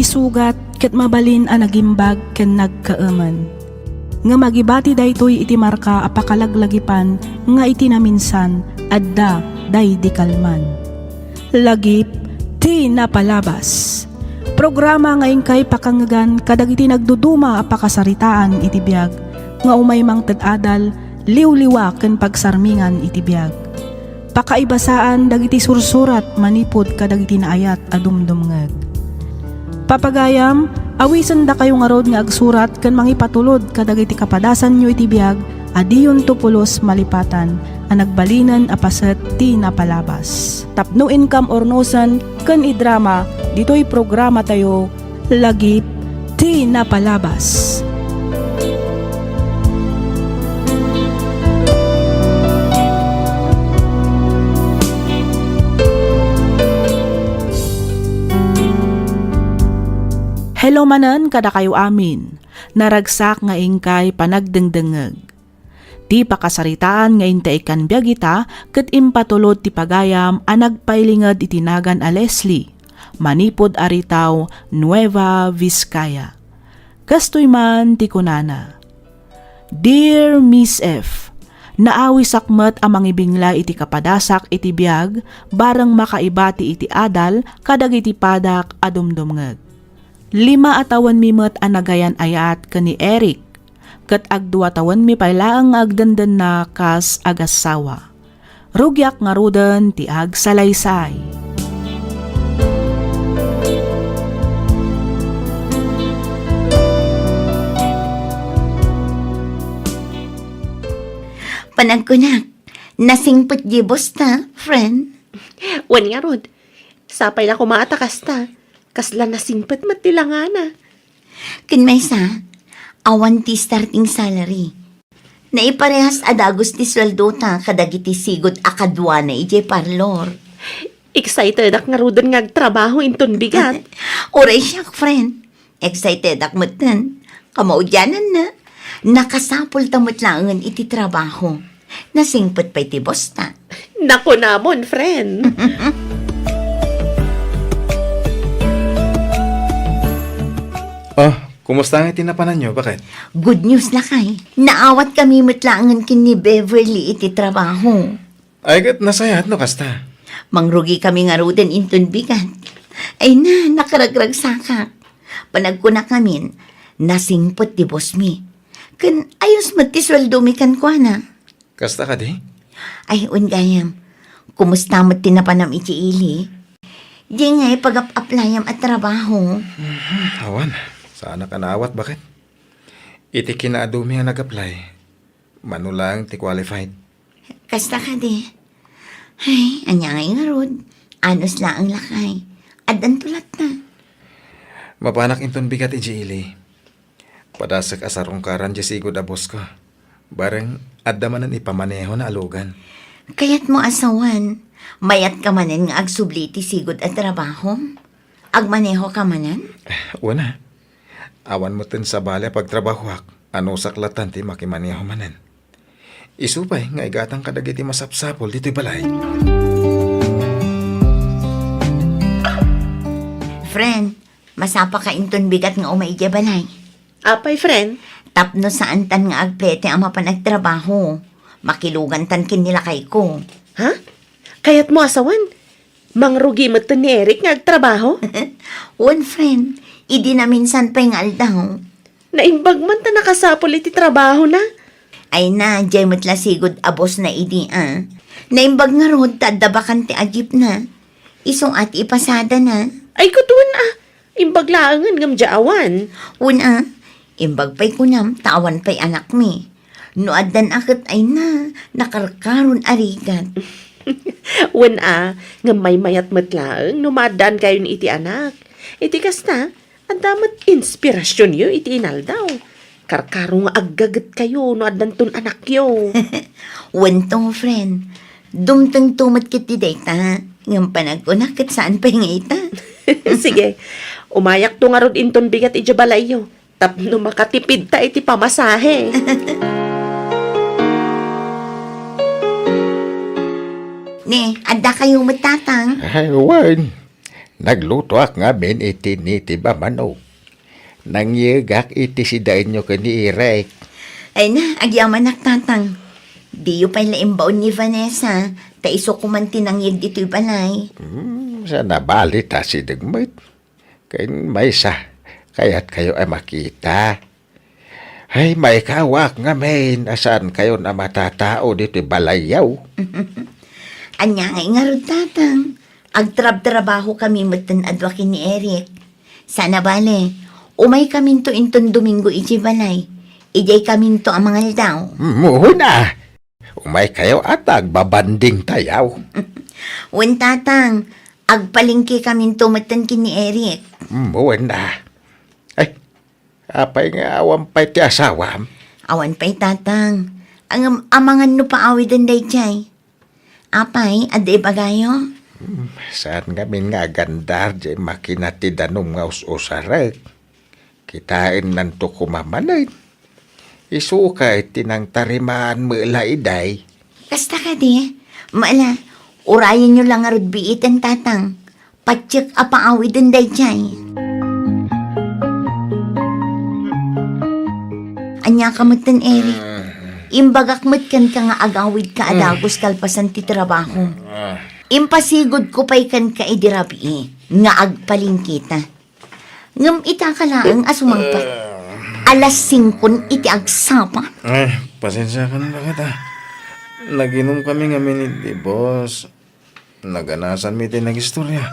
sugat ket mabalin a nagimbag ken nagkaaman. Nga magibati daytoy iti marka apakalaglagipan nga iti naminsan adda day di kalman. Lagip ti napalabas. Programa nga ingkay pakangagan kadagiti nagduduma apakasaritaan iti biag nga umay mang tad-adal liwliwa ken pagsarmingan iti biag. Pakaibasaan dagiti sursurat manipod kadagiti naayat a dumdumngeg. Papagayam, awisan da kayo nga rod nga agsurat ken mangipatulod kadagiti kapadasan nyo iti biag adiyon tupulos malipatan a nagbalinan a paset ti napalabas. Tapno income or nosan ken idrama ditoy programa tayo lagip ti napalabas. Hello manan kada kayo amin, naragsak nga ingkay panagdengdengeg. Ti pakasaritaan nga intaikan biyagita ket impatulod ti pagayam a nagpailinged itinagan a Leslie, manipod aritaw Nueva Vizcaya. Kastoy man ti kunana. Dear Miss F, naawi sakmet amang ibingla iti kapadasak iti biag bareng makaibati iti adal kadagiti padak adumdumngeg. 5 atawan mi met anagayan ayat kani Eric, ket agdua tawan mi pailaang agdandan na kas agasawa. Rugyak nga ruden ti agsalaysay. Panagkunak, nasingput di bosta, friend. Wan nga rod, sapay na kumatakas ta. Kasla nasingpet matilangana. Kinmaysa, awan ti starting salary. Naiparehas adagos ti sweldo ta kadagiti sigod akadwa na ije parlor. Excited ak nga ruden nga agtrabaho inton bigat. Oray siyak, friend. Excited ak matan. Kamaudyanan na. Nakasapol tamot langan iti trabaho. Nasingpet pa iti bosta. Nako namon, friend. Oh, kumusta nga tinapanan nyo? Bakit? Good news na kay. Naawat kami matlangan kini Beverly iti trabaho. Ay, kat nasayat no kasta. Mangrugi kami nga ruden inton bigat. Ay na, nakaragrag sakak. Panagkuna kami, nasingpot di boss mi. Kan ayos matisweldo mi kan kwa na. Kasta ka di? Ay, ungayam. Kumusta mo tinapanam iti ili? Di nga pag-applyam at trabaho. Awan, sana ka naawat. Bakit? Iti kinaadumi nga nag-apply. Manulang ti qualified. Kasta ka di. Ay, anya nga rod. Anos la ang lakay. Adan tulat na. Mapanak inton bigat iti ili. Padasak asarong karan di sigod abos ko. Bareng adamanan ipamaneho na alugan. Kayat mo asawan, mayat ka manen nga agsubli ti sigod at trabaho? Agmaneho ka manen? Una, awan mo tin sa bala pagtrabahoak. Ano saklatan ti makimaneho manen. Isupay nga igatang kadagiti masapsapol dito'y balay. Friend, masapa ka inton bigat nga umaigya balay. Apay, friend. Tapno saan tan nga agplete ang mapanagtrabaho. Makilugan tan kinila kay ko. Ha? Kayat mo asawan? Mangrugi mo ni Eric nga agtrabaho? One friend, idi na minsan pa yung aldaw. Naimbag man ta nakasapol iti trabaho na. Ay na, jay matla sigod abos na idi ah. Naimbag nga rod, tadabakan ti agip na. Isong at ipasada na. Ay kutuan ah. Imbag laangan ngam jaawan. Una, imbag pa'y kunam, tawan pa'y anak mi. No adan akit ay na, nakarkaron arigat. Wan ah, nga may mayat matlaang numadan kayo ni iti anak. Iti kasta, ang damat inspirasyon yo iti inaldaw. Karkarong aggagat kayo no adan ton anak yo. Wantong friend, dumtang tumat kiti dayta. Ngam panagkunakit saan pa'y nga ita. Sige, umayak to nga rod inton bigat iti balay yo. Tapno makatipid ta iti pamasahe. Ne, adda kayo matatang. Ay, wan. Nagluto ak ngamin iti ni tiba manok. Nangyagak iti si dain nyo kani Irek. Ay na, agyaman tatang. Di yu pa'y laimbaon ni Vanessa. Ta iso kumanti nang yag dito'y balay. Sa nabalita si Dagmit. Kaya may sa, kaya't kayo ay makita. Ay, may kawak ngamin. Asan kayo na matatao dito'y balayaw? Anya nga rod tatang. Agtrab-trabaho kami matan adwakin ni Eric. Sana bale, umay kami to inton Domingo iti balay. Ijay kami to ang mga aldaw. Muna! Umay kayo at agbabanding tayaw. Wen tatang, agpalingki kami to matan kini Eric. Muna! Ay, apay nga awam pa'y ti asawam. Awan pa'y tatang. Ang amangan no paawidan day chay. Apay, aday bagayo? Saan ngamin nga gandar di makinati danom nga us-usarek. Kitain nanto kumamanayin. Isukay tinang tarimaan mo ilaiday. Kasta ka di. Maala, urayan nyo lang arod biitan tatang. Patsyak apaawidan day chay. Anya ka matan, Eric. Imbagak matkan ka nga agawid ka adagos kalpasan ti trabaho. Impasigod ko pa'y kan ka idirabi nga agpaling kita. Ngam ita ka lang asumang pa. Alas 5 iti agsapa. Ay, pasensya ka na kita. Naginom kami nga minit di boss. Naganasan mi ti nagistorya.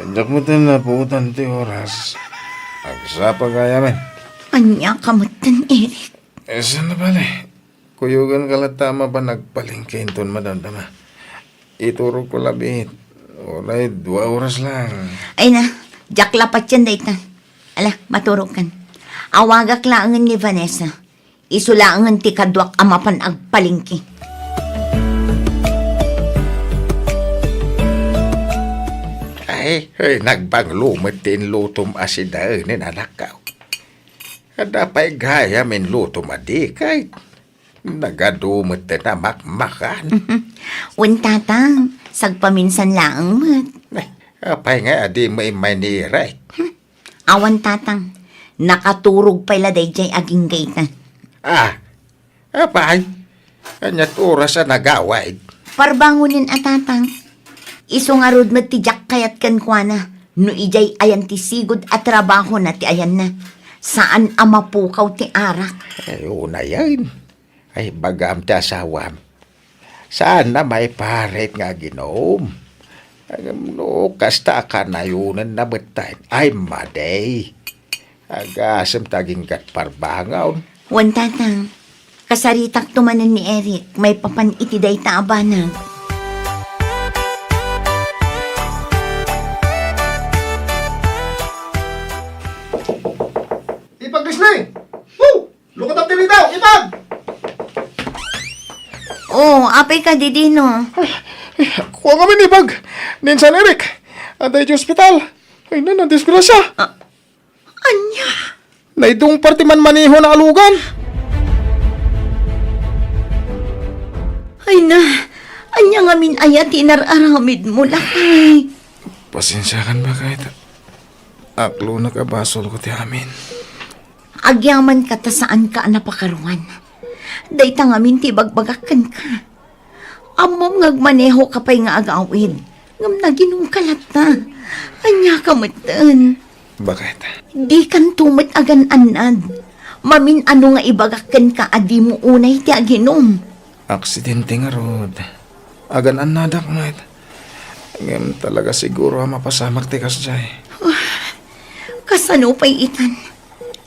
Diyak mo tin napuutan ti oras. Agsapa kaya men. Anya kamatan, Eric. Saan na pala Kuyugan ka tama pa nagpalingkin ton madamdama. Ituro ko labit. Oray, 2 oras lang. Ay na, jaklapat yan dayta. Ala, maturog kan. Awagak laangan ni Vanessa. Isulaangan ti kadwak amapan agpalingki. Ay, nagbanglumit tin lutom asida ni nanakaw. Kada pa'y gaya min lutom adikay. Nagadumit na makmakan. Wen tatang, sagpaminsan laang mat. Ay, apay nga adi may manirek. Awan tatang, nakaturog pala dayjay aging gaytan. Apay? Kanyat oras na nagawid. Parbangunin at tatang. Iso nga rod matijak kayat kan kwa na. No ijay ayan ti sigod at trabaho na ti ayan na. Saan amapukaw ti arak? Ay, una yan. Ay, bagam ti asawam. Saan na may paret nga ginom? No, kasta kanayunan na betain. Ay, maday. Agasam taging kat parbangaw. Wan tatang, kasaritak tumanan ni Eric, may papan itiday taabanag. Ipag Disney! Woo! Lukot ang tinitaw! Ipag! Oh, apay ka didino. Kuha kami ni Ipag! Ninsan Eric! Anday di ospital! Ay na, nadisgrasya! Anya? Naidong parti man maniho na alugan! Ay na, anya nga min ayat inararamid mo lakay. Pasensya kan ba kahit aklo nakabasol ko ti amin. Agyaman ka ta saan ka napakaruan. Dayta nga min ti bagbagakan ka. Amom ngagmaneho ka pa'y nga agawid. Ngam naginong kalat na. Anya ka matan. Bakit? Di kan tumat agan anad. Mamin ano nga ibagakan ka adi mo unay ti aginom. Aksidente nga rod. Agan anadak mo it. Ngam talaga siguro mapasamak ti kasjay. Kasano pa'y itan?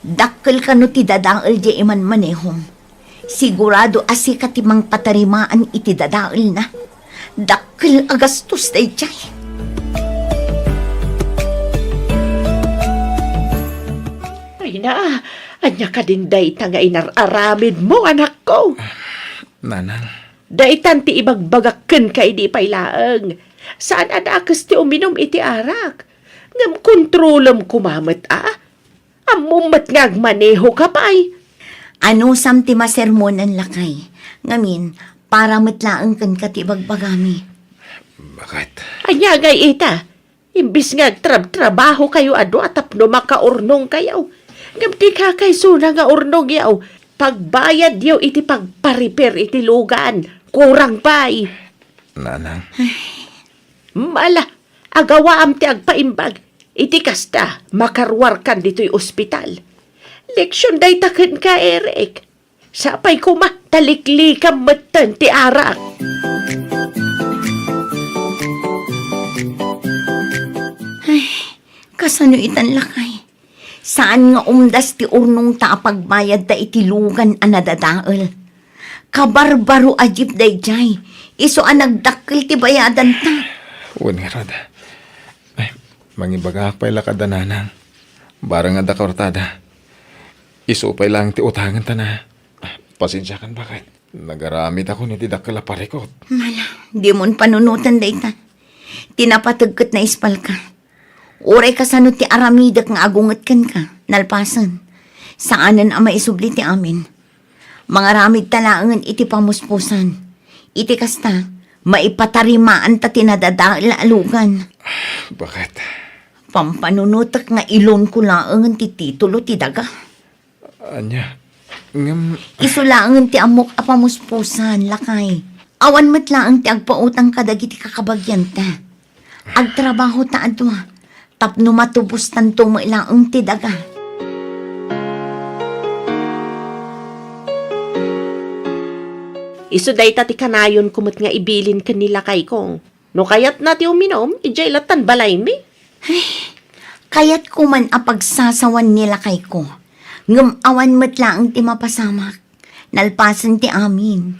Dakkel ka no ti dadaal di iman manehom. Sigurado asi ka timang patarimaan iti dadaal na. Dakkel agastos day jay. Ay na, anya ka din dayta nga inararamid mo, anak ko. Nanang, Daytan ti ibagbagakken kay di pailaeng. Saan adakas ti uminom iti arak? Ngam kontrolom kumamat Amumat ngagmaneho ka pa'y. Ano sam ti masermonan lakay. Ngamin, para matlaang kan ka ti bagbagami. bakit? Anya gay ita. Imbis nga trabaho kayo ado at tapno makaurnong kayo. Ngam di ka kay suna nga urnong yaw. Pagbayad yaw iti pagpariper iti lugan. Kurang pa'y. Nanang, Mala, agawa am ti agpaimbag. Iti kasta, makarwar kan dito'y ospital. Leksyon day taken ka, Eric. Sapay ko talikli ka matan ti arak. Kasano itan lakay? Saan nga umdas ti urnong ta pagbayad ta itilugan a nadadaol? Kabarbaro ajip dayjay. Iso a nagdakkel ti bayadan ta. Uwan nga rod. Ay, mangibaga pa'y lakad na nanang. Barang nga da kawartada. Iso pa'y lang ti utangan ta na. Pasensya kan bakit? Nagaramit ako ni ti dakkel a parikot. Mala, di mon panunutan dayta. Tinapatagkat na ispal ka. Uray kasano ti aramidak nga agungat kan ka. Nalpasan. Saanan ang maisubli ti amin. Mga ramid talaangan iti pamuspusan. Iti kasta, maipatarimaan ta tinadadaalugan. Bakit? Pampanunutak nga ilon ko laangan ti titulo ti daga. Anya, ngam, Isulaangan ti amok a pamuspusan, lakay. Awan matlaang ti agpautang kadagiti kakabagyan ta. Agtrabaho ta adwa. Tapno matubos tanto mo ilaang ti daga. Iso day ti kanayon kumot nga ibilin kanila kay kong. No kayat na ti uminom, ijay latan balay mi. Kaya't kuman apagsasawan nila kay ko. Ngam awan matlaang ti mapasamak. Nalpasan ti amin.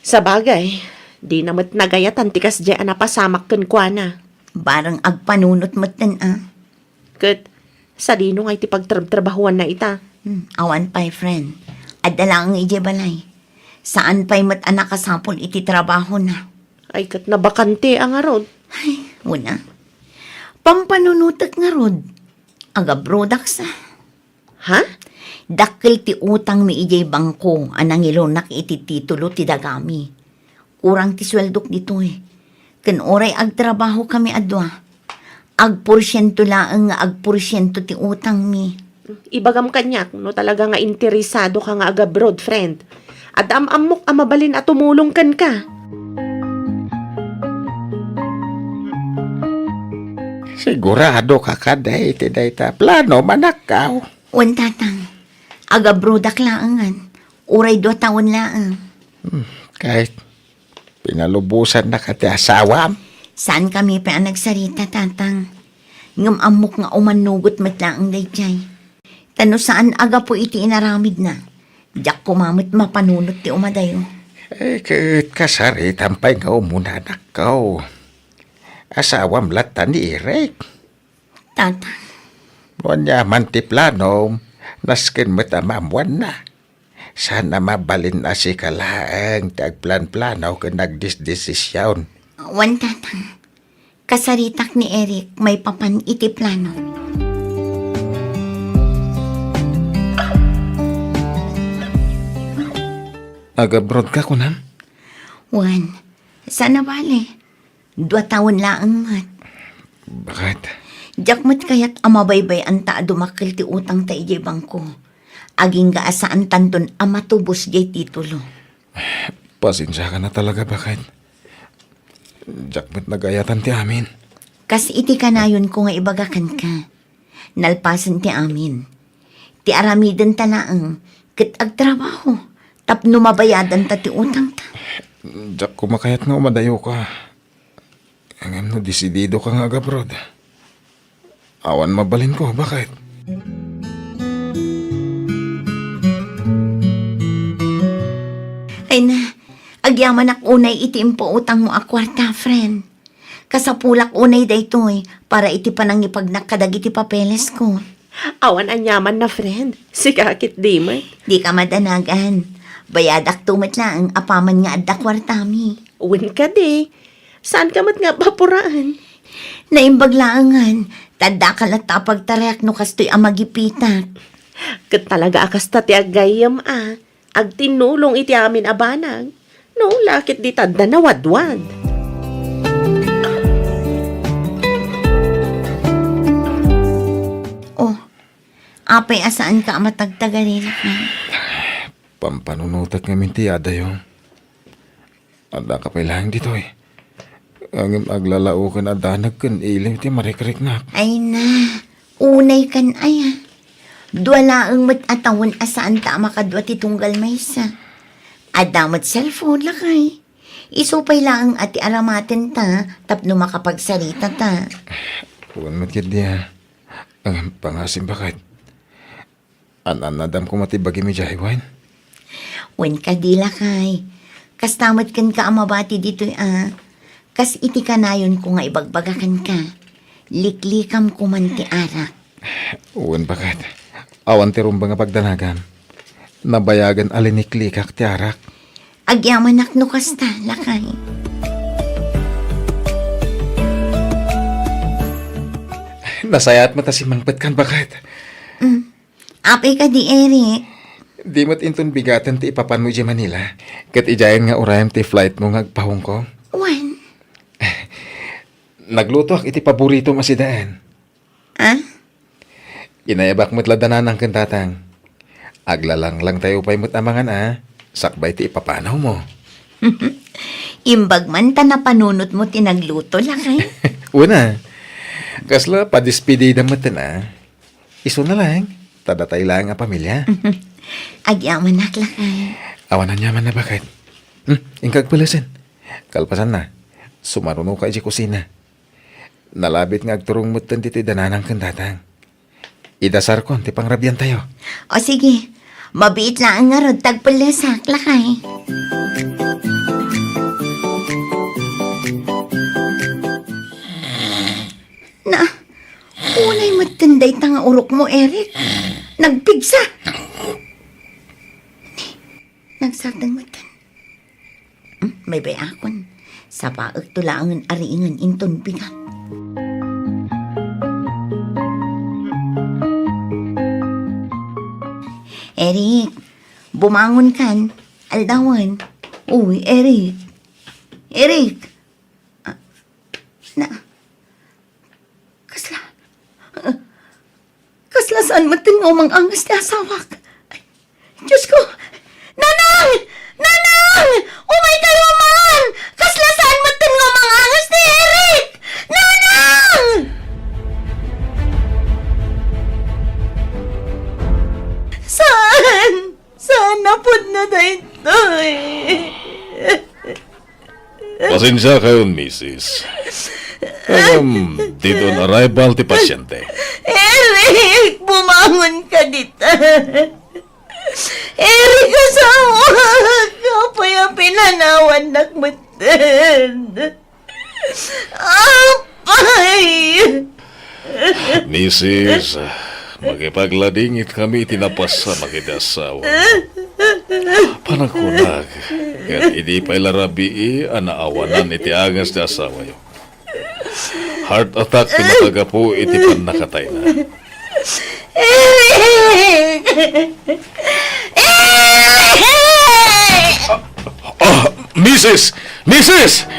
Sa bagay, di namat nagayatan ti kasjay napasamak kan kwa na. Barang agpanunot matan Kat, sa dino nga iti pagtrabahuan na ita. Awan pa'y friend. Adalang ije balay. Saan pa'y mat anak kasapol iti trabaho na. Ay kat nabakante ang arod. Ay, una. Pampanunutak nga rod. Aga brodak sa. Ha? Dakkel ti utang mi ijay bangko anang ilonak iti titulo ti dagami. Kurang ti sweldok dito eh. Ken oray agtrabaho kami adwa. Agporsyento laang nga agporsyento ti utang mi. Ibagam kanyak, no talaga nga interesado ka nga aga-broad, friend. At amok amabalin at tumulong kan ka. sigurado ka kaday ti dayta plano manakaw. Wan tatang. Aga brodak laangan. Uray 2 taon laang. Kahit pinalubusan na ka ti asawam. Saan kami pa ang nagsarita, tatang? Ngam amok nga umanugot matlaang dayjay. Tano saan aga po iti inaramid na. Diyak kumamit mapanunot ti umadayo. Eh, kahit kasaritan pa'y nga umuna nakaw. Asawam latan ni Eric. Tatang, Nonya man ti plano, naskin mo't amamuan na. Sana mabalin na si kalaang tagplan-plano ka nagdisdesisyon. wan tatang. Kasaritak ni Eric may papan iti plano. Aga-broad ka kunam? Wan, sana bale. 2 taon laang mat. Bakit? Diyak mat kayat amabaybay ang taa dumakil ti utang ta ijay bangko. Aging gaasaan tanton amatubos jay titulo. Pasensya ka na talaga, bakit? Jakmat nagayatan ti amin. Kas iti kanayon ko nga ibagakan ka. Nalpasan ti amin. Ti aramiden talaang ket agtrabaho. Tapno mabayadan ta ti utang ta. Jak kumakayat nga umadayo ka. Ang no, desidido ka nga aga-broad. Awan mabalin ko, bakit? Ay na, agyaman ak unay itimpo utang mo akwarta, friend. Kasapulak unay daytoy para iti panang ipagnak iti papeles ko. Awan anyaman na, friend. Sikakit di mo. Di ka madanagan. Bayadak tumat lang apaman nga adda kwartami. Uwin ka di. Saan ka mat nga bapuraan? Naimbaglaangan, tanda ka lang tapagtarek no kastoy amagipitak. Kat talaga akas ta ti agayam Agtinulong iti amin abanag. No, lakit di tadda na wadwad. Apay asaan ka matagtagali lakay. Pampanunutat nga mintiyada yung. Ada ka pa lang dito eh. Ang aglalao ka na danag kan ilim ti marikrik na. Ay na, unay kan ay ha. Duwala ang matatawon asaan ta makadwa ti tunggal maysa. Adamat cellphone lakay. Isupay lang ang ati aramatin ta, tapno makapagsarita ta. Huwag matkid niya. Ang pangasim bakit? Anadam ko matibagi mi jaywan. Wen ka di lakay. Kas tamat kan ka amabati dito Kas iti kanayon ko nga ibagbagakan ka. Liklikam ko man ti arak. Huwag bakit? Awan ti rumba nga pagdanagan. Nabayagan aliniklikak ti arak. Agyaman nakno kasta lakay. Nasayat mo ta si Mangpet kan bakit? Apay ka di Eric. Di mo't intun bigatan ti ipapan mo di Manila. Kat ijayan nga urayam ti flight mo nga agpahong ko. Wan? Nagluto ak iti paborito masidaan. Inayabak mo't ladanan ang kantatang. Aglalang lang tayo pa'y mo't amangan Sakbay ti ipapanaw mo. Imbag man ta na panunot mo tinagluto lakay. Una, kasla padispidida mo na. Iso na lang. Tadatay lang ang pamilya. Agyaman nak lakay. Awanan niya man na bakit? Ingkag palasan. Kalpasan na. Sumaruno ka iji kusina. Nalabit nga agturong mo tandi ti dananang kandatang. Idasar ko, ti pangrabyan tayo. O sige, mabiit lang nga rod tagpalasak lakay. Na, unay matanday tanga urok mo, Eric. Nagpigsa. Nagsagdang matan. May bayakon. Sa paag tulangan ariingan inton bigat. Eric, bumangon kan. Aldawan. Uy, Eric. Eric. Kasla saan matin nga umang angas ni asawak. Ay, Diyos ko! Nanang! Nanang! Umay kayo man! Kasla saan matin nga umang angas ni Eric! Nanang! Saan? Saan napod na dito Pasensya kayo, Mrs. Dito on arrival ti pasyente. Eric, bumangon ka dito. Eric, asawa ka pa yung pinanawan nakmatan. Apay! Mrs. Magipagladingit kami tinapas sa makitasawa. Panakunag. Kat hindi pa ilarabi anaawanan iti agas na asawa yo. Heart attack ti matagapu iti panakatay na. Eric! Eric! Mrs! Mrs!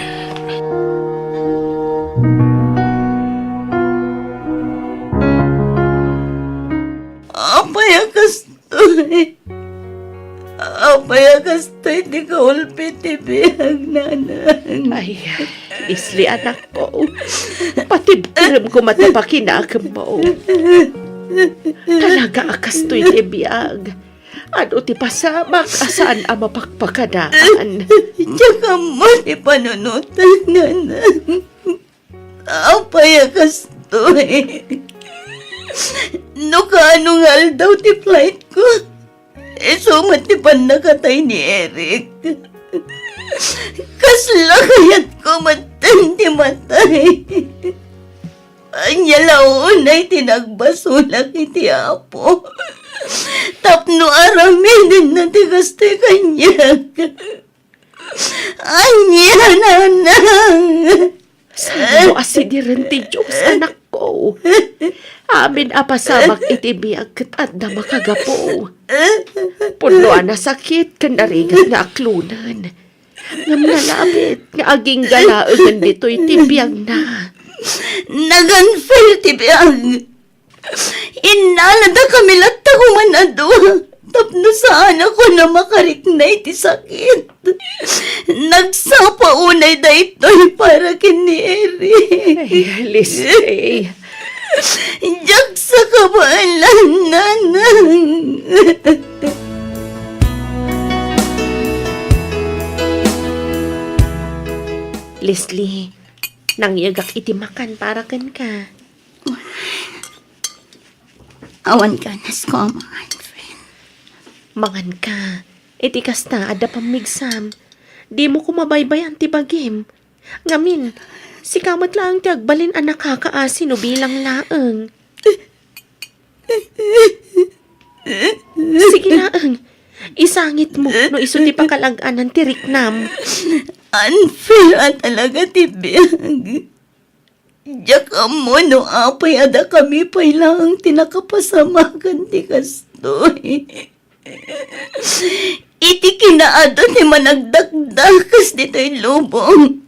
Apayakastoy. Apayakastoy, di ka ulpit ibihag nanang. Ay, isli anak ko. Patibtiram ko matapakinakam mo. Talaga akastoy ti biyag. Ano ti pasamak asaan ang mapakpakadaan. Tsaka mo ti panunutan nanang. Apayakastoy. No kaano nga daw ti flight ko. Sumat ti panakatay ni Eric. Kasla kaya't kumatan ti matay. Anya launay tinagbasulak iti apo. Tapno aramin na ti kastoy kanyag. Anya nanang. Saan mo asidiran ti Diyos, anak ko? Amin apasamak iti biyag kat adda makagapo. Punuan na sakit kan narigat nga aklunan. Ngam nalabit nga aging galaangan dito iti biyag na. Naganfil ti biyag. Inalada kami lata ko man ado. Tapno saan ako na makariknay ti sakit. Nagsapa unay daytoy para kini Eri. Ay, Leslie. Diyak sa kabaalan, nanang. Leslie, nangyagak iti makan para kan ka. Awan ka nas ko, mga friend. Mangan ka. Iti kasta, ada pamigsam. Di mo ko mabaybayan ti bagim. Ngamin, si kamat lang ti agbalin ang nakakaasi no bilang laeng. Sige laeng. Isangit mo no iso ti pakalagaan ti riknam. Unfair at talaga tibiyag. Diyak mo no apay ada kami pa'y lang tinakapasamakan ti kastoy. Iti kinaado ni managdakdakas dito'y lubong.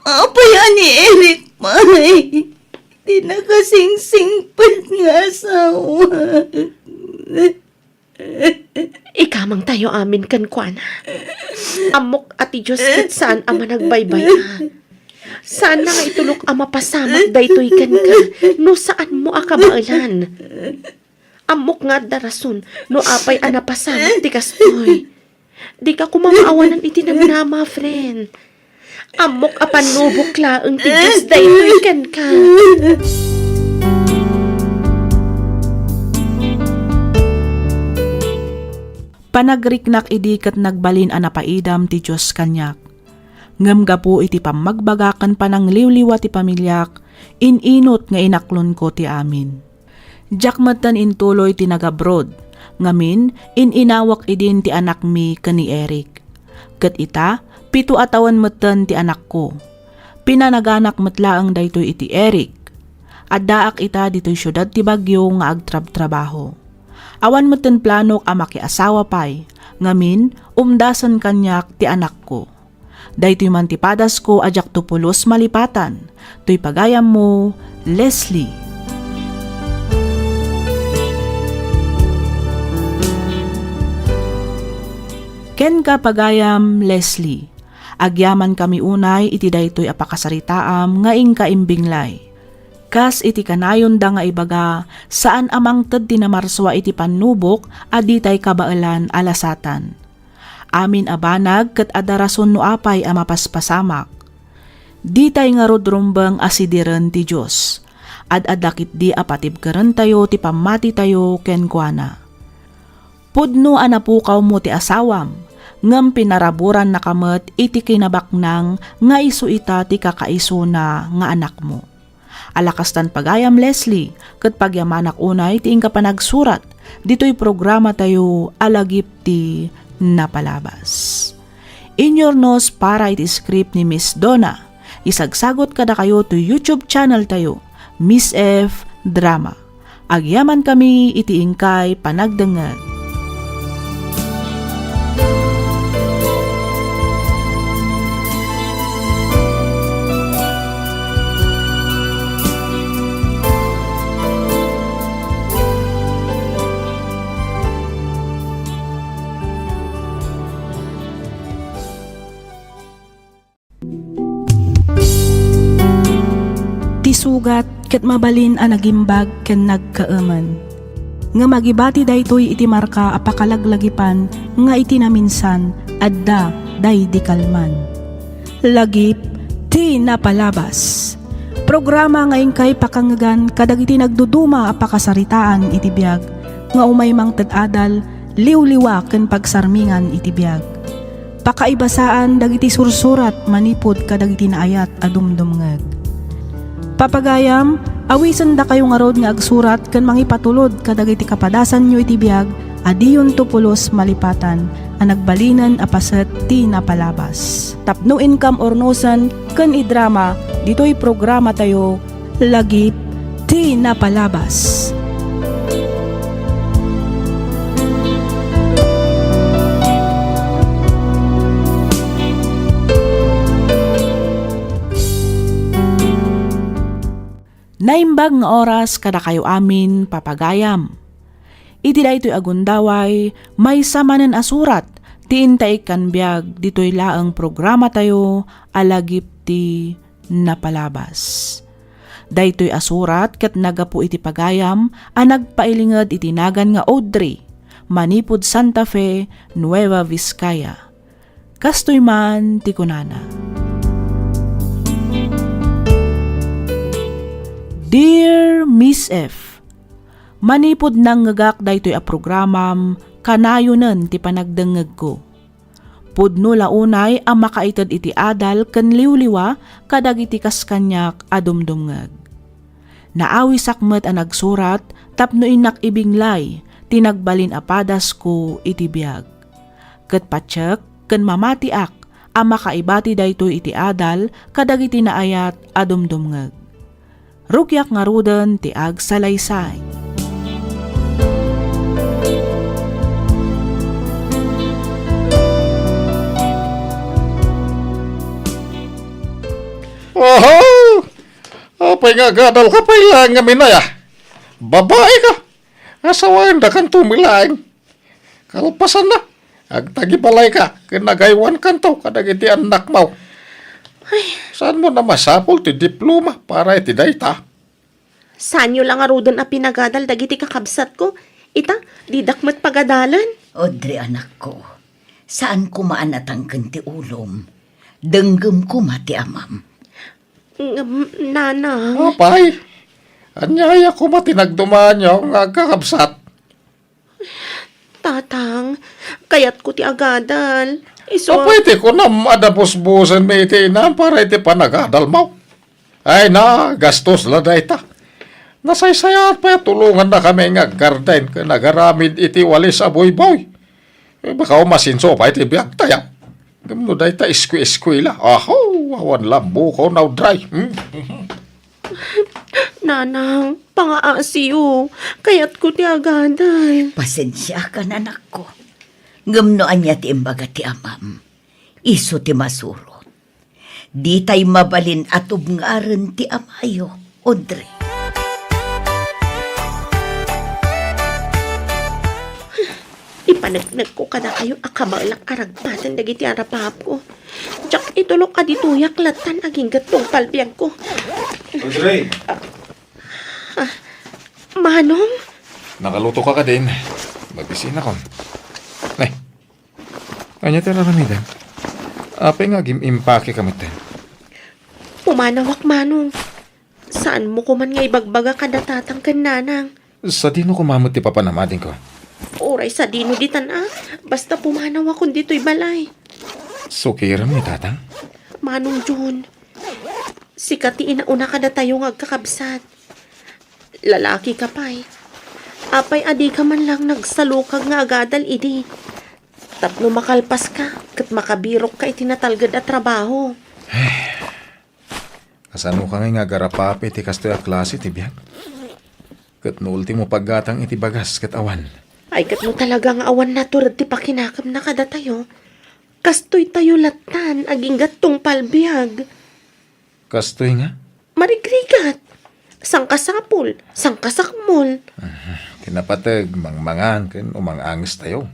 Apay ni Eric pa'y tinakasingsingpad nga asawa. Ikamang tayo amin kan kuana. Amok ati Diyos kat saan ama nagbaybay ka. Saan na nga itulok ama pasamak daytoy kan ka no saan mo akabailan. Amok nga darason no apay anapasamak ti kastoy. Di ka kumamaawanan iti nagnama, friend. Amok apanubok laeng ti Diyos daytoy kan ka. Panagriknak idi ket nagbalin a napaidam ti Diyos kanyak. Ngem gapu iti pamagbagakan panang liwliwa ti pamilyak, ininot nga inaklon ko ti amin. Jakmatan intuloy ti nagabroad, ngamin ininawak idin ti anak mi kani Eric. Ket ita, 7 atawan metten ti anak ko. Pinanaganak metlaang daytoy iti Eric. Addaak ita ditoy syudad ti Bagyo nga agtrab-trabaho. Awan metten planok a makiasawa pay, ngamin umdasan kanyak ti anak ko. Daytoy man ti padas ko ajak tupulos malipatan, toy pagayam mo, Leslie. Ken ka pagayam, Leslie. Agyaman kami unay iti daytoy apakasaritaam nga ingka imbinglay. Kas iti kanayon da nga ibaga, saan amang ted tinamarswa iti panubok, aditay kabailan alasatan. Amin abanag ket adarason no apay a mapaspasamak. Ditay nga rodrumbang asidiren ti Diyos. Adadakit di apatibkaren tayo ti pamati tayo ken kuana. Pudno anapukaw mo ti asawam, ngem pinaraburan na kamet iti kinabaknang nga isu ita ti kakaiso na nga anak mo. Alakastan pagayam, Leslie, ket pagyamanak unay ti ingka panagsurat, dito'y programa tayo alagip ti napalabas. Inyornos para iti script ni Miss Donna. Isagsagot kada kayo to YouTube channel tayo, Miss F Drama. Agyaman kami iti ingkay panagdengeg. Sugat ket mabalin a nagimbag ken nagkaemen. Nga magibati daytoy iti marka apakalaglagipan nga iti naminsan adda day di kalman. Lagip ti napalabas. Programa nga ingkay pakangagan kadagiti nagduduma apakasaritaan iti biag nga umaymang ted-adal liwliwa ken pagsarmingan iti biag. Pakaibasaan dagiti sursurat manipod kadagiti naayat a dumdumngeg. Papagayam, awisan da kayo nga rod nga agsurat ken mangipatulod kadagiti kapadasan nyo iti biag, adiyon tupulos malipatan, ang nagbalinan apaset ti napalabas. Tapno income ornosan ken idrama, dito'y programa tayo, lagip ti napalabas. Naimbag nga oras kada kayo amin papagayam. Iti da ito'y agundaway, may samanan asurat, tiintay kan biag, dito'y laang programa tayo, alagip ti napalabas. Daytoy asurat ket nagapu iti pagayam a nagpailinged iti nagan nga Audrey, manipud Santa Fe, Nueva Vizcaya. Kastoy man ti kunana. Dear Miss F, manipud nang ngagak daytoy a programam kanayonen ti panagdengeg ko. Pudno launay ang makaited iti adal ken liwliwa kadag iti kaskanyak adumdumngeg. Naawi sakmet ang nagsurat tapno inak ibinglay tinagbalin apadas ko iti biag. Ket patsek ken mamatiak ang makaibati daytoy iti adal kadag iti naayat adumdumngeg. Rukyak nga ruden ti ag salaysay. Oho! Apay nga gadal ka pa ilang nga minaya. Babae ka. Asawain da kan tumilain. Kalpasan na. Agtagibalay ka. Kinagaywan kanto kadag iti anak mo. Ay, Saan mo na masapol ti diploma para iti dayta? sanyo lang arudan a pinagadal dagiti kakabsat ko. Ita, didakmat pagadalan. Audrey, anak ko, saan kumaanatang ti ulom? Denggem ko mati amam. Nana, Apay. Anyaya ko matinagdumaan nyo nga kakabsat. tatang, kayat ko ti agadal. Iso, Pwede ko na madapos-busan may iti inam para iti panagadal mo. Ay na, gastos la dayta. Nasaysayat pa tulungan na kami nga garden ka nagaramid iti walis aboy-boy. Baka umasinso pa iti biag tayo. Gamno dayta iskwi-eskwila. Aho, awan lambo ko now dry. nanang, pangaasiyo. Kayat ko ti agadal. Pasensya ka na, anak ko. Ngamnoan niya ti imbaga ti amam. Iso ti masurot. Di tay mabalin at ubngaren ti amayo, Audrey. Ipanagnag ko kada kayo akamalak aragpatan dagiti arapap ko. Diyak itulok ka dituyak latan aging gatong palbiag ko. Audrey! Manong, Nakaluto ka din. Magisina ko. Nay, anya tira ramidan. Apay nga impake kamit din. pumanawak manong. Saan mo ko man nga ibagbaga kada tatang kan nanang? Sa dino kumamot ti papanamadin ko. Oray sa dino ditan basta pumanaw akong dito'y balay. Sukiram ni tatang. Manong John, sikati inauna ka na tayo ngagkakabsat. Lalaki ka pa'y. Apay adi ka man lang nagsalukag nga agadal idi. Tapno makalpas ka, kat makabirok ka itinatalgad at trabaho. Kasano ka nga garapapi ti kastoy a klase ti biyak. Kat no ultimo paggatang iti bagas kat awan. Ay kat mo talagang awan na turad ti pakinakam na kada tayo. Kastoy tayo latan, aging gatong palbiag. Kastoy nga? Marigrigat. Sangkasapol, sangkasakmol. Kinapatag, mangmangan, ken umangangis tayo.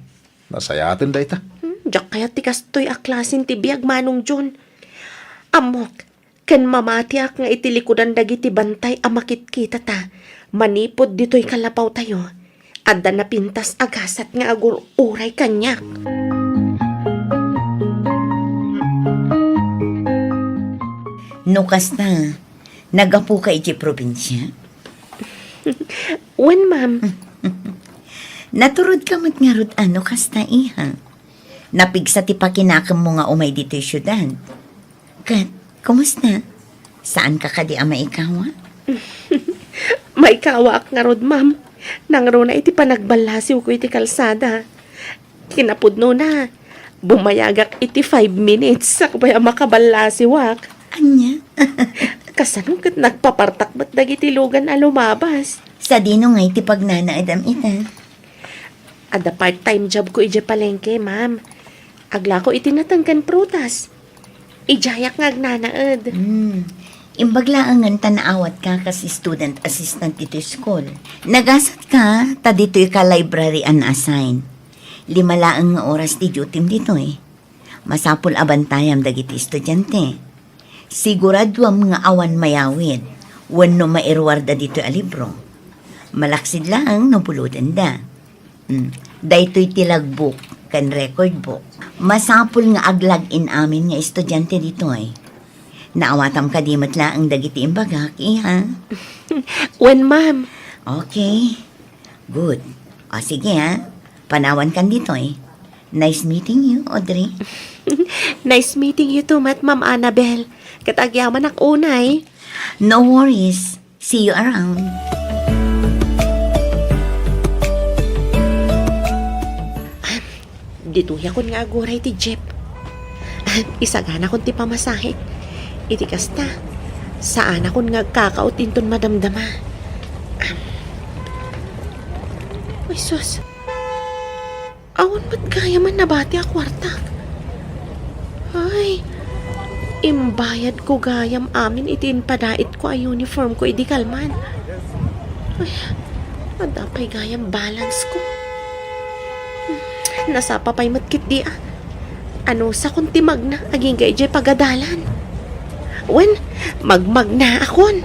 Nasayatin da ita. Diyak kaya ti kastoy a klasin ti biag manong John. Amok, ken mamatiak nga itilikudan dagiti bantay a makitkita ta. Manipod dito'y kalapaw tayo. Adda na pintas agasat nga agur uray kanyak. Nukas na, nagapu ka iti probinsya. Wen ma'am, Naturod ka matngarod ano kasta iha. Napigsa ti pakinakam mo nga umay dito yung syudad. Kat, kumusta? Saan ka kadi ama ikaw? may kawaak nga rod ma'am. Nangro na iti panagbalasiw ko iti kalsada. Kinapudno na. Bumayagak iti 5 minutes sakbay makabalasiwak. Anya? Kasano kat nagpapartakbat dagiti lugan a lumabas. Sa dino nga iti pagnanaadam ita. Ada part-time job ko iti palengke, ma'am. Agla ko iti natangkan prutas. Ijayak nga agnanaad. Imbaglaangan tanaawat ka kasi student assistant dito school. Nagasat ka, ta dito'y ka library unassign. 5 laang nga oras di duty dito eh. Masapul abantayam dagiti estudyante. Siguraduam nga awan mayawid. Wenno mairwarda dito a libro. Malaksid lang no pulutan da. Daytoy tilagbuk kan record book. Masapul nga aglag-in amin nga estudyante dito eh. Naawatam ka di matla ang dagiti imbagak, iha. When, ma'am. Okay. Good. O sige ha. Panawan kan dito eh. Nice meeting you, Audrey. Nice meeting you too, Ma'am Annabel. Katagyaman ak unay. No worries. See you around. Dituya kon nga aguray ti Jeep. Isagana kon ti pamasahe. Iti kasta. Saan akon nga kakautin ton madamdama. Ay, sus. Awan ba't kaya man nabati a kwarta? Ay, imbayad ko gayam amin itin padait ko ay uniform ko idi kalman. Ay, madapay gayam balance ko. Nasapa pa'y matkit di ah. Ano sa kung timag na aging gayjay pagadalan. Wen, magmag na akon.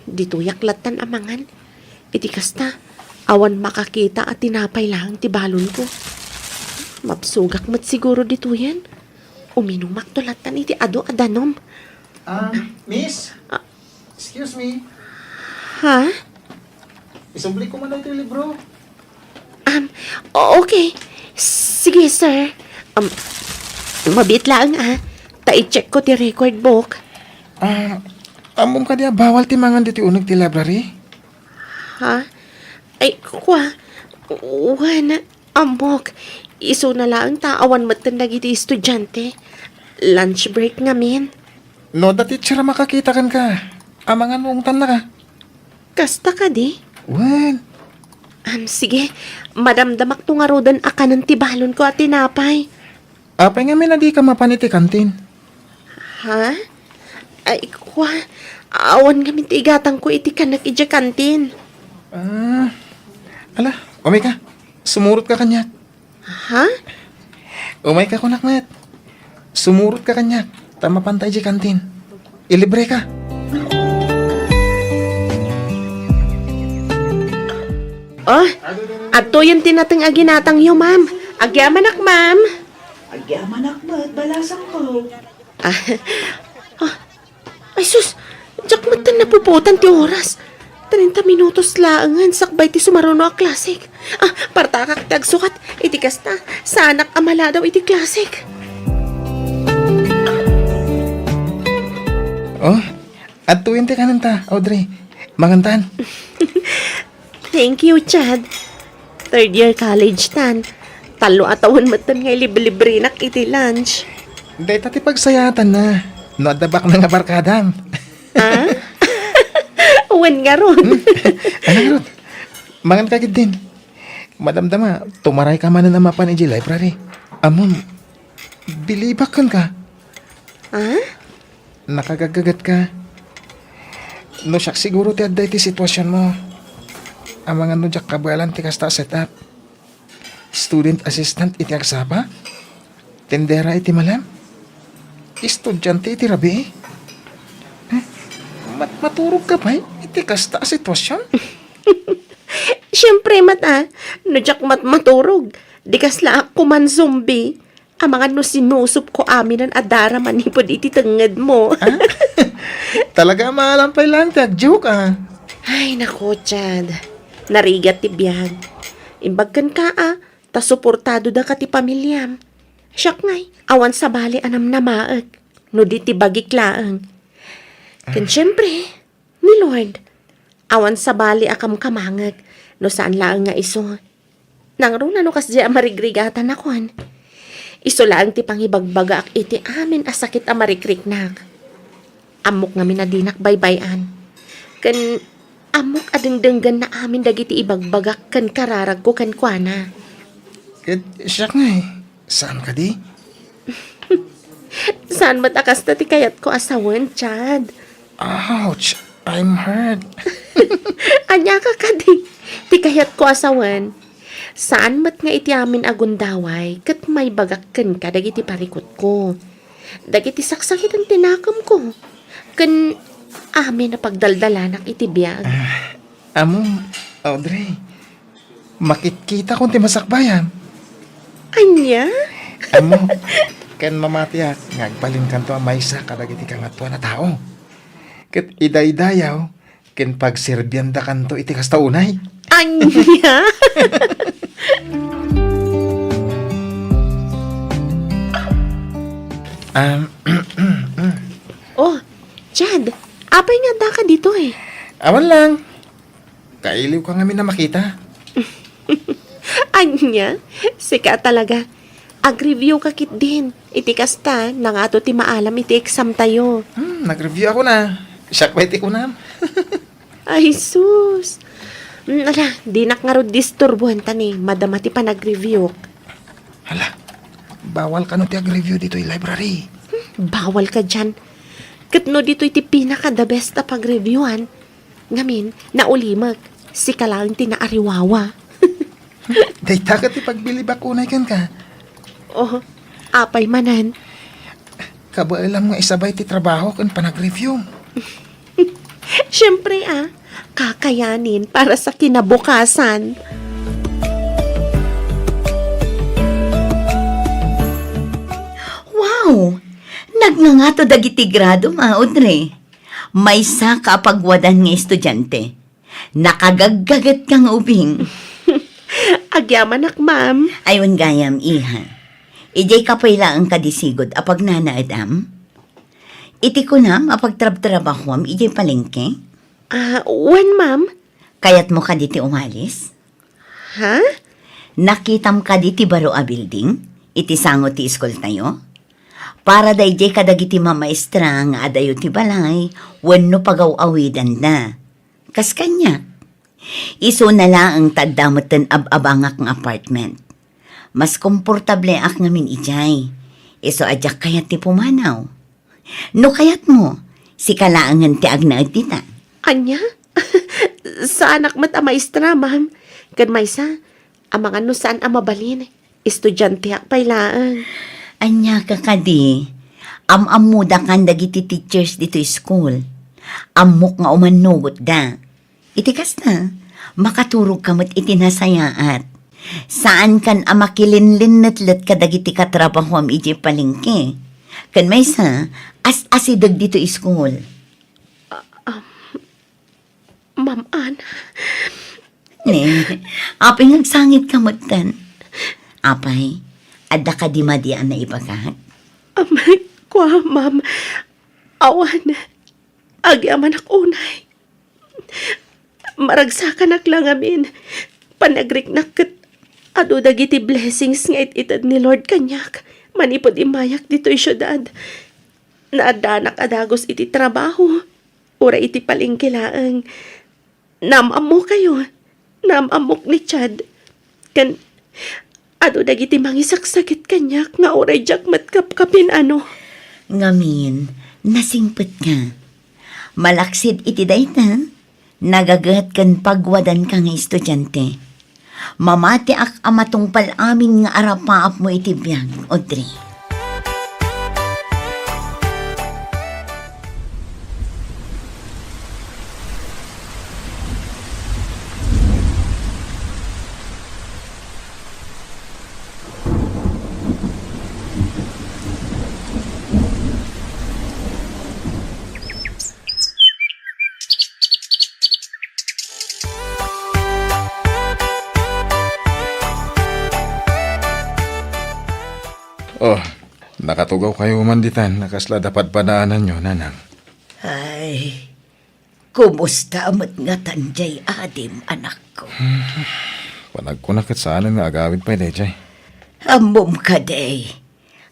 Dito yaklatan amangan. Iti kasta, awan makakita at tinapay lang ti balon ko. Mapsugak mat siguro dito yan. Uminumak tulatan iti ado adanom. Miss? Excuse me. Ha? Isubli ko man ito yung libro. Okay. Sige, sir. Mabit lang Ta-check ko ti record book. Amom ka diya, bawal timangan dito unag ti library. Ha? Ay, kwa. Wana, amok. Iso na lang taawan matandag iti estudyante. Lunch break ngamin. No, dati tsara makakita kan ka. Amangan mong tan na ka. Kasta ka di? Wen. Sige. Madamdamak to nga rodan akanan ti balon ko at tinapay. Apay nga may na di ka mapaniti kantin. Ha? Ay, kwa. Awan kami ti igatang ko iti kanak ija kantin. Ala, umay ka. Sumurot ka kanya. Ha? Umay ka kunak net. Sumurot ka kanya. Tama pantay di kantin. Ilibre ka. Oh, ato yung tinatang aginatang yo, ma'am. Agyaman ak, ma'am. Agyaman akmat, balasang ko. Ay, sus. Diyak matan napuputan ti oras. 30 minutos laangan sakbay ti sumaruno a klasik. Partakak ti agsukat. Iti kasta. Sanak amala daw iti klasik. Oh, at 20 ka nanta, Audrey. Mangantan. Thank you, Chad. Third year college tan. Talo atawan matan nga libre-libre nak iti lunch. Dahil tati pagsayatan na. No, adabak na nga barkadam. Uwan nga ron. Ano ron? Mangan kagid din. Madamdama, tumaray ka man na mapan iji library. Amon, bilibakan ka. Nakagagagat ka. No, siyak siguro ti adday ti sitwasyon mo. Amang ano jak kabalan ti kasta setup. Student assistant iti agsaba. Tendera iti malam. Estudyante iti rabi. Maturog ka ba? Iti kasta sitwasyon. Siyempre, mata. No, jak maturog. Di kasla ako man zombie. Ang mga no sinusup ko amin ang adara manipod iti tangad mo. Talaga maalampay lang tag joke Ay, nako, Chad. Narigat ti biyag. Imbagkan ka ta suportado da ka ti pamilyam. Siyak ngay, awan sa bali anam na maag. No di ti bagik laang. Kan syempre, ni Lord, awan sa bali akam kamangag. No saan laang nga iso. Nangro na no kasya marigrigatan akon. Iso laang ti pangibagbaga ak iti amin asakit a marikriknak. Amok nga minadinak baybayan. Kan amok adengdenggan na amin dagiti ibagbagak kan kararag ko kan kuana. Siyak nga Saan ka di? Saan matakas na ti kayat ko asawan, Chad? Ouch! I'm hurt. Anya ka kadi, ti kayat ko asawan. Saan mat nga iti amin agundaway, kat may bagakkan ka dagiti parikot ko. Dagiti saksakit ang tinakam ko. Kan amin na pagdaldalanak iti biyag. Amo, Audrey, makikita kung ti masakbayan. Anya? Amo, ken mamatiyak, ngagbalin kanto ang maysa kadagiti kangatwa na tao. Ket iday-dayaw, ken pagserbyanda kanto iti kastaunay. Anya? Oh, Chad, apay nga da ka dito eh. Awan lang. Kailiw ka ngamin na makita. Anya? Sika talaga. Ag-review ka kit din. Iti kasta, nangato ti maalam iti exam tayo. Nag-review ako na. Sakbay ko na. Ay, sus. Ala, di nakngaro disturbuhan ta ni. Madama ti pa nag-review. Hala, bawal ka no ti ag-review dito yung library. Bawal ka dyan. Katno dito iti pinaka the best na pag-reviewan. Ngamin, naulimag. Si kalang tinaariwawa. Dayta ka ti pagbili bakunay kan ka. Oh, apay manan. Kabaalam nga isabay ti trabaho kan pa nag-review. Siyempre kakayanin para sa kinabukasan. Wow! Nagngangato dagiti grado, Audrey. May sa kapagwadan nga estudyante. Nakagaggagat kang ubing. Agyaman ak, ma'am. Ayon gayam, iha. Ijay kapayla ang kadisigod apag nanaadam. Iti ko nam apag trab-trabahuam ijay palengke. When, ma'am? Kayat mo ka diti umalis? Ha? Nakitam ka diti baro a building? Iti sango ti iskol tayo? Para dayjay kadagiti mamaestra nga adayo ti balay, wenno pagaw-awidan na. Kas kanya. Iso na lang ang taddamutan ab-abangak ng apartment. Mas komportable ak ngamin ijay. Iso adyak kayat ti pumanaw. No kayat mo, si kalaangan ti agnaad tita. Anya? Sa anak mat a maestra, ma'am. Kan maysa, amang ano saan ang mabalin. Estudyante ak pailaan. Anya ka kadi, am-amuda kan dagiti teachers dito school. Amok nga umanugot da. Itikas na, makaturog kamot itinasayaat. Saan kan amakilinlinatlat ka dagiti katrabaho am iji palengke. Kan may sa, as-asidag dito school. Ma'am Ann, Ne, apay nagsangit kamot tan. Apay, adda ka di madian na ibagat. amay kwa, ma'am. Awan, agyaman ak unay. Maragsakan ak lang amin. Panagriknak kat adu dagiti blessings nga ititad ni Lord kanyak. Manipod imayak dito'y syudad. Naadanak adagos iti trabaho. Ura iti palingkilaang. Namamo kayo. Namamok ni Chad. Kan, adu dagiti mangisaksakit kanyak nga oray jak matkapkapin ano. Ngamin, nasingpet ka. Malaksid iti dayta, nagagat kan pagwadan ka nga estudyante. Mamati ak amatungpal amin nga arapaap mo iti biyag, Audrey. Oh, nakatugaw kayo umanditan. Nakasla dapat padaanan nyo, nanang. Ay, kumusta amat nga tanjay adim, anak ko? Panagkunak at saan nga agawin pa, Dejay. Amom ka, day.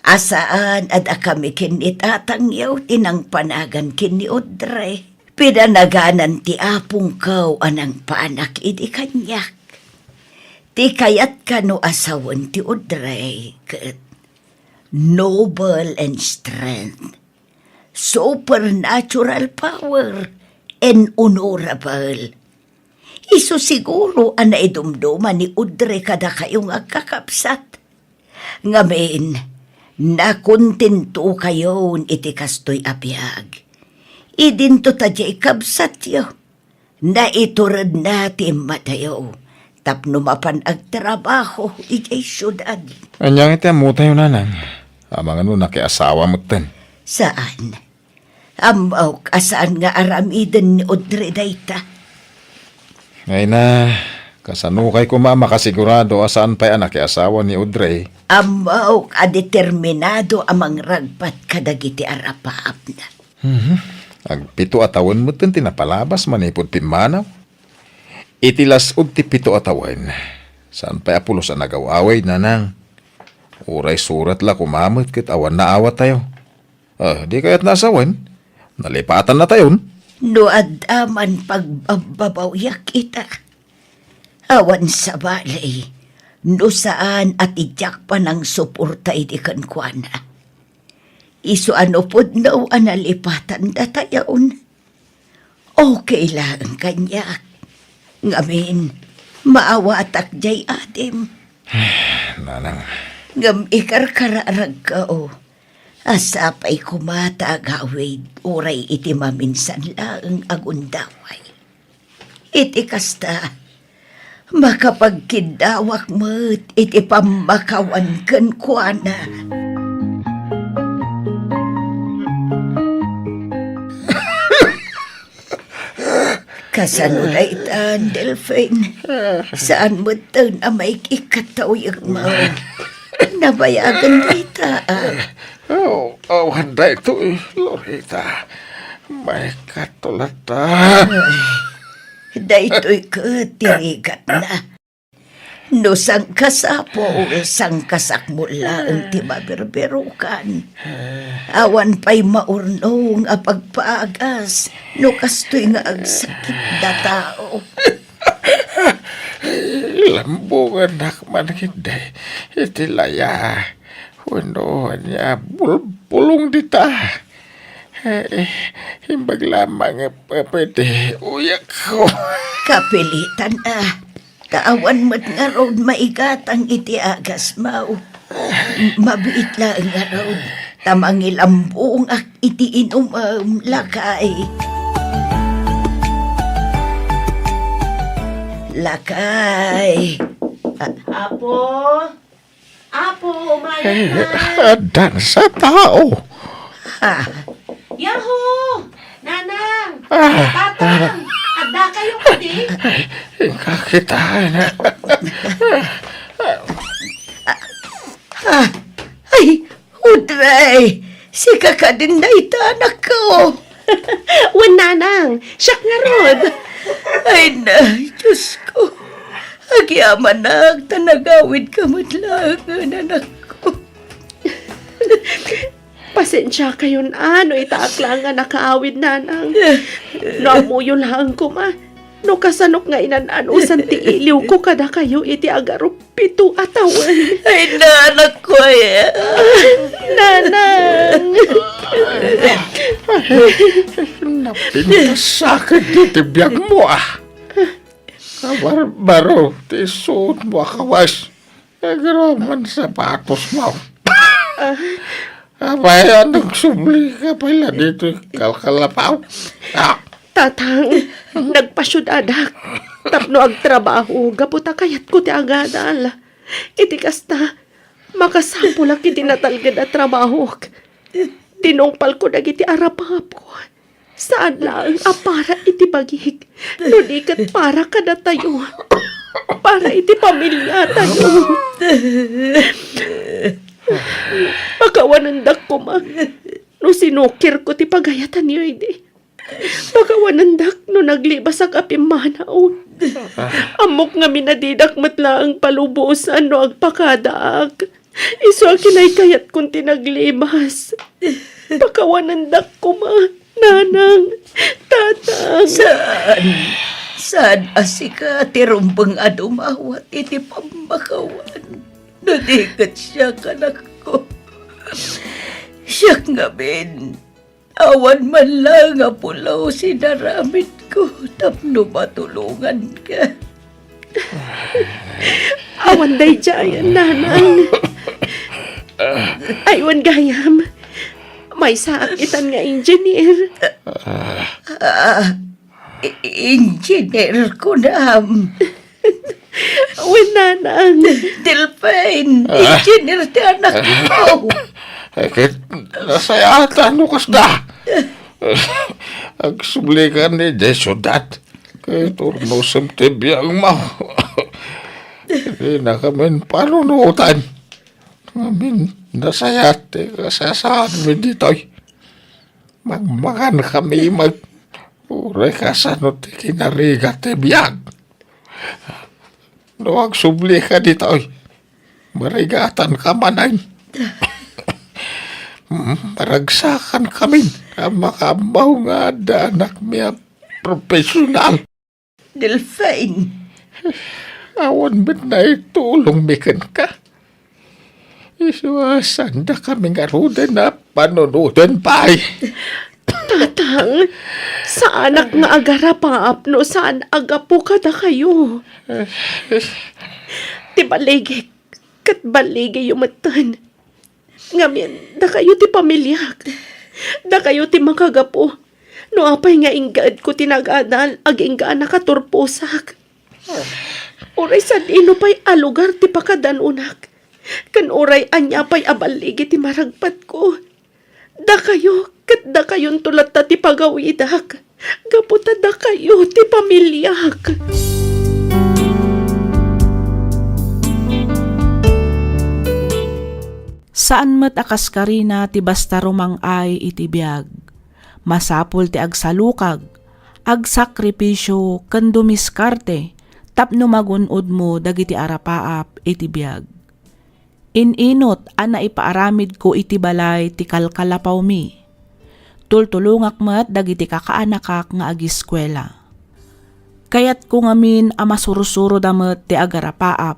Asaan at kami kinitatangyaw tinang panagan kini Audrey. Pinanaganan ti apong kaw anang paanak iti kanyak. Ti kayat ka no asawan ti Audrey. Kat noble and strength, supernatural power, and honorable. Iso siguro ang naidumduman ni Udre kada kayong agkakapsat. Ngamin, nakontento kayo iti kastoy abiyag. Idinto tadyay kabsat yo, na iturad natin matayo, tapno mapan agtrabaho ijay syudad. Anyang iti amuta yung nanang. Amang ano nakiasawa mo ten. Saan? Amaw asaan nga aramiden ni Udre dayta? Ngay na, kasanukay ko makasigurado asaan pa'y anak asawa ni Audrey. Amaw kadeterminado amang ragpat kadagiti arapaap na. Agpito atawan mo ten tinapalabas manipod pimanaw. Itilas ti pito atawan. Saan pa'y apulos ang nagawaway nanang. Uray surat la kumamot kit awan na awat tayo. Di kaya't nasawan. Nalipatan na tayon. No adaman pagbabawyak kita. Awan sa balay. No saan at ijak pa ng suporta idikan kwa na. Iso ano pod no analipatan da tayon. Okay lang kanyak. Ngamin, maawatak jay adim. Nanang, Ngam ikarkararag ka o. Asapay kumata agawid uray iti maminsan lang agundaway. Iti kasta, makapagkidawak mo't iti pamakawan kan kuana. Kasanulay tan, Delphine. Saan mo ito na may ikatawag mo? Nabayagan kita. Handa ito Lorita. May katulata. Daytoy katirigat na. No sang kasapo sang kasakmula ang timaberberukan. Awan pa'y maurnong a pagpaagas no kastoy nga agsakit da tao. Lambungan nakman hindi. Iti laya. Wano niya bulbulong dita. Himbag lamang pwede uyak ko. Kapilitan Kaawan mo't nga road maigatang iti agas mau. Mabiit lang nga road. Tamangil ang buong iti inumam lakay. Lakay. Apo? Apo, umayon na. Dan sa tao. Yahoo! Nanang! Tatang! Adda kayo kadi? Kakitaan na. Ay, Udray! Si kakadin na itanak ko. Wan nanang! Siyak nga rod! Ay na, Diyos ko. Agyaman na, tanagawid ka matlangan, anak ko. Pasensya kayo na, no itaak lang nga nakaawid nanang. No amuyo lang ko ma. No kasanok nga inanusan ti iliw ko kada kayo iti agaro pito atawan. Ay na, anak ko Nanang! Napinasakit dito biyag mo Kabarbaro, tisuot mo kawas. Nagraman sapatos mo. Abay, anong sumli ka pala dito, kalkalapaw. Tatang, nagpasyud adak. Tapno agtrabaho, gaputa kayat ko ti agadal. Iti kasta, makasapulak iti natalgad at trabaho. Tinungpal ko dagiti arapahap ko. Saan lang para iti pagihig. Nudikat para kada tayo. Para iti pamilya tayo. Pagkawanandak ko ma. No sinukir ko ti pagayatan niyo hindi. Pagkawanandak no naglibas ang apimanaw. Amok nga minadidak matla ang palubusan no agpakadaak. Iso ang kinaykayat kong tinaglibas. Pagkawanandak ko ma. Nanang, tatang. Saan asika tirumbang adumawat iti pamakawan. Nadigat siya kanak ko. Siyak nga, Ben. Awan man lang nga pulaw sinaramit ko, tapno matulungan ka. Awan day jayan, nanang. Aywan gayam. May saakitan nga engineer. Engineer ko na. Awan, nanang. Delphine, engineer ti anak ko. Kahit nasayatan mo kasda. Ang sublikan ni Jesudat. Kahit urno semtibiyang mo. Hindi na kami panunutan. Kami nasayat. Kasasaan mo dito. Magmakan kami Uray kasanot kinarigat biyag. Nuwag subli ka dito. Marigatan ka manay. Maragsakan kami na makabaw nga da anak miya profesional. Delphine, Awan ba't na itulong mikan ka? Isuwasan da kami nga ruda na panunutan pa ay. Tatang, sa anak nga agara paapno, saan agapo kada kayo? Ti baligig, kat baligig yumatan. Ngamin, da kayo ti pamilyak. Da kayo ti makagapo. No apay nga inggaad ko tinagadal, ag inggaan nakaturposak. Oray sa ino pa'y alugar ti pakadanunak. Kan oray anya pa'y abaligi ti maragpat ko. Da kayo, kat da kayon tulat ta ti pagawidak. Gaputa da kayo ti pamilyak. Saan met akas karina ti basta rumang ay iti biag. Masapul ti agsalukag, agsakripisyo ken dumiskarte, tapno magunod mo dagiti arapaap iti biag. Ininot ana ipaaramid ko iti balay ti kalkalapaw mi. Tultulungak met dagiti kakaanakak nga agiskwela. Kayat ko ngamin a masurusuro damet ti agarapaap,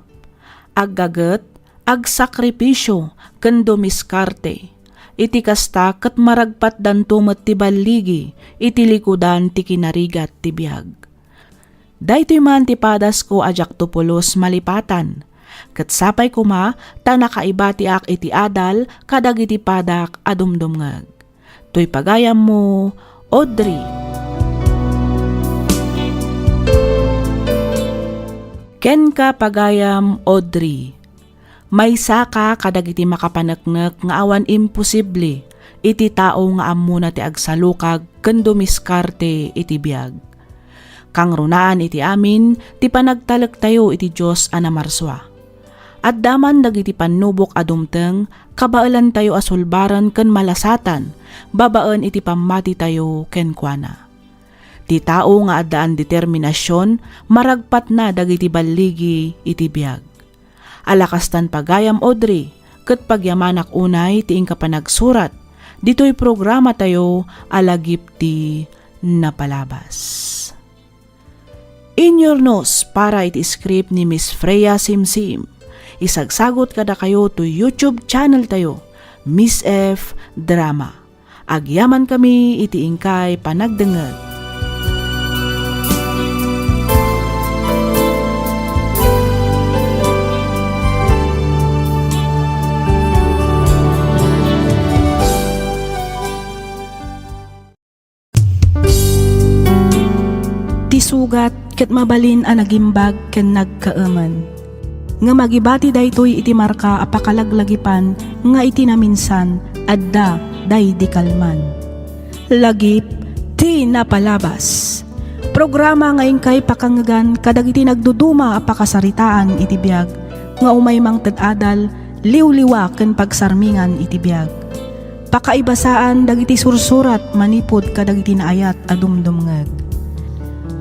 aggaget, agsakripisyo ken dumiskarte. Iti kasta ket maragpat danto met ti baligi, iti likudan ti kinarigat ti biag. Daytoy man ti padas ko ajak tupulos malipatan, ket sapay kuma ta nakaibatiak iti adal kadag iti padak adumdumngag. Toy pagayam mo, Audrey. Ken ka pagayam, Audrey. May saka kadag iti makapaneknek nga awan imposible iti tao nga amuna ti agsalukag ken dumiskarte iti biag. Kang runaan iti amin ti panagtalek tayo iti Dios a namarswa. At daman dagiti panubok adumteng kabaalan tayo asulbaran ken malasatan babaan iti pamati tayo ken kuana. Ti tao nga addaan determinasyon maragpat na dagiti baligi iti biag. Alakastan pagayam, Audrey, ket pagyamanak unay ti ingka panagsurat, dito'y programa tayo alagip ti napalabas. In your nose para iti script ni Miss Freya Simsim. Isagsagot kada kayo to YouTube channel tayo, Miss F Drama. Agyaman kami iti ingkay panagdengeg. Sugat ket mabalin a nagimbag ken nagkaemen. Nga magibati daytoy iti marka apakalaglagipan nga iti naminsan adda day di kalman. Lagip ti napalabas. Programa nga ingkay pakangagan kadag iti nagduduma apakasaritaan iti biag nga umaymang tedadal liwliwa ken pagsarmingan iti biag. Pakaibasaan dagiti sursurat manipod kadag iti naayat adumdumngeg.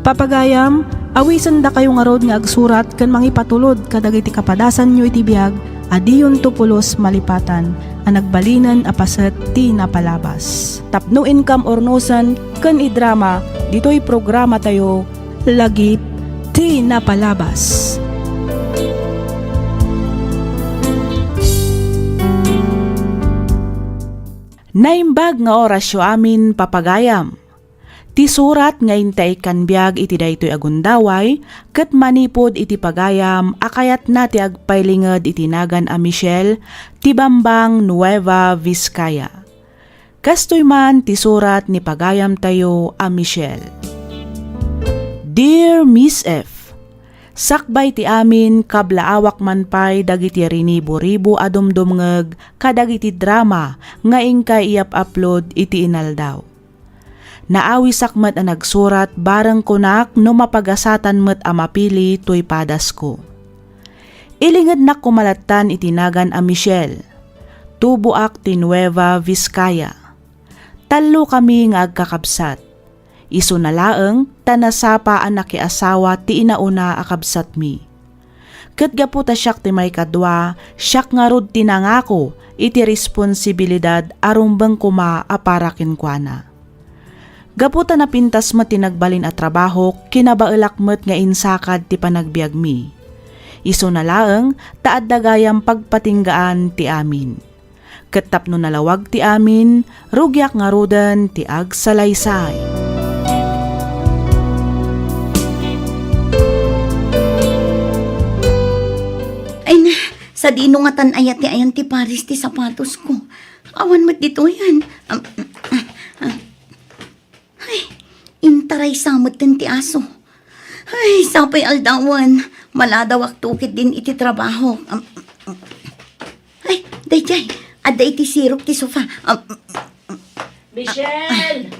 Papagayam, awisan da kayo nga rod nga agsurat ken mangipatulod kadag iti kapadasan nyo iti biag, adiyon tupulos malipatan, ang nagbalinan apaset ti napalabas. Tapno income ornosan ken idrama, dito'y programa tayo, lagip ti napalabas. Naimbag nga orasyo amin papagayam. Ti surat nga intay kanbiag iti daytoy agundaway, ket manipod iti pagayam akayat na ti agpaylinged iti nagan a Michelle, ti Bambang Nueva Vizcaya. Kastoy man ti surat ni pagayam tayo a Michelle. Dear Miss F, sakbay ti amin kablaawak man pay dagiti rinibo-ribo adumdumngeg kadagiti drama nga ingkay iap-upload iti inaldaw. Naawi sakmet a nagsurat bareng kunak no mapagasatan met a mapili toy padas ko. Ilinged nak kumalatan itinagan a Michelle. Tubuak ti Nueva Vizcaya. Talo kami nga agkakabsat. Isu na laeng tanasapa ang nakiasawa ti inauna akabsat mi. Ket gaputa siyak ti may kadwa, siyak nga rod tinangako iti responsibilidad arumbeng kuma aparakin kuana. Gaputa na pintas mo tinagbalin at trabaho, kinabaelak mo't nga insakad ti panagbiag mi. Isu na laeng, taad dagayang pagpatinggaan ti amin. Ketapno nalawag ti amin, rugyak nga rudan ti agsalaysay. Ay na, sa dinungatan ayat ti ayan ti Paris ti sapatos ko. Awan mo't dito yan. Ay, intaray samot din ti aso. Ay, sapay aldawan. Maladawak tukit din iti trabaho. Ay, dayjay. Ada iti sirop ti sofa. Michelle!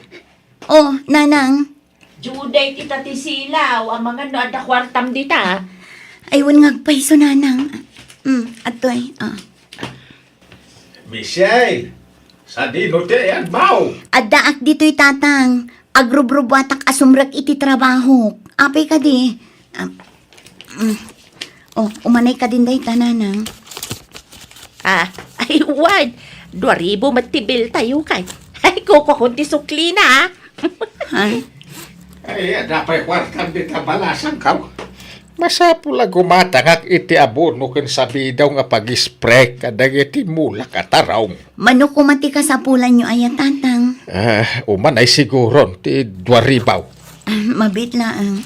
Oh, nanang. Juday kita ti silaw, ang mga no ada kwartam dita. Aywan ngagpaiso, nanang. Atoy. Michelle, sa dinote yan, mau. Adaak dito'y tatang. Agrubrubatak asumrak iti trabaho. Apay ka di. Umanay ka din day tananang. Ay, wad. 2,000 matibil tayo kay. Ay, kukunti sukli na, Ay, Ay, dapat kwartan di tabalasan ka. Masapula gumatangak iti abono ken sabi daw nga pag-spray kadag iti mula kataraw. manukumati ka sa pulan nyo ayan tatang. Uman ay siguron ti 2,000. Mabitla ang.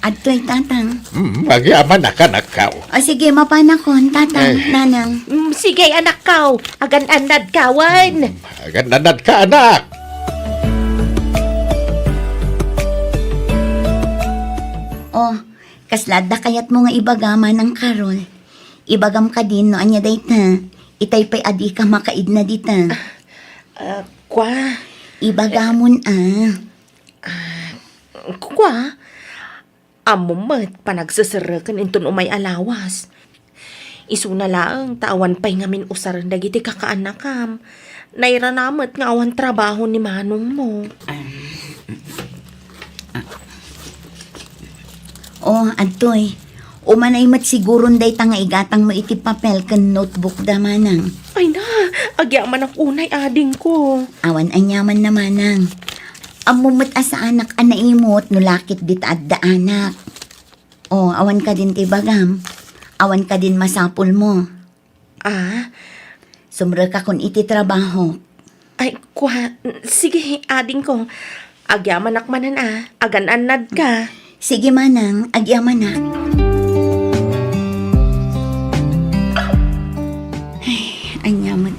Atoy tatang. Magyaman na ka nagkaw. Sige, mapanakon tatang, nanang. Sige, anak kaw. Agan-anad kawan. Agad ka, anak. Kaslada kayat mo nga ibagama ng karol. Ibagam ka din no anya dayta. Itay pa'y adi ka makaid na dita. Kwa? Ibagamon Kwa? Amo mat panagsasarakan inton umay alawas. Isu na lang, tawan pa'y ngamin usar dagiti kakaanakam. Naira namat nga awan trabaho ni manong mo. Antoy. Umanay mat siguron day nga igatang mo iti papel ken notebook damanang. Ay na, agyaman ang unay ading ko. Awan anyaman namanang. Amumot asa anak anaimot no lakit dit adda anak. Awan ka din ti bagam. Awan ka din masapul mo. Sumra ka kun iti trabaho. Ay, kwa, sige, ading ko. Agyaman akmanan agan-anad ka. Sige manang, agyaman na. Ay, anyaman.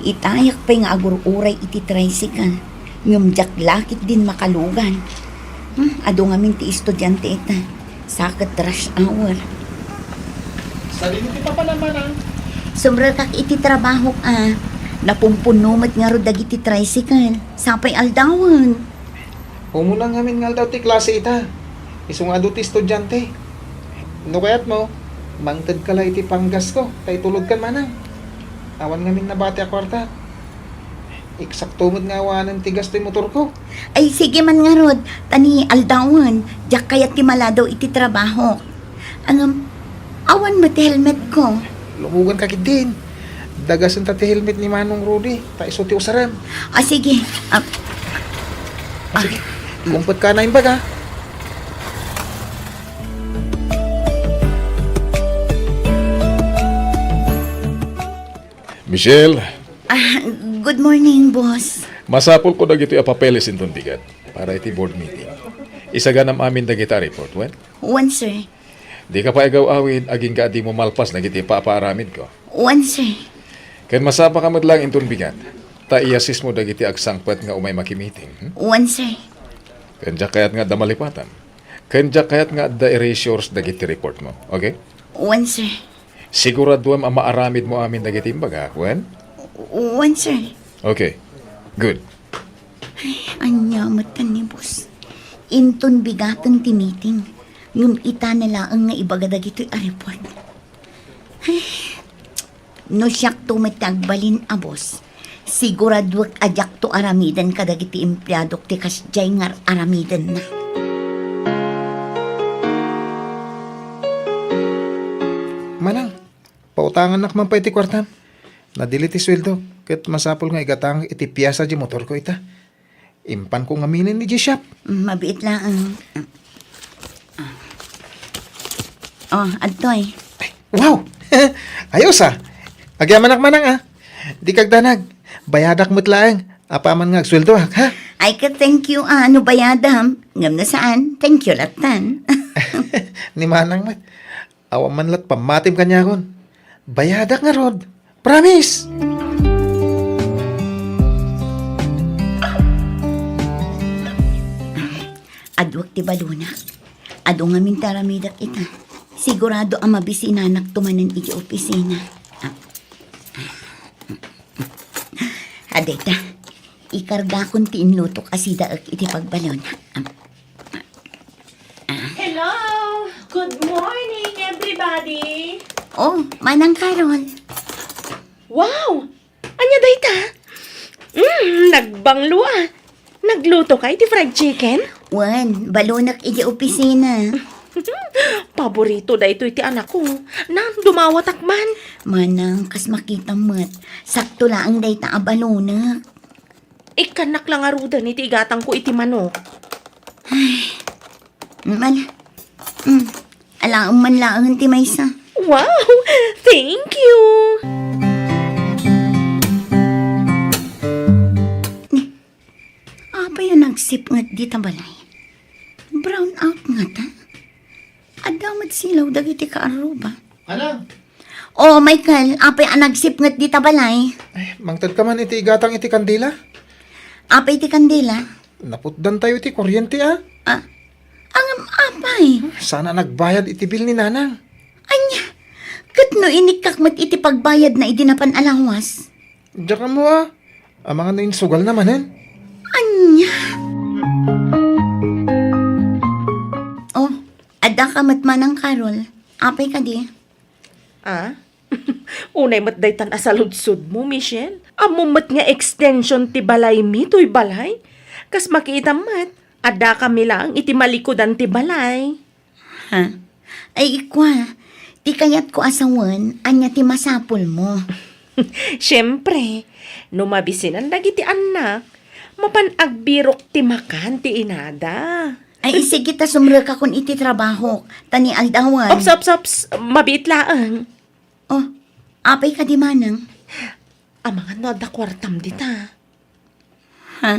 Itayak pa nga agur-uray iti tricycle. Ngumjak lakit din makalugan. Ado nga min ti estudyante ita. Sakit rush hour. Sa dinote pa pala man. Sumra kak iti trabaho napumpunumat nga ro dagiti tricycle. Sapay aldawan. Umuna ngamin nga daw ti klase ita. Isung ado ti estudyante. No kayat mo, mangtad ka lang iti panggas ko. Tay tulog kan manang. Awan ngamin nabati a kwarta. Eksakto mo't nga awanan ti gas ti motor ko. Ay sige man nga rod. Tani aldawan. Diyak kayat ti maladaw iti trabaho. Awan mo ti helmet ko. Lumugan ka kit din. Dagasan ta ti helmet ni Manong Rudy. Ta iso ti usaram. Sige. Sige, kumpot ka na yung baga. Michelle, Good morning, boss. masapol ko dagiti papeles inton bigat para iti board meeting. Isaganam amin dagita report, wen? One, sir. Di ka pa igaw awid, aging ka di mo malpas dagiti papaaramid ko. One, sir. Ken masapa ka lang inton bigat. Ta iasis mo dagiti agsangpet nga umay makimiting. One, sir. Ken kayat nga damalipatan. Ken kayat nga da erasures dagiti report mo. Okay? One, sir. Siguraduam ang maaramid mo amin dagiti imbaga, wen? One, sir. Okay. Good. Anyamot ka ni boss. Inton bigatan ti meeting. Yung ita nila ang nga ibagadag ito'y a report. Ay, no siyak tumitagbalin a boss. Siguraduak ajak to aramidan kadagiti empleyadok ti kasjay ngar aramidan na. Manang, pautangan nak man pa iti kwartam. Nadili ti sweldo, ket masapol nga igatang iti piyasa di motor ko ita. Impan ko ngaminin ni G-Shop. Mabiit lang ang... Oh, adtoy. Wow! Ayos ah! Agyaman manang ah. Di kag danag. Bayadak mo't laeng. Apaman nga sweldo ha? Ay ka thank you ano bayadam. Ngam na saan? Thank you latan. Ni manang mat. Awa man lat pamatim kanya kon. Bayadak nga rod. Promise! Adwak ti baluna. Ado nga mintaramidak ita. Sigurado ang mabisinanak tumanan iti opisina. Adeta, ikarga kon ti inlutok asidaak iti pagbalon. Hello! Good morning, everybody! Oh, manang Carol. Wow! Anya dayta? Nagbanglo ah. Nagluto ka iti fried chicken? Wan, balunak iti opisina. Paborito da ito iti anak ko. Nang dumawatak man. Manang, kas makita mo't. Sakto lang dayta a balunak. Ikanak lang arudan iti igatang ko iti manok. Alaang man laang ti maysa. Wow! Thank you! Apa yung nagsip nga di tabalay? Brown out nga ta? Adamat silaw dagiti kaaruba. Anang? Oh, Michael, apa yung nagsip nga di tabalay? Ay, mangtad ka man iti igatang iti kandila. Apa iti kandila? Naputdan tayo iti kuryente ah. Ang apay. Sana nagbayad iti bill ni nanang. Anya, katno inikak mat iti pagbayad na idinapan alawas. Diyan ka mo ah. Ang mga nainsugal naman eh. Anya. Oh, ada ka mat manang Carol. Apay ka di? Ah? Unay mat daytan asaludsod mo, Michelle. Amumat nga extension ti balay mi, to'y balay. Kas makita mat, ada kami lang iti malikodan ti balay. Ha? Ay ikwa, ti kayat ko asawan, anya ti masapol mo. Siyempre, numabisinan dagiti anak, mapanagbirok ti makan ti inada. Ay sige ta sumra ka kun iti trabaho, tani aldawan. Ops, mabit laang. Oh, apay ka di manang. Amangan no da kwartam dita. Ha?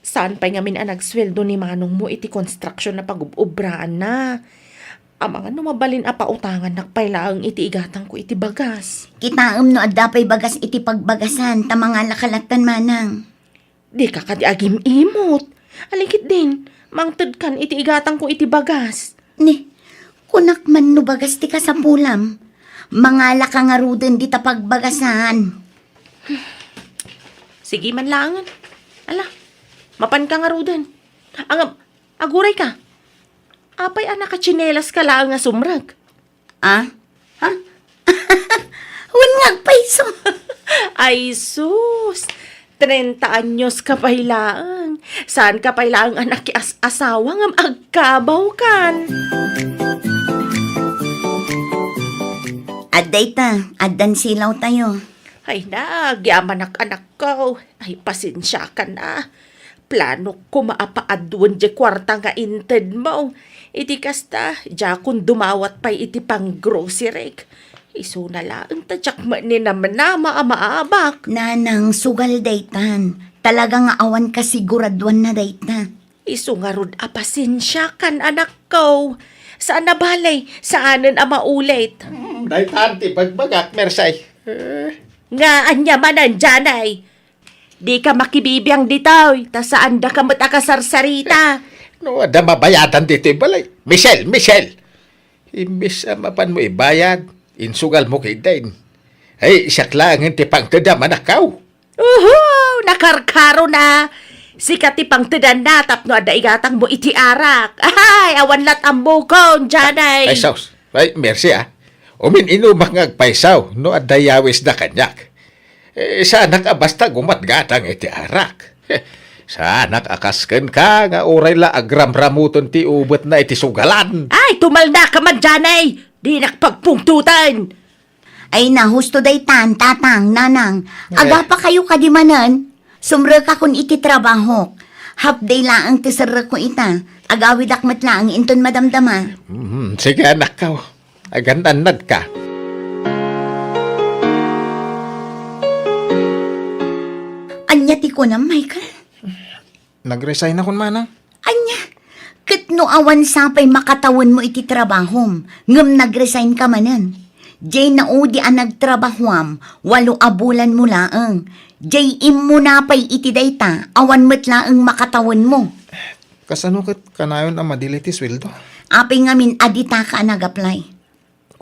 Saan pa nga min ang nagsweldo ni manong mo iti construction na pag-ubraan na. Amangan no mabalin a pautangan nakpailaang iti igatang ko iti bagas. Kitaam no adapay bagas iti pagbagasan, ta mga lakalatan manang. Di ka kadi agim imot. Alikit din, mangtod kan iti igatang ko iti bagas. Ni, kunak man no bagas ti kasapulam. Mga lakangaruden di ta pagbagasan. Sige man lang. Ala, mapan ka nga rudan. Aguray ka. Apay anak ka tsinelas ka lang nga sumrag. Ah? Ha? Wan nga paiso. Ay sus, 30 anyos ka pailaang. Saan ka pailaang anak ki asawa ngam agkabaw kan? Aday ta, adan silaw tayo. Ay na, gyaman anak ko. Ay pasensya ka na. Plano ko maapaadwan di kwarta nga inted mo. Iti kasta, dya kung dumawat pa'y iti pang grocery. Iso na lang, tadyak man ni naman na maamaabak. Nanang, sugal daytan. Talaga nga awan ka siguraduan na dayta. Iso nga rod apasensya kan anak ko. Saan na balay? Saanan ang maulit? Dahil tanti, pagbagak, Mersay. Nga anya man andyan ay. Di ka makibibiyang dito. Ta saan da ka matakasarsarita. No, ada mabayatan dito yung balay. Michelle! Imbis mapan mo ibayad, insugal mo kay Dain. Ay, siyak lang ang tipang tada manakaw. Nakarkaro na. Sikat pang tedan na tapno ada igatang mo iti arak. Ay, awan lat ang bukong dyan ay. Ay, saus. Ay, merci Umin inumak nga agpaisaw, no adayawis na kanyak. Sana ka basta gumatgatang iti arak. Sana akasken ka nga oray la agramramuton ti ubot na iti sugalan. Ay, tumalda ka man dyan ay. Di nakpagpungtutan. Ay na, husto daytan, tatang, nanang. Aga pa kayo kadimanan. Sumre ka kun iti trabaho. Half day lang ang tisara ko ita. Agawid akmat lang inton madamdama. Sige anak ka, agantanad ka. Anya ti ko na, Michael. Nag-resign akong manang. Anya, kat no awan sapay makatawan mo iti trabahom. Ngam nag-resign ka manan. Jay na udi ang nagtrabahwam, 8 abulan mo laang. Jay mo na pa'y iti dayta, awan mo't laang makatawan mo. Kasano kat kanayon ang madili ti sweldo? Apay ngamin adita ka nag-apply.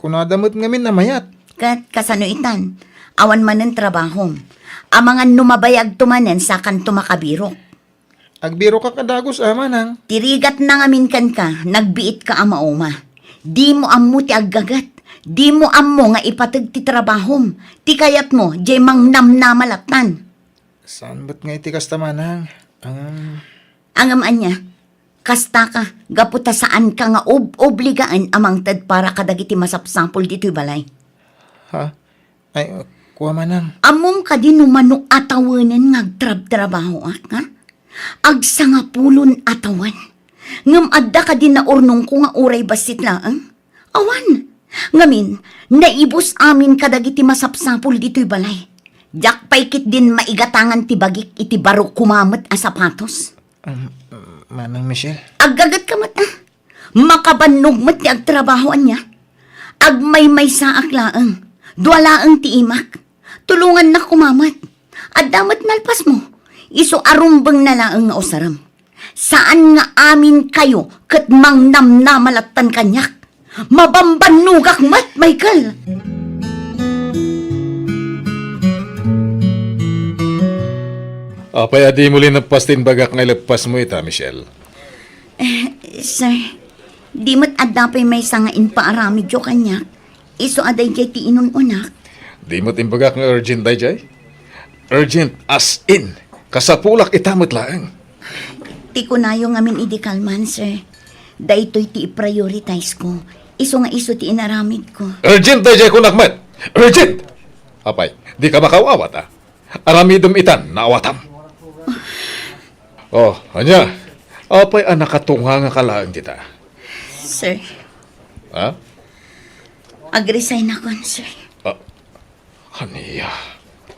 Kunadamot ngamin na mayat. Kat kasano itan, awan manan trabahom. Amangan numabayag tumanen sa kan tumakabiro. Agbiro ka kadagos manang. Tirigat na ngamin kan ka, nagbiit ka ama uma. Di mo ammo ti aggagat. Di mo ammo nga ipatag ti trabahom. Ti kayat mo, jay mang namnamalatan. Saan ba't nga iti kasta manang? Angam anya, kasta ka, gaputa saan ka nga obligaan amang tad para kadagiti masapsapol dito'y balay. Ha? Ay, kuha manang. Among ka din umano atawanan nga agtrab-trabaho ha? Agsa nga pulon atawan. Ngam adda ka din na urnong ko nga uray basit laang. Awan, ngamin, naibos amin kadagiti masapsapol dito'y balay. Jak paikit din maigatangan ti bagik iti baro kumamot a sapatos. Manang Michelle. Aggagat ka mat makabanog mat ti agtrabahoan niya. Agmay-may sa aklaang, duwalaang ti imak. Tulungan na kumamat. At damat nalpas mo, iso arumbang na laang nga usaram. Saan nga amin kayo kat mang namnamalatan kanyak? Mabambanugak mat, Michael! Apay adi muli nagpastin bagak nga ilagpas mo ita, Michelle. Sir, di mat adapay may sangain paaramid yo kanyak. Iso aday jay ti inununak. Di mo timbagak nga urgent day jay? Urgent as in. Kasapulak itamot laang. Ti ko na yung amin idikalman, sir. Daytoy ti i-prioritize ko. Iso nga iso ti inaramid ko. Urgent day jay kunakmat! Urgent! Apay, di ka makawawat Aramidom itan na awatam. Oh, anya. Apay anak katunga nga kalaan kita. Sir, Ha? ag-resign ako, sir. Kaniya.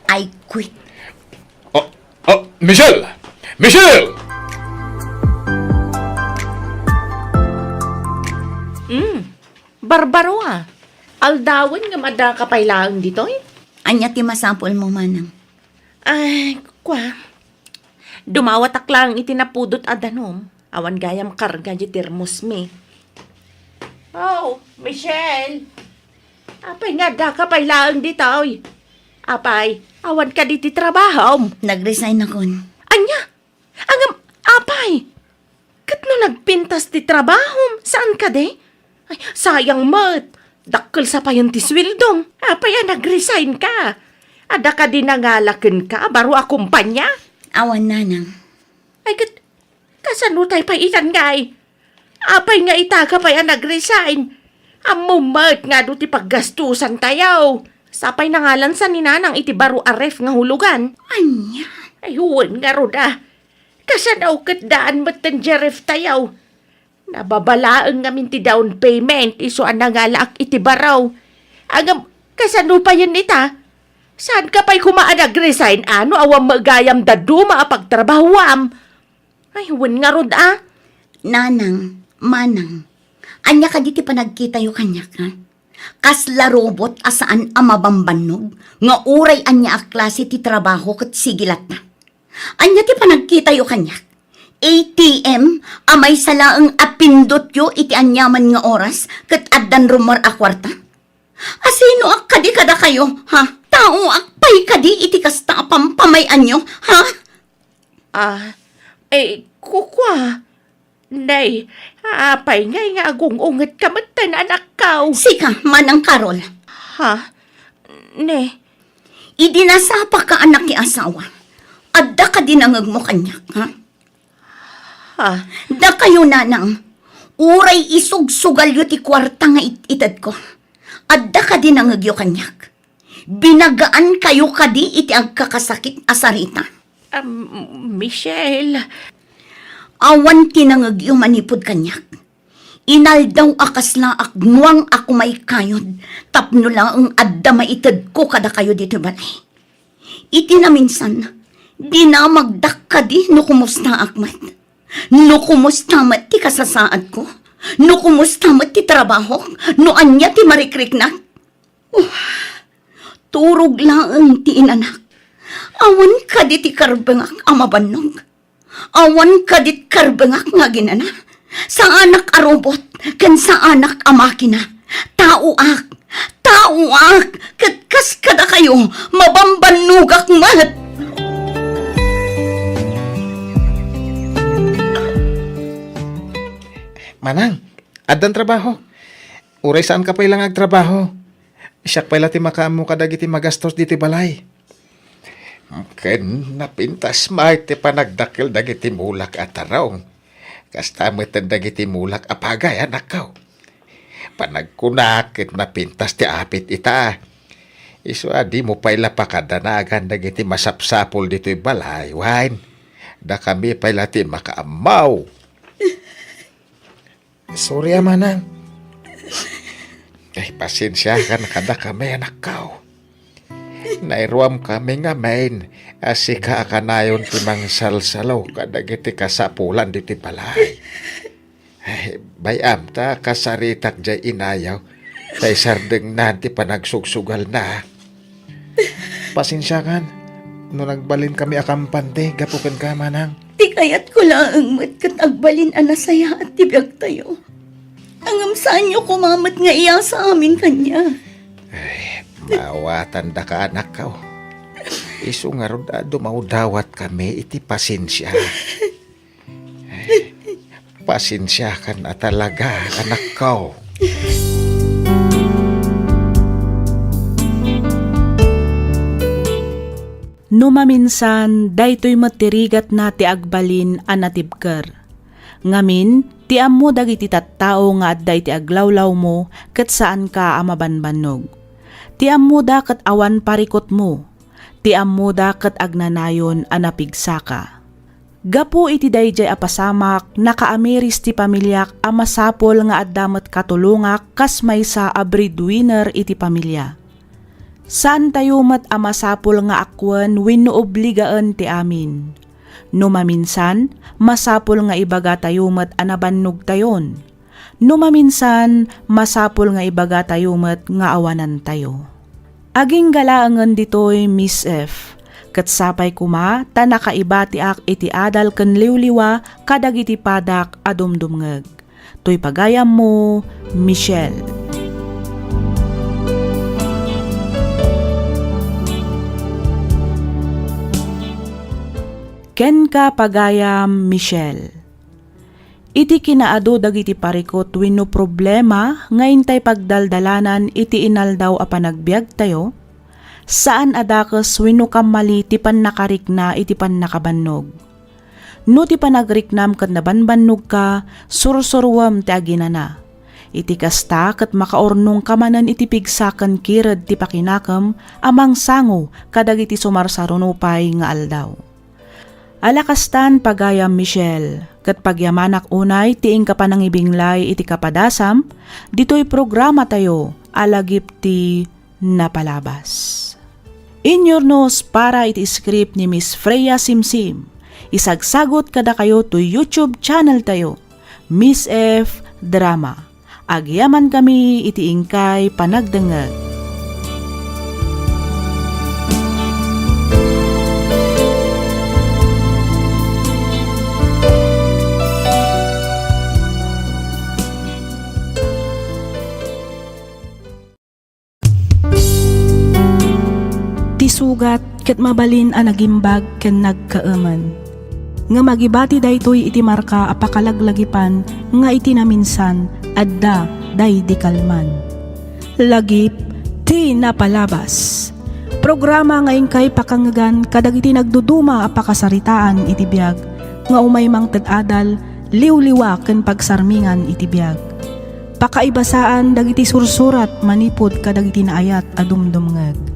I quit. Michelle! Michelle! Barbaro Aldawan nga madakapay lang dito eh. Anya ti masapol mo manang. Ay, kwa. Dumawatak lang itinapudot adanom. Awan gayam karga di termos mi. Oh, Michelle. Apay nga dakapay lang dito eh. Apay, awan ka di ti trabaho. Nag-resign ako. Anya? Angam, apay. Kat no nagpintas ti trabaho, saan ka de? Ay, sayang mat. Dakkel sa payon ti swildong. Apay, nag-resign ka. Ada ka din nangalakin ka, baro akumpanya. Awan nanang. Ay, kasano tayo pa itan ngay? Apay nga itaga pa yan nag-resign. Amumat nga do ti paggastusan tayo. Sapay na ngalan sa ninanang iti baro aref nga hulugan. Anya? Ay, huwan nga roda. Kasanaw kat daan matan jeref tayo. Nababalaan ngamin ti down payment, iso ang nangalaak iti baraw. Kasano pa yun ita? Saan ka pa'y kumaan nag-resign ano awang magayam dadu maapagtrabahuam? Ay, wan nga rod Nanang, manang, anya ka di ti panagkita yu kanyak, ha? Kasla robot asaan amabambanog, nga uray anya a klase ti trabaho kat sigilat na. Anya ti panagkita yu kanyak. ATM, amay salaang apindot yu iti anyaman nga oras, kat addan rumor a kwarta. Asino ak kadi kada kayo, ha? Tao akpay kadi iti kasta pampamayan nyo, ha? Kukwa. Nay, apay ngay nga agungungat ka matan anak kaw. Sika, manang Karol. Ha? Ne, Idinasapa ka anak ni asawa. Adda ka dinangag mo kanyak, ha? ha? Da kayo nanang, uray isugsugal yu ti kwarta nga itad ko. Adda ka dinangag yu kanyak. Binagaan kayo kadi iti agkakasakit asarita. Michelle. Awan tinangag yu manipod kanyak. Inaldaw akas na aknuang ako may kayod. Tapno lang ang adda maitad ko kada kayo dito balay. Iti na minsan, di na magdak ka di no kumusta akmat. No kumusta mat ti kasasaad ko. No kumusta mat ti trabaho. No anya ti marikrik na. Turog lang ti inanak. Awan ka di ti karbengak amabanog. Awan ka dit karbengak nga ginana. Sa anak a robot, kan sa anak a makina. Tao ak, katkas kada kayo, mabambanugak mat. Manang, addan trabaho. Uray saan ka pa ilang agtrabaho? Siyak pa ti makamu kadagiti magastos diti balay. Ken napintas may ti panagdakil dagiti mulak at tarong. Kastamit ang dagiti mulak apagay anak kaw. Panagkunakit napintas ti apit ita. Isu adi mo pa'y lapakadanagan dagiti masapsapol dito'y balay. Wine, da kami pa'y lati makaamaw. Sorry manang. Ay, pasensya ka na kada kami anak kaw. Nairuam kami nga main. Asi ka akanayon timang salsalaw kadagiti kasapulan diti balay. Ay, bayam ta kasaritak jay inayaw. Tay sardeng nanti panagsugsugal na. Pasensyakan. No nagbalin kami akampante, gapukan ka manang. Ti kayat ko lang mat kat agbalin anasaya at tibiyag tayo. Angam saan nyo kumamat nga iya sa amin kanya. Mawatan da ka anak kaw. Isu nga rod dumawdawat kami iti pasensya. Pasensya ka na talaga anak kaw. Numaminsan, daytoy matirigat na ti agbalin a natibker. Ngamin, ti ammo dagiti tattao nga adday ti aglawlaw mo ket saan ka amabanbanog. Ti ammo da ket awan parikot mo. Ti ammo da ket agnanayon a napigsaka. Gapu iti dayjay apasamak nakaamiris ti pamilyak a masapol nga addamet katulungak kas maysa a breadwinner iti pamilya. Saan tayo mat amasapol nga akwen wenno obligaan ti amin. No maminsan, masapol nga ibaga tayo mat anabannog tayon. No maminsan, masapol nga ibaga tayo mat nga awanan tayo. Aging galaangan ditoy Miss F. Kat sapay kuma, ta nakaiba ti ak iti adal ken liwliwa kadag iti padak adumdumngeg. Toy pagayam mo, Michelle. Ken ka pagayam, Michelle. Iti kinaado dagiti parikot wenno problema ngayon tay pagdaldalanan iti inaldaw a panagbiag tayo. Saan adakes wenno kamali ti pannakarikna iti pannakabannog. No ti panagriknam ket nabanbannog ka, sursurwam ti aginana. Iti kasta ket makaornong kamanan iti pigsaken kired ti pakinakam amang sango kadagiti sumarsarunupay nga aldaw. Alakastan pagayam Michelle, ket pagyamanak unay tiing kapanangibinglay iti kapadasam, ditoy programa tayo, alagip ti napalabas. Inyornos para iti script ni Miss Freya Simsim. Isagsagot kada kayo to YouTube channel tayo, Miss F Drama. Agyaman kami iti ingkay panagdengeg. Tisugat ket mabalin a nagimbag ken nagkaemen. Nga magibati daytoy iti marka a pakalaglagipan nga iti naminsan adda day di kalman. Lagip ti napalabas. Programa nga ingkay pakangagan kadagiti nagduduma a pakasaritaan iti biag nga umay mang ted-adal liwliwa ken pagsarmingan iti biag. Pakaibasaan dagiti sursurat manipod kadagiti naayat a dumdumngeg.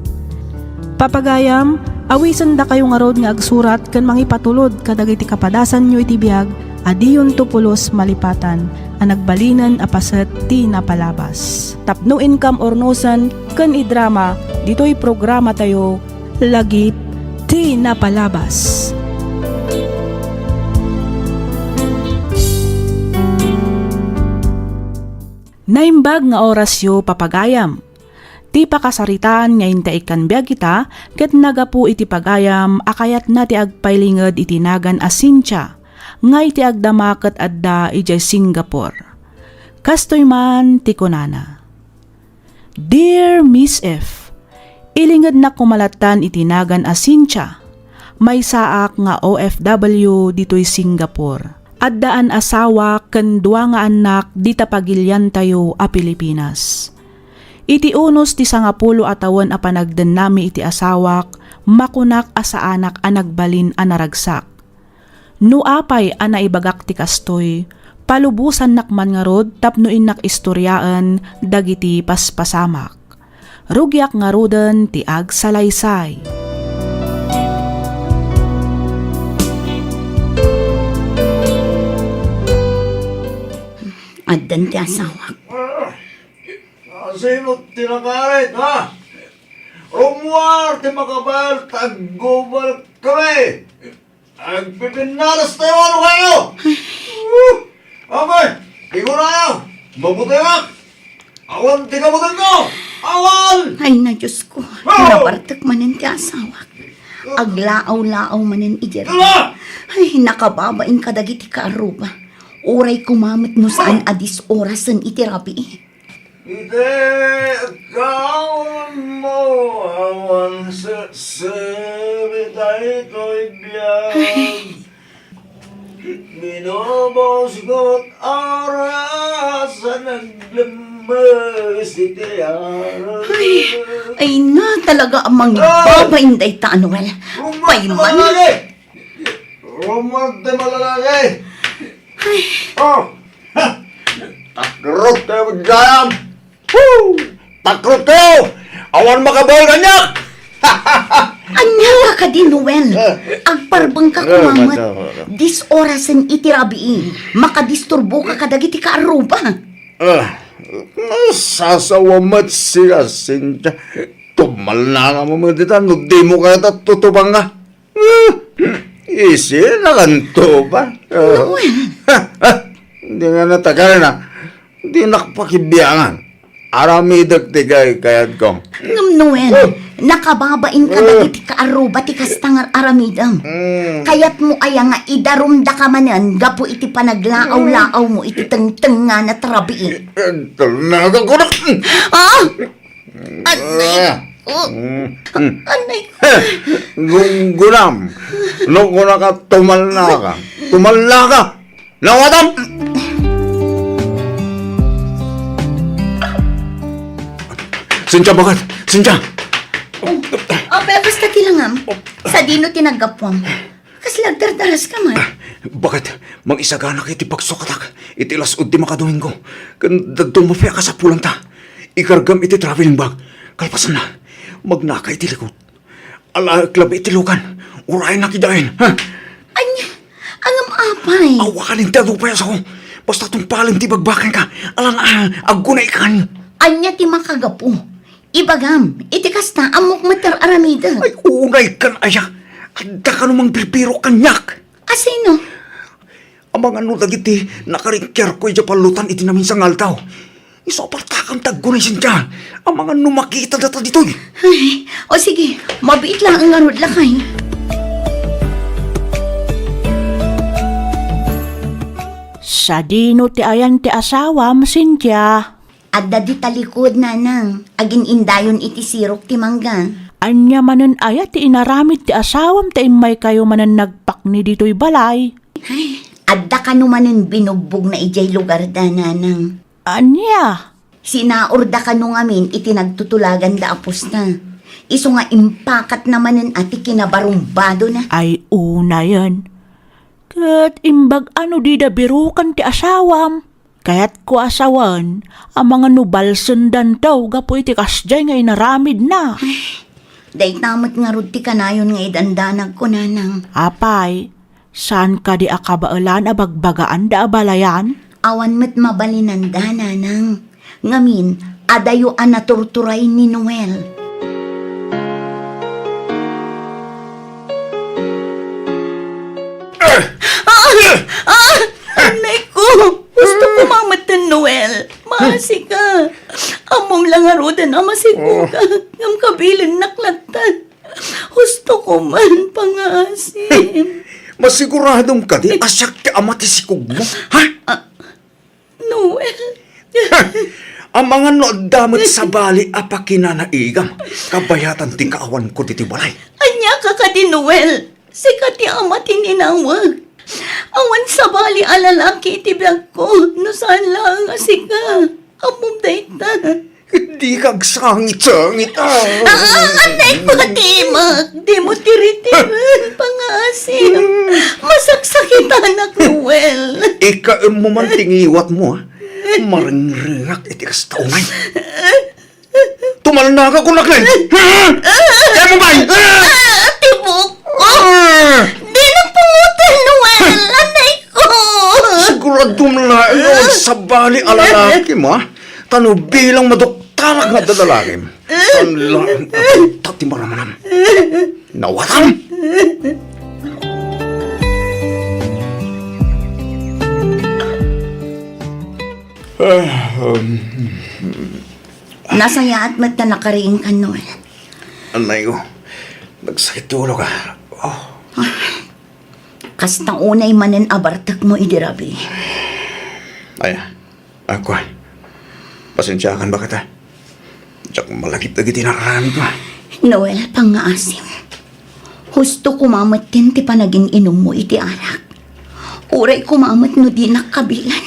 Papagayam, awisan da kayo nga rod nga agsurat kan mangipatulod kadagiti kapadasan nyo iti biag, adiyon tupulos malipatan, ang nagbalinan apaset ti napalabas. Tapno income ornosan kan idrama, dito'y programa tayo, lagip ti napalabas. Naimbag nga orasyo papagayam. Ti pakasaritaan nga intaikan biag kita, ket nagapu iti pagayam, akayat na ti agpailinged iti nagan Asintia, nga iti agdamaket adda ijay Singapore. Kastoy man ti kunana. Dear Miss F, ilinged na kumalatan iti nagan Asintia, may saak nga OFW dito'y Singapore. Addaan asawa ken dua nga anak di tapagilyan tayo a Pilipinas. Iti unos ti 10 atawan a panagden nami iti asawak, makunak asa anak a nagbalin a naragsak. No apay a naibagak ti kastoy, palubusan nakman nga rod tapno inak istoryaan dagiti paspasamak. Rugyak nga roden ti agsalaysay. Addan ti asawak. Sino tinakarit, ha? Umuar, ti makabal, taggubal kami. Agpipinalas tayo, ano kayo? Okay, ikaw na yan. Mabuti ka. Awan, ti kabutan ko. Awan! Ay na Diyos ko, nabartak manin ti asawak. Aglaaw-laaw manin ijer. Ay, nakababain ka dagiti kaaruba. Oray kumamit no saan adis orasan iti rabi. Ite, kaon mo, awan sa sabitay ko'y biyag. Minobos ko't oras sa naglambas iti araw. Ay na talaga amang babain day ta, Anuel. Payman. Rumag na malalaki! Oh! Takrot tayo magkayam! Woo! Takrot tayo! Awan makabal kanyak! Anya ka ka din, Noel. Agparbang ka kumamat. Dis orasan iti rabii. Makadisturbo ka kadagiti ka aruba. Sasawamat siya, Cynthia. Tumal na nga mo dita. No di mo kaya tutubang nga. Isi na kanto ba? Hindi nga natagal na. Hindi nakpakibiyangan. Aramidag tigay kayat kong. Ngam, Noel, nakababain ka dagiti ka aruba ti kastangar aramidam. Kayat mo aya nga idarumda ka manan gapo iti panaglaaw-laaw mo iti teng-teng nga na trabii. Talaga ko na. Ah! Anay ko! Anay ko! Gunam. No ko na ka tumalna ka. Tumalna ka! Nawadam! Cynthia, bakit? Cynthia! Pero basta tilangam. Sa dino tinagapwam. Kasi lagdardaras ka man. Bakit? Mang isagana kayo ti pagsukatak. Itilas ud ti makadomingo. Kan dumapya ka sa pulang ta. Ikargam iti traveling bag. Kalpasan na. Magnaka iti likod. Ala, klab iti lukan. Uray na kidain. Ha? Anya, angam apay. Awakan ti adupayas ako. Basta tumpalim ti bagbakan ka. Alang, aggunay kan. Anya ti makagapo. Ibagam, iti kasta amok matar aramida. Ay, unay kan aya. Adda ka namang pripiro kanyak. Asino? Amang ano dagiti nakaringker ko iti palutan iti namin sa ngaltaw. Isopartakang taggunay sinja. Amang ano makita data ditoy. Ay, o sige, mabiit lang ang arod lakay. Sa dino ti ayan ti asawam, Cynthia. Adda di talikod nanang, agin indayon iti sirok ti mangga. Anya manen aya ti inaramid ti asawam ti imay kayo manen nagpakni dito'y balay. Adda ka numanen binugbog na ijay lugar da nanang. Anya? Sinaorda ka nung amin iti nagtutulagan da apos na. Iso nga impakat namanen ati kinabarumbado na. Ay una yan. Kat imbag ano di da birukan ti asawam. Kaya't ko asawan, ang mga nubal sundan daw gapo iti kasjay nga inaramid na. Day tamat nga rod ti kanayon nga idandanag ko nanang. Apay, saan ka di akabaalan abagbagaan da abalayan? Awan met mabalinan da nanang. Ngamin, adayo an naturturay ni Noel. Anay ko! Gusto ko mamatan, Noel. Maasi ka. Among lang arudan ang masiguga. Ngam kabilin naklatan. Gusto ko man pangasim. Masiguradong ka di asyak ti ama ti sikog mo. Ha? Noel. Ang mga nodamat sa bali apa kinanaigam. Kabayatan ti kaawan ko diti balay. Anya ka ka di, Noel. Sikat ti ama tininawag. Awan sa bali alalaki iti biyag ko. No saan lang asika. Among dayta. Hindi kag sangit-sangit Anay ko timag. Di mo tiritiran. Pangasim. Masaksakitan na, Noel. Ika mo man tingiwat mo ha. Maringringak iti kas taunay. Tumalna ka kunak na. Kaya mo ba? Tibok ko. Di na pungutan, Noel. Anay ko. Siguradong layon sa bali alalaki mo ha. Tano bilang madoktarak nga dadalakim. Tanlaan tati maramanam. Nawatam! Nasaya at mata nakariing ka, Noel. Anay ko, nagsakit tulo ka. Oh, Kastang unay manen abartak mo idirabi. ay, ako ay. Pasensyakan ba kita? Diyak malagit-agit inaramid mo. Noel, pangaasim. Husto kumamat din ti panaging inom mo iti anak. Uray kumamat no di nakabilan.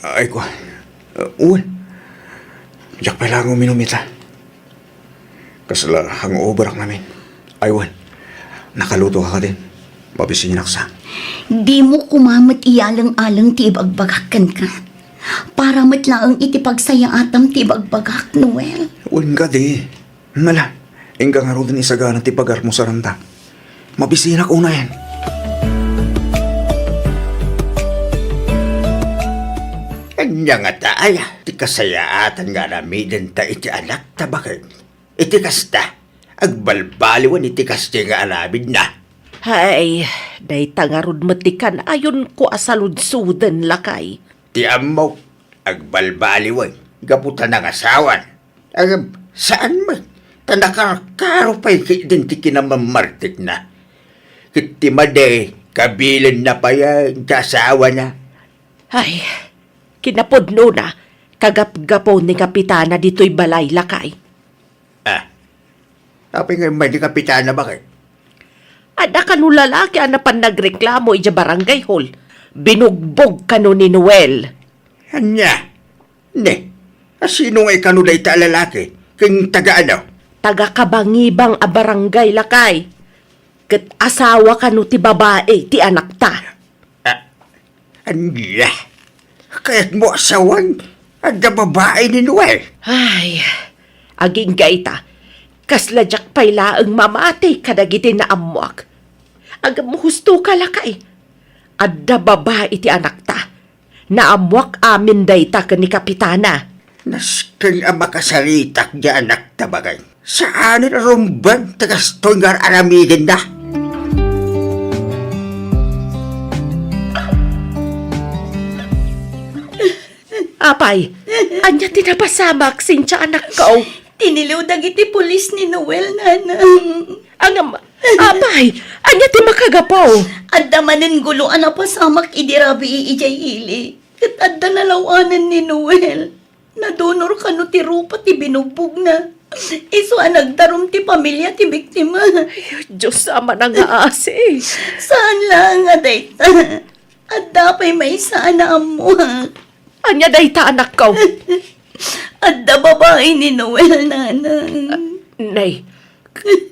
Ay ko. Uwan. Diyak pa lang uminumita. Kasala hangover ang namin. Aywan. Nakaluto ka din. Mabisinak sa. Di mo kumamat iyalang-alang ti ibagbagakan ka. Para matlaang iti pagsaya atam ti ibagbagak, Noel. Uwan ka di. Mala. Ingka nga rin isagana ti pagar mo sa ranta. Mabisinak una yan. Anya nga taaya, ti kasayaatan nga namidan ta iti anak ta bakit? Iti kasta, agbalbaliwan iti kasta nga alabid na. Hay, day tangarod matikan ayon ko asaludsudan lakay. Ti amaw, agbalbaliwan, gaputan ng asawan. Saan man? Tanakarkaro pa'y din ti kinamamartik na. Kiti made, kabilan na pa yan, kasawa na. Ay, kinapodno na, kagap-gapo ni Kapitana dito'y balay lakay. Tapi nga may di kapitana bakit? Ada kanu lalaki anapan nagreklamo ija barangay hall. Binugbog kanu ni Noel. Anya? Ne, sino nga ikanuday ta lalaki? King taga ano? Taga-kabangibang a barangay lakay. Kat asawa kanu ti babae ti anak ta. Anya? Kaya't mo asawan at na babae ni Noel. Ay, aging gaita. Kasladyak payla ang mamati kadagiti na amuak. Agam husto ka lakay. Adda babae ti anak ta. Naamuak amin dayta ka ni Kapitana. Nasken ang makasalitak di anak tabagay. Saan na rumban tagas tunggar aramigin na? Apay, anya tinapasamak sincha anak ko. Tiniliw dagiti pulis ni Noel, nanang. Apay, anya ti makagapaw. Adda manen guluan na pasamak idirabi ijay ili. Kat adda nalawanan ni Noel. Nadonor ka no ti rupa ti binubog na. Iso nagdarum ti pamilya ti biktima. Diyos sama na nga ase. Saan lang dayta? Adda pa'y may sana amuha. Anya dayta anak ko. Adda babae ni Noel, nanang. Nay,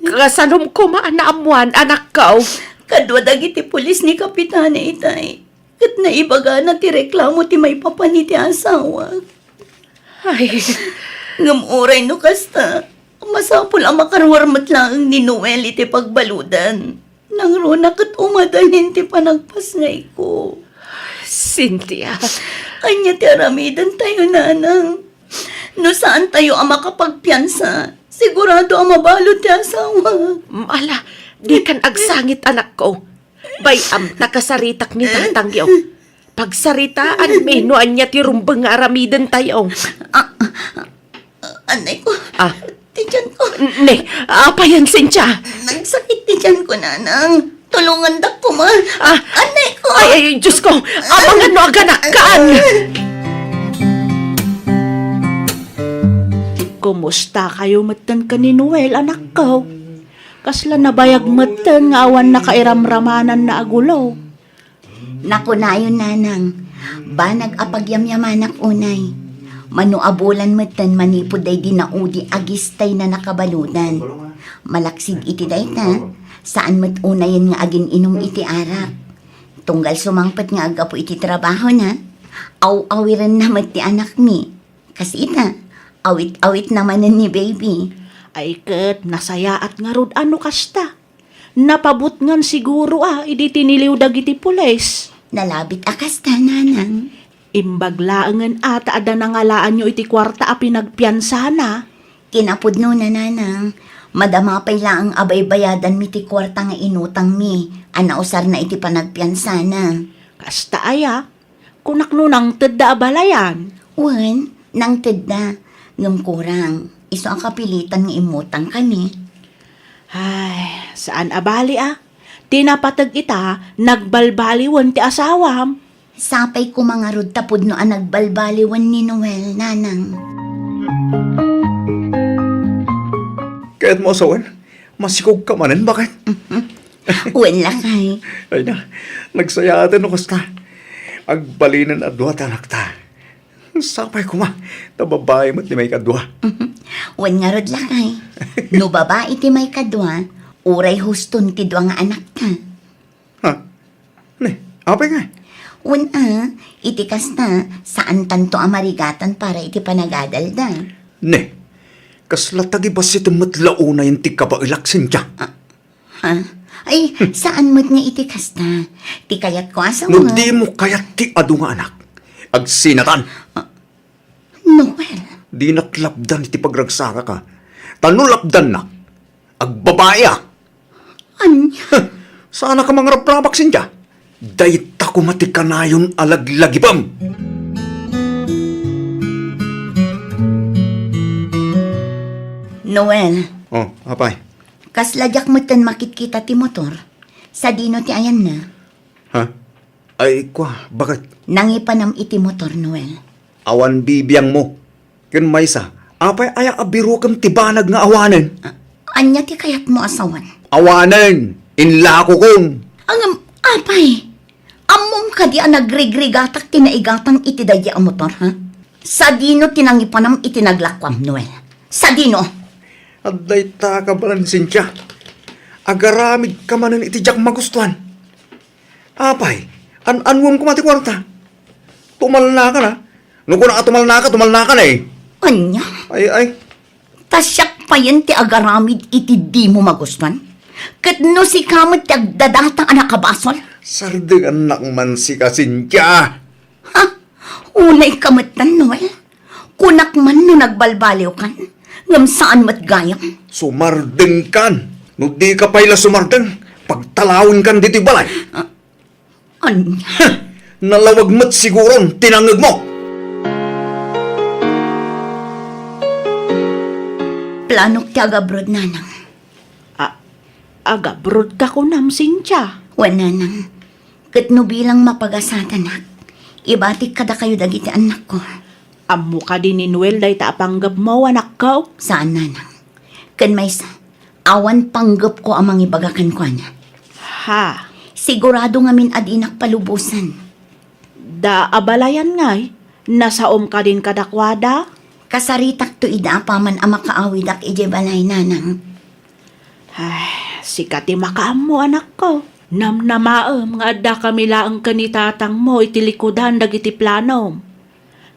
kasanom ko maanaamuan anak ko. Kadwa dagiti pulis ni Kapitana itay. Kat naibaga na ti reklamo ti may papa ni ti asawa. Ay, Ngamuray no kasta. Masapul ang makarwarmat lang ni Noel iti pagbaludan. Nang runa kat umadalin ti panagpasngay ko. Cynthia. Anya ti aramidan tayo, nanang. No saan tayo ang makapagpiyansa? Sigurado ang mabalot ti asawa. Mala, di kan agsangit anak ko. Bayam nakasaritak ni tatangyo. Pagsaritaan may no anya ti rumbang nga aramidan tayo. Anay ko, Ah, tiyan ko. ne, apayan Cynthia. Nagsakit tiyan ko, nanang. Tulungan dak ko, ma. Ah, Anay ko. Ay, Diyos ko, amang ano aganakan. Kumusta kayo matan ka ni Noel, anak ko? Kasla nabayag matan nga awan na kairamramanan na agulo. Naku na yun, nanang. Banag apagyamyamanak unay. Manuabulan matan manipod day dinaudi agistay na nakabaludan. Malaksig iti day ta. Saan mat unayan nga agin inom iti arak. Tunggal sumangpat nga aga po iti trabaho na. Aw-awiran na mat ti anak mi. Kasi ita, awit-awit naman ni baby. Ay ket, nasayaat nga rod ano kasta. Napabot ngan siguro idi tiniliw dagiti pulis. Nalabit akas ta, nanang. Imbaglaangan ata ada nangalaan nyo iti kwarta a pinagpiyansa na. Kinapudno na, nanang. Madama pa'y lang ang abay-bayadan mi ti kwarta nga inutang mi. Anausar na iti panagpiyansa na. Kasta aya, kunak nunang tedda abalayan. Wan, nang tedda. Ngam kurang. Iso ang kapilitan nga imutang kami. Ay, saan abali Tinapatag ita, nagbalbaliwan ti asawam. Sapay ko mga rod tapod no ang nagbalbaliwan ni Noel, nanang. Kaya't mo asawan, masikog ka manan, bakit? Wan lang ay. Ay na, nagsayatan no kasta. Agbalinan adwa tanak ta. Sapay ko ma, tababay mo't ni may kadwa. Wan nga rod lang ay. No babae ti may kadwa, uray huston ti dwa nga anak ka. Ha? Ne, apay nga. Wan iti kasta, saan tanto amarigatan para iti panagadalda. Ne, kaslatagi ba si tumatlauna yung tikabailaksin siya? Ha? Ay, saan mo't nga iti kasta? Ti kayat ko asawa. No di mo kaya ti adu nga anak. Agsinatan. Noel. Di naklapdan iti pagragsaka ka. Tanulapdan na. Agbabaya. Anya? Sana ka mga raprabaksin siya. Dayta kumati ka na yun alaglagibam. Noel. Oh, apay. Kasladyak mo tan makitkita ti motor. Sa dino ti ayan na. Ha? Ay, kwa, bakit? Nangipanam iti motor, Noel. Awan bibiyang mo. Kun maysa, apay aya abiro kam tibanag nga awanen. Anya ti kayat mo asawan. Awanen! Inlako kong! Ang apay. Amom ka di ang nagrigrigatak tinaigatang iti daya ang motor, ha? Sa dino tinangipanam iti naglakwam, Noel. Sa dino. Aday ta ka balansin siya. Agaramid ka manan iti jak magustuhan. Apay, anwam ko mati kwarta. Tumal na ka na. Nung ko na tumal na ka na eh. Anya? Ay. Tasyak pa yan ti agaramid iti di mo magustuhan. Kat no si kamot ti agdadatang anak kabasol. Sardig anak man si Kasintya. Ha? Ulay kamatan, Noel. Kunak man no nagbalbaliw kan. Ngam saan matgayam. Sumardeng kan. No di ka payla sumardeng. Pagtalawin kan dito balay. Anya? Nalawag mat siguron tinangag mo. Planok ti agabrod nanang. Agabrod ka ko nam, Cynthia. Wala nang. Kat no bilang mapagasatan ak. Ibatik kada kayo dagiti anak ko. Amo ka din ni Noel day tapanggap mo, anak ko. Saan nanang? Kan may awan panggap ko amang ibagakan ko na. Ha, Sigurado nga min adinak palubusan. da abalayan ngay. Nasaom ka din kadakwada. Kasaritak to ida paman ang makaawid ak ije balay nanang. Ay, sikati makaam mo, anak ko. Namnamaam nga adda kami laang kanitatang mo itilikudan dagiti plano.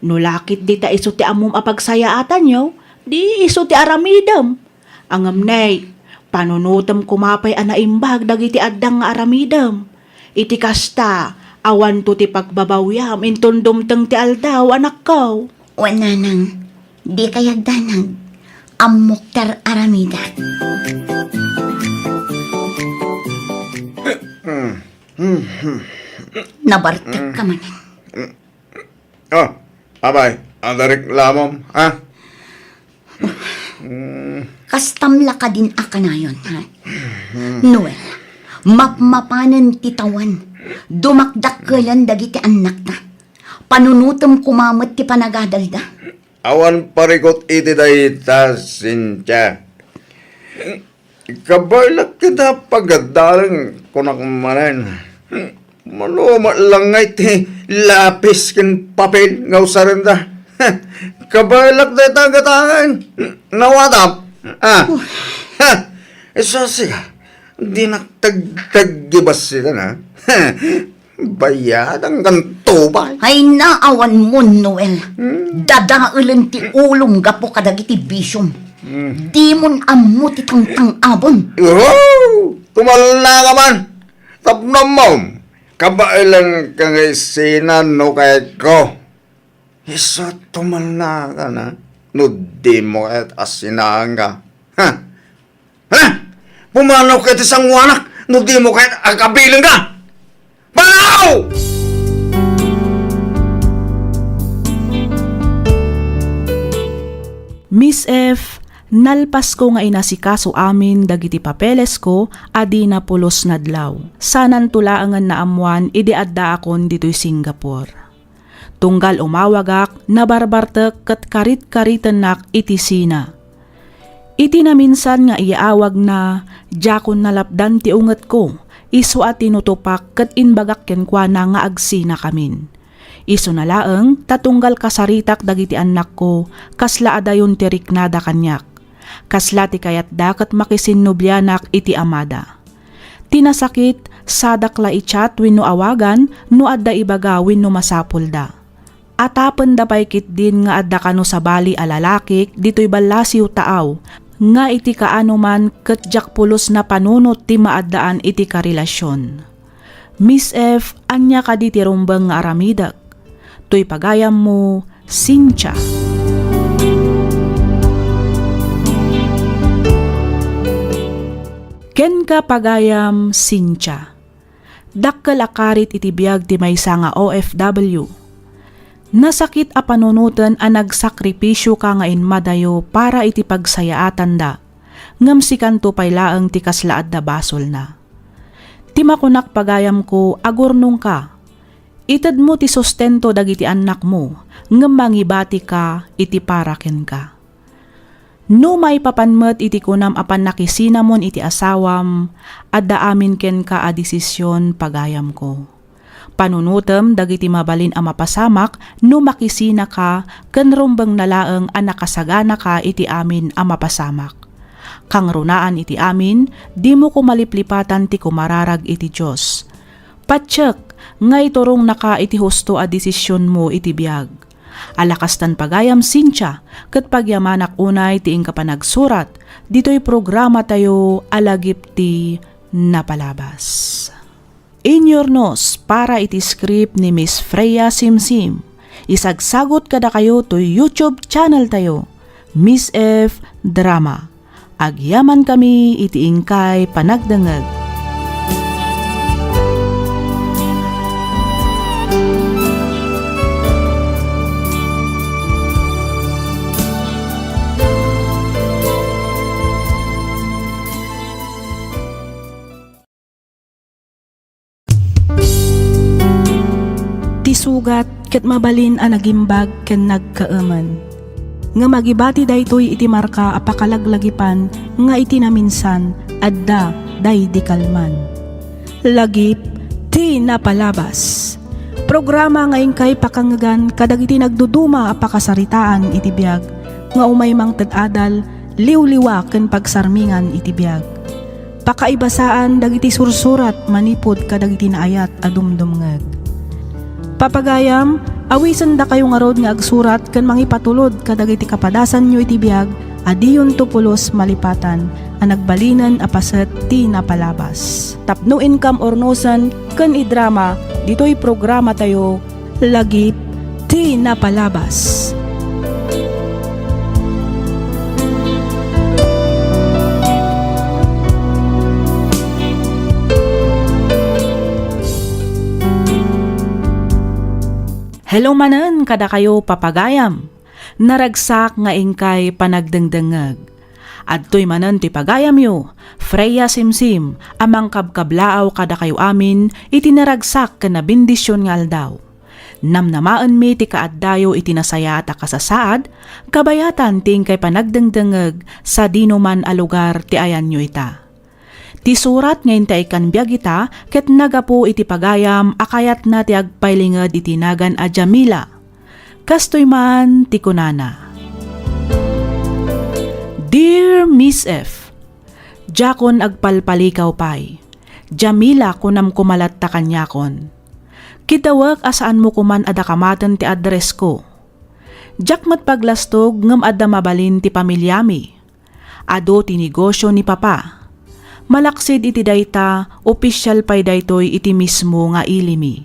Nulakit di ta iso ti amom apagsayaatan nyo, di iso ti aramidam. Angam nay, panunutam kumapay anaimbag dagiti addang nga aramidam. Iti kasta, awan to ti pagbabawyam intundom teng ti aldaw, anak ko. Wala nang. Di kayag danag. Amoktar aramida. Nabartak ka man. Oh, abay. Adarik lamom, ha? Kastamla ka din akanayon, ha? Noel, mapmapanan titawan. Dumakdak ka lang dagiti anak na. Panunutom kumamot ti panagadalda. Awan parikot iti dayta, Cynthia. Kabalak kita pagadalang kunak manan. Maluma lang nga iti lapis kin papel nga usaranda. Kabalak day tagatangan. Nawadap. Isa siya. Di naktagtagibas sila na. Bayadang ganto ba? Ay naawan mo, Noel. Dadaulan ti ulong gapo kadagiti bisyom. Di mon amuti kang abon. Oh! Tumal na ka man! Tapnam mo! Kabailan ka ngay sinan no kahit ko. Isa tumal na ka na. No di mo kahit asinaan ka. Ha? Ha? Pumanaw kahit isang wanak. No di mo kahit agabiling ka. Panaw! Miss F, nalpas ko nga inasikaso amin dagiti papeles ko adi na pulos nadlaw. Sanan tulaangan na amuan idi adda akon dito'y Singapore. Tunggal umawagak na barbartek ket karit-karitenak iti sina. Iti na minsan nga iyaawag na jakon nalapdan ti unget ko. Isu at tinutupak ket inbagak ken kwa na nga agsina kamin. Isu na laeng tatunggal kasaritak dagiti anak ko kasla adayon ti riknada kanyak. Kasla ti kayat daket makisinubyanak iti amada. Tinasakit sadakla ichat wenno awagan no adda ibaga wenno masapulda. Atapen da paykit din nga adda kano sa bali a lalaki ditoy ballasiw taaw nga iti kaano man ket jakpulos na panunot ti maaddaan iti karelasyon. Miss F, anya ka di ti rumbeng nga aramidak. To'y pagayam mo, Cynthia. Ken ka pagayam, Cynthia. Dakkel akarit iti biag ti maysa nga OFW. Nasakit a panunutan a nagsakripisyo ka nga inmadayo para iti pagsayaatan da. Ngam si kanto pay laeng ti kaslaad da basol na. Ti makunak pagayam ko agurnong ka. Ited mo ti sustento dagiti anak mo ngam mangibati ka iti paraken ka. No may papanmet iti kunam apan nakisinamon iti asawam adda amin ken ka a desisyon pagayam ko. Panunutem dagiti mabalin a mapasamak no makisina ka ken rumbeng nalaeng a nakasagana ka iti amin a mapasamak. Kang runaan iti amin, di mo kumaliplipatan ti kumararag iti Diyos. Patsyak, nga iturong naka iti husto a desisyon mo iti biag. Alakastan pagayam, Cynthia, ket pagyamanak unay ti ingka panagsurat, dito'y programa tayo alagip ti napalabas. In your nose, para iti script ni Miss Freya Simsim. Isagsagot kada kayo to YouTube channel tayo, Miss F Drama. Agyaman kami iti ingkay panagdangag. Tisugat ket mabalin a nagimbag ken nagkaaman. Nga magibati daytoy iti marka a pakalaglagipan nga iti naminsan adda day di kalman. Lagip ti napalabas. Programa nga ingkay pakangagan kadagiti nagduduma a pakasaritaan iti biag nga umay mang ted-adal liwliwa ken pagsarmingan iti biag. Pakaibasaan dagiti sursurat manipod kadagiti naayat a dumdumngeg. Papagayam, awisan da kayo nga rod nga agsurat kan mangipatulod kadagiti kapadasan nyo iti biag adiyon tupulos malipatan a nagbalinan a paset ti napalabas. Tapno income ornosan kan idrama dito'y programa tayo lagip ti napalabas. Hello manen kada kayo papagayam. Naragsak nga ingkay panagdengdengeg. Adtoy manen ti pagayam yo. Freya Simsim amang kabkablaaw kada kayo amin iti naragsak ken nabindisyon nga aldaw. Namnamaan mi ti kaaddayo iti nasaya at akasasaad kabayatan ti ingkay panagdengdengeg sa dinuman a lugar ti ayan nyo ita. Ti surat ngayon ta ikan biyagita ket nagapo iti pagayam akayat na ti agpailinged iti nagan a Jamila. Kastoy man ti kunana. Dear Miss F, Jakon agpalpalikaw pay. Jamila kunam kumalat ta kanyakon. Kitawag asaan mo kuman adakamatan ti address ko. Jakmat paglastog ngem adda mabalin ti pamilyami. Ado ti negosyo ni papa. Malaksid iti dayta, opisyal pay daytoy iti mismo nga ilimi.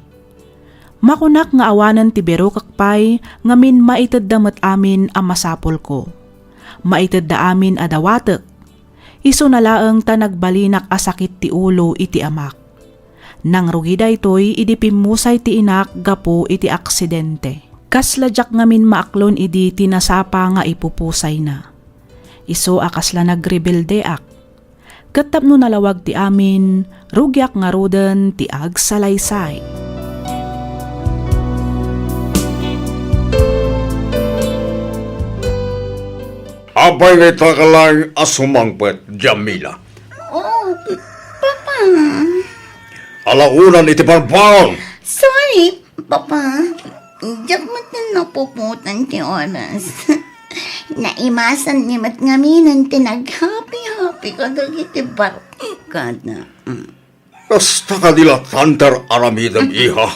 Makunak nga awanan ti bero kakpay, ngamin maited damat amin ang masapol ko. Maited da amin adawatek. Iso nalaeng ta nagbalinak asakit ti ulo iti amak. Nang rugi daytoy, idi pimusay ti inak gapo iti aksidente. Kasladyak ngamin maaklon idi tinasapa nga ipupusay na. Iso akasla nagrebelde ak. Katapno nalawag ti amin, rugyak nga roden ti agsalaysay. Abay ngay takalang asumangpet, Jamila. Oh, Papa. Alaunan iti parpaon. Sorry, Papa. Diyak mat na napuputan ti oras. Naimasan ni mat ngaminan tinag-happy-happy kadagiti barkada. Kasta ka nila tantar aramidam iha.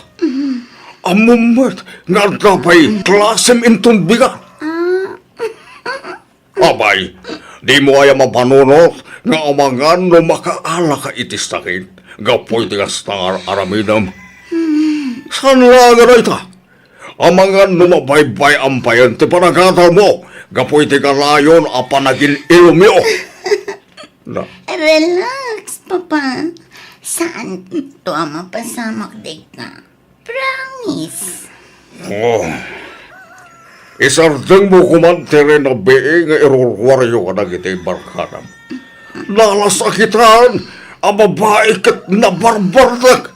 Amumat nga kapay klasem intun biga. Abay, di mo ay mapanunot nga amangan no makaala ka itis takin. Gapoy tigas tangar aramidam. San laga na ita? Amangan no mabaybay ampayan ti panagatal mo. Gapoy ti kalayon a panagin ilumyo. Na. Relax, Papa. Saan ito ang mapasamak ka? Promise. Oh. Isardeng mo kumantere na bee nga irurwaryo ka nagiti barkanam. Nalasakitan ang babae kat nabarbardag.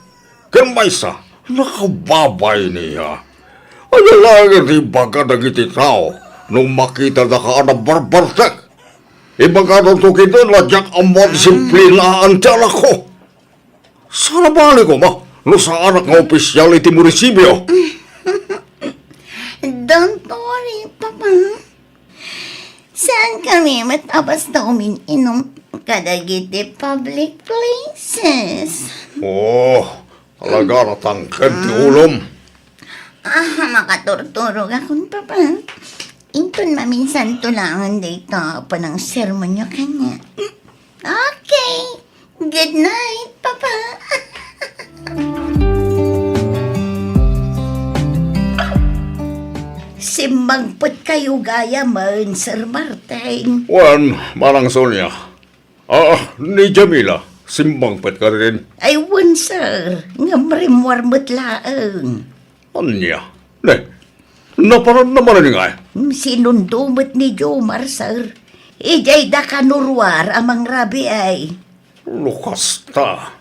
Kan maysa, nakababay niya. Ano lang iti baga nagiti tao nung makita na ka na barbardag. Ibaga nung tukitin ladyak amon simple na ang tiyala ko. Sana bali ko ma, no sa anak ng opisyal iti munisipyo. Don't worry, Papa. Saan kami matabas na umiinom kadagiti public places? Oh, talaga natangkad ti ulom. Makaturturog akong, Papa. Inton maminsan tulangan dito pa ng sermon niyo kanya. Okay. Good night, Papa. Simbangpot kayo gaya man, Sir Martin. Wan, Manang Sonia. Ni Jamila, simbangpet ka rin. Ay, wan, sir. Nga marimwar mo't laang. Anya? Ne, naparan naman ni nga. Sinundumot ni Jomar, sir. Ijay da kanurwar amang rabi ay. Lukas ta.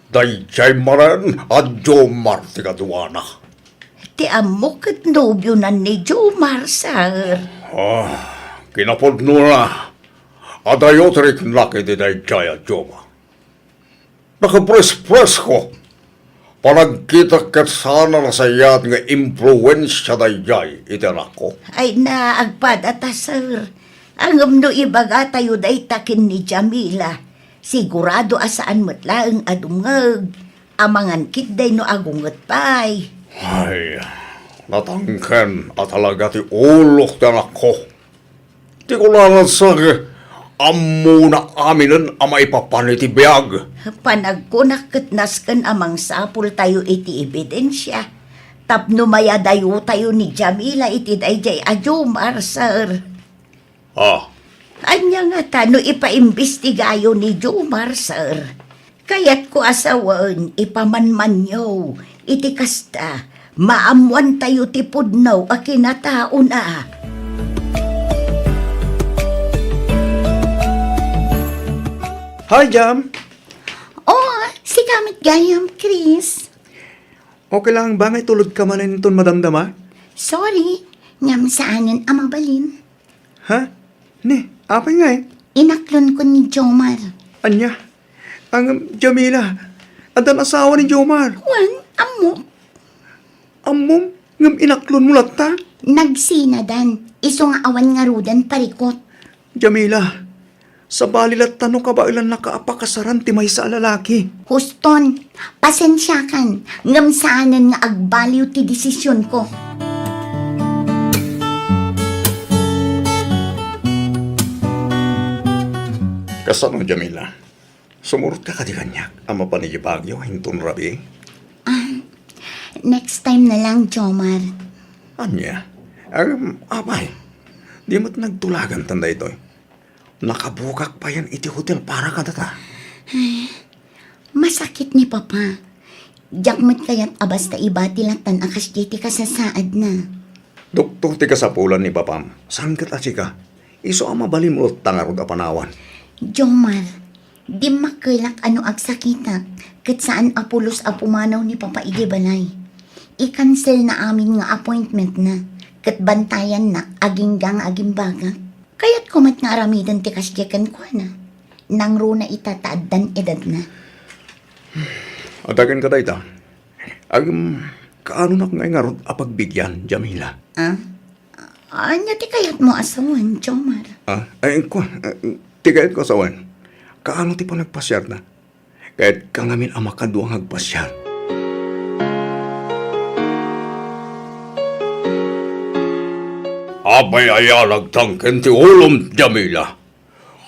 Dayjay maran at Jomar ti kaduana. Ti amok at nobyo na ni Jomar, sir. Kinapod na. Adayotrik laki di dayjay at Jomar. Nakapres-pres ko. Panagkita kat sana na sayat nga impluensya dayjay itinak ko. Ay naagpad ata, sir. Ang umno ibaga tayo day takin ni Jamila. Sigurado asaan mo't laang adungag. Amangan kit day no agungot pay. Ay, natangken at talaga ti ulok tinak ko. Ti ko lalan sa ammo na aminan ama ipapaniti biyag. Panagkunakit nasken amang sapul tayo iti ebidensya. Tapno maya dayo tayo ni Jamila iti dayjay ajumar, sir. Anya nga ta, no ipaimbestigayo ni Jomar, sir. Kaya't ko asawan, ipamanmanyo, iti kasta, maamuan tayo ti pudnaw a kinatao na. Hi, Jam. Oh, si kamit gayam, Chris. Okay lang ba ngay tulog ka man nito madamdama? Sorry, ngam saanin amabalin. Ha? Ne, apay nga eh. Inaklon ko ni Jomar. Anya, ang Jamila, adan asawa ni Jomar. Wan, amo, Amom, ngam inaklon mo lata. nagsinadan, iso nga awan nga rudan parikot. Jamila, sa balilat tanong ka ba ilan nakaapakasaran ti may sa lalaki? Huston, pasensyakan, ngam saanan nga agbaliw ti desisyon ko. Kasano, Jamila? Sumurot ka di kanyak, ama pa ni Bagyo, hintun rabi. Next time na lang, Jomar. Anya? Abay, di mo't nagtulagan tanda ito. Nakabukak pa yan iti hotel para ka data. Masakit ni Papa. Jakmat kaya't abas ta iba tilatan akas jiti kasasaad na. Doktor ti kasapulan ni Papam, sangkat asika. Iso ama balin mo tangarod a panawan. Jomar, di makalak ano agsakitak, kat saan apulos a pumanaw ni Papa Ige Balay. I-cancel na amin nga appointment na, kat bantayan na aging gang aging baga. Kaya't kumat nga aramidan ti kasjekan ko na. Nang runa itataadan edad na. Atagan ka dayta. Kaano na nga ngarod a pagbigyan, Jamila? Anya ti kayat mo asawan, Jomar? Tigayat ko sawan. Kaano ti pa nagpasyar na? Kahit kangamin ang makaduang nagpasyar. Abay ayalag tangken ti ulom, Jamila.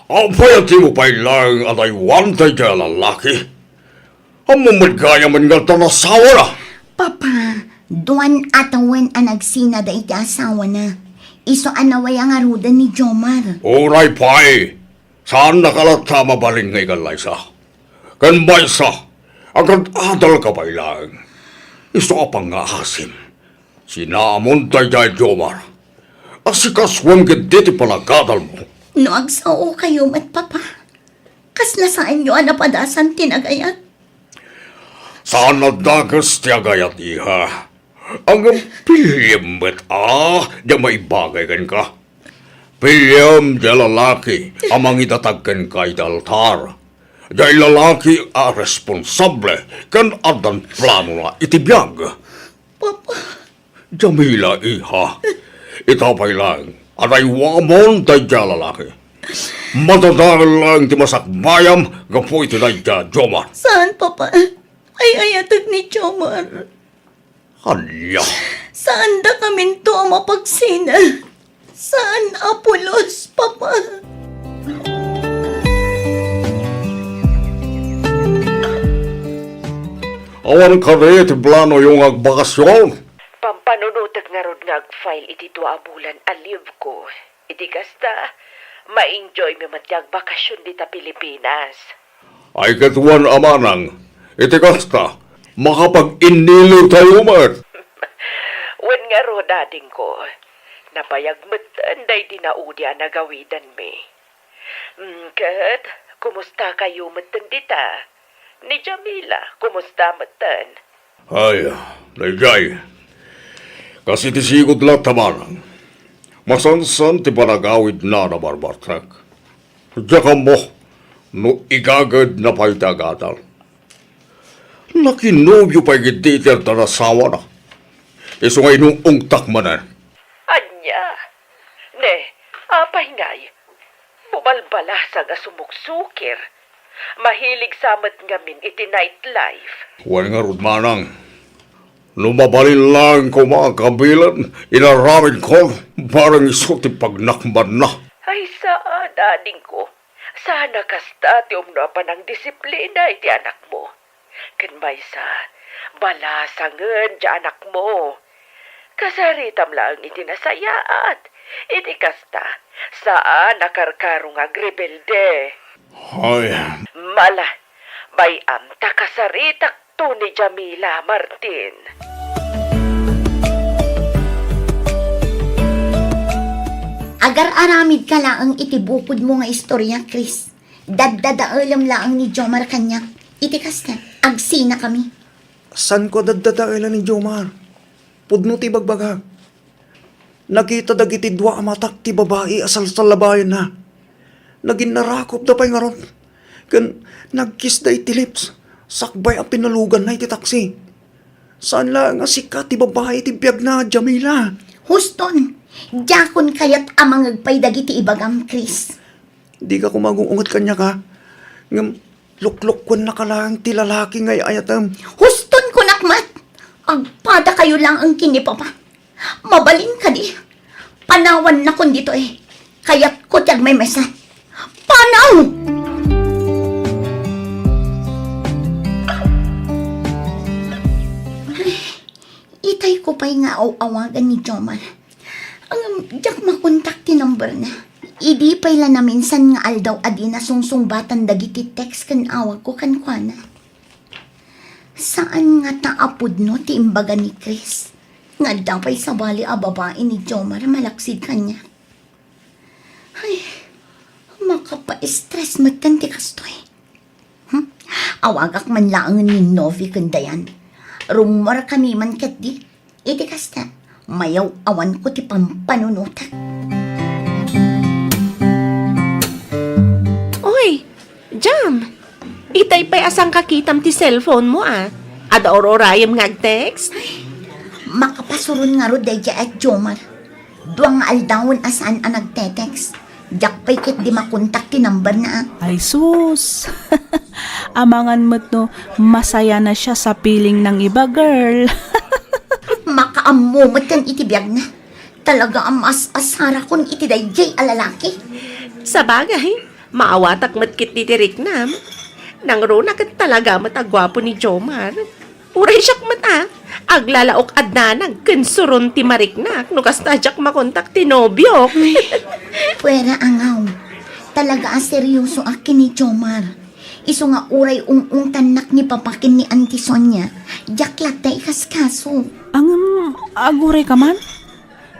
Abay ati mo pa'y lang at ay wantay kaya lalaki. Ang mamadgaya man nga tanasawa na. Papa, duwan atawan ang nagsina da iti asawa na. Iso anaway ang arudan ni Jomar. Uray pa'y. Saan nakalata mabaling ngay kalaysa? Kan baysa, agad adal ka pa'y lang. Iso ka pang ahasim. Sinamon tayo dahil Jomar. Asikaswang giti palagadal mo. No agsao kayo mat Papa. Kasla saan nyo anapadasan tinagayat? Saan nadagas ti agayat iha? Ang pilyam ba't di may bagay kan ka? Pilyam di lalaki amang itatagkan ka iti altar. Di lalaki responsable kan adan plano na iti biyag. Papa, Jamila iha, itapay lang, aray wamon tayo di lalaki. Matadahal lang ti masakbayam, gapo iti na Jomar. saan Papa? Ay ayatag ni Jomar. Hala. Saan da kami to ang mapagsina? Saan Apolos, Papa? Awan ka rin ti plano yung agbakasyon. Pampanunutek nga rod nga nag-file iti 2 bulan a leave ko. Iti kasta, ma-enjoy mi matyag bakasyon dita Pilipinas. Ay katuan amanang, iti kasta, makapag-inilo tayo man. Wen nga ro dading ko, napayagmatan day dinaudi na gawidan mi. Kat, kumusta kayo matan dita? Ni Jamila, kumusta matan? Ay, naigay. Kasi ti sigod lang tamanang. Masansan ti panagawid na barbartrak. Diyan mo, no igagad na paitagatal. Nakinobyo pa igiditer na nasawa na. Iso ngay nung ungtak manan. Anya, ne, apay ngay. Bubalbala sa nga sumuksukir. Mahilig samat ngamin iti nightlife. Huwag nga rod manang. Lumabalin lang ko mga kabilan, inaramid ko, parang iso ti pagnakman na. Ay saa, dading ko. Sana kasta ti umnapan ng disiplina iti anak mo. Ken maysa, balasangan ti anak mo. Kasaritam lang iti nasayaat. Iti kasta, saan nakarkarong agrebelde. Ay, Mala, bayam takasaritak to ni Jamila Martin. Agar-aramid ka laang itibukod mo nga istorya, Chris. Daddadaalam laang ni Jomar kanya. Iti kasta, agsina kami. San ko dadadailan ni Jomar? Pudno ti bagbagag. Nakita dagiti dua amatak ti babae asal sa labayan na. Naging narakop da pa'y ngaron. Kan nagkiss da iti lips. Sakbay ang pinalugan na iti taksi. Saan lang nga sikat ti babae ti biyag na, Jamila? Huston, jakon kayat amang agpay dagiti ibagam, Chris. Di ka kumagungungot kanya ka. Ngam, luklukwan na ka lang ti lalaki ngay ayatam. Huston ko nakmat. Agpada kayo lang ang kinipapa. Mabalin ka di. Panawan na kon dito eh. Kaya't ko tiyag may mesa. Panaw! Itay ko pa'y nga awagan ni Jomar. Ang diyak makontak ti number na. Idi pa'y la na minsan nga aldaw adi na sungsungbatan dagiti text kan awag ko kan kuana. Saan nga taapod no ti imbaga ni Chris? Nga daw pa'y sabali a babae ni Jomar malaksid kanya. Ay, makapa-stress magkanti kastoy. Awagak man lang ni Novi kandayan. Rumor kami man kat di. Iti kasta, mayaw awan ko ti pampanunutak. Oy, Jam! Itay pa'y asang kakitam ti cellphone mo Ada ororayam ngag-text? Makapasurun nga ro dayja at Jomar. Duang nga aldawon asaan ang nagte-text. Diyak pa'y kit di makontak ti number na Ay sus! Amangan mo't no, masaya na siya sa piling ng iba, girl. Makaamumot kan itibiyag na. Talaga ang mas-asara kon iti dayjay alalaki. Sa bagay, maawatak matkit ni Tiriknam. Nang runa kat talaga matagwapo ni Jomar. Uray siyak mata, aglalaok adnanag kansuron ti mariknak no kastadyak makontak ti nobyo. Pwera angaw. Talaga seryoso akin ni Jomar. Iso nga uray tanak ni papakin ni Auntie Sonia. Jaklat na ikaskaso. Ang agure ka man?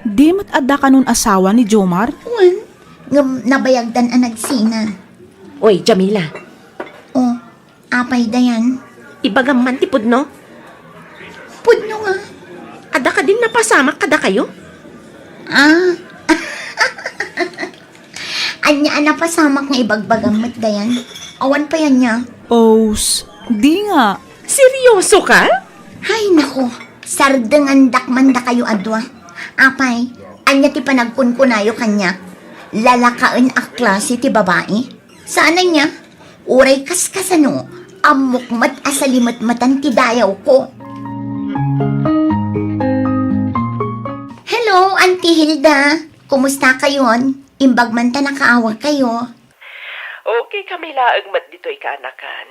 Di mo't adda ka nun asawa ni Jomar? Wan, ngam nabayagdan ang nagsina. Oy, Jamila, O, apay dayan. ibagam man ti pudno. Pudno nga. Ada ka din napasama kada kayo? Ah. Anya na pasamak nga ibagbagamit dayan. Awan pa yan niya. Os, di nga. Seryoso ka? Hay nako, sardengan dakmanda kayo adwa. Apay, anya ti panagkunkunayo kanya. Lalakain a klase ti babae. Saan na niya? Uray kaskasano, amukmat asalimat matan ti dayaw ko. Hello, Auntie Hilda. Kumusta kayon? Imbag man ta nakaawa kayo. Okay kami laang mat dito'y kaanakan.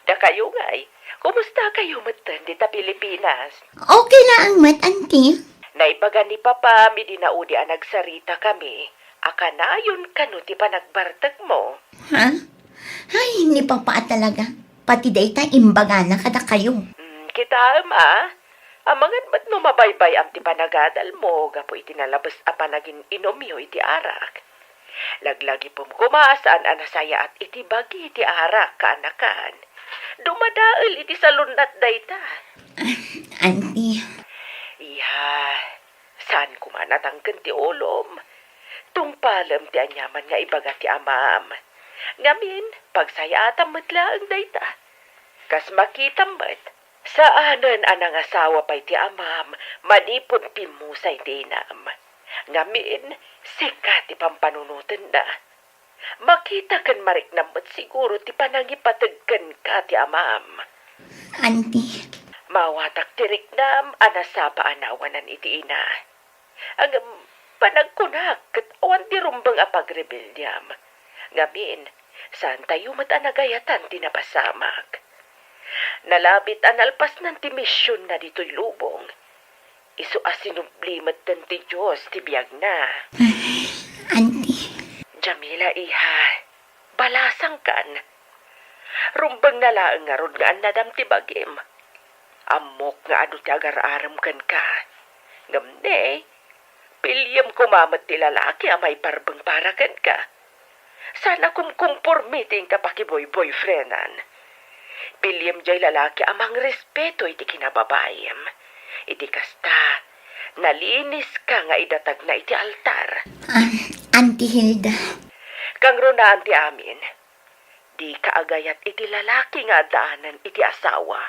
Da kayo nga'y, kumusta kayo matan dita Pilipinas? Okay lang, mat, Auntie. Naibaga ni Papa, mi dinaudi ang nagsarita kami. Aka na yun kanuti pa nagbartag mo. Ha? Ay, ni Papa talaga. Pati dayta imbaga na kada kayo. Kita ama, amangan ba't no mabaybay am ti panagadal mo, gapo iti nalabas a panagin inom yo iti arak. Laglagi pom kumasaan anasaya at iti bagi iti arak kaanakan. Dumadaal iti salunat dayta. Auntie, Iha, saan kumanatanggan ti ulom? Tungpalam ti anyaman nga ibaga ti amam. Ngamin, pagsayatan matla ang dayta. Kas makita mat, saanan anang asawa pa'y ti amam, manipon pimusay ti inam. Ngamin, sikat ti pampanunutan na. Makita kan marik namat siguro ti panangipatagkan ka ti amam. auntie, Mawatak tirik nam, anasapa anawanan iti ina. Ang panagkunak, kat awan ti rumbang apagrebelyam. Ngamin, saan tayo matanagayatan tinapasamak. Nalabit analpas ng ti misyon na dito'y lubong. Isu asinublimat ng ti Diyos ti biyag na. auntie. Jamila iha, balasang kan. Rumbang nalaang nga ron nga nadam ti bagim. Amok nga ado ti agar-aram kan ka. Ngamne, pilyam kumamat ti lalaki amay parbang para kan ka. Sana kumkumpormiting ka pa boyfriendan. Pilyam jay lalaki amang respeto iti kinababayam. Iti kasta, nalinis ka nga idatag na iti altar. Auntie Hilda. Kang runaan ti amin, di kaagayat iti lalaki nga daanan iti asawa.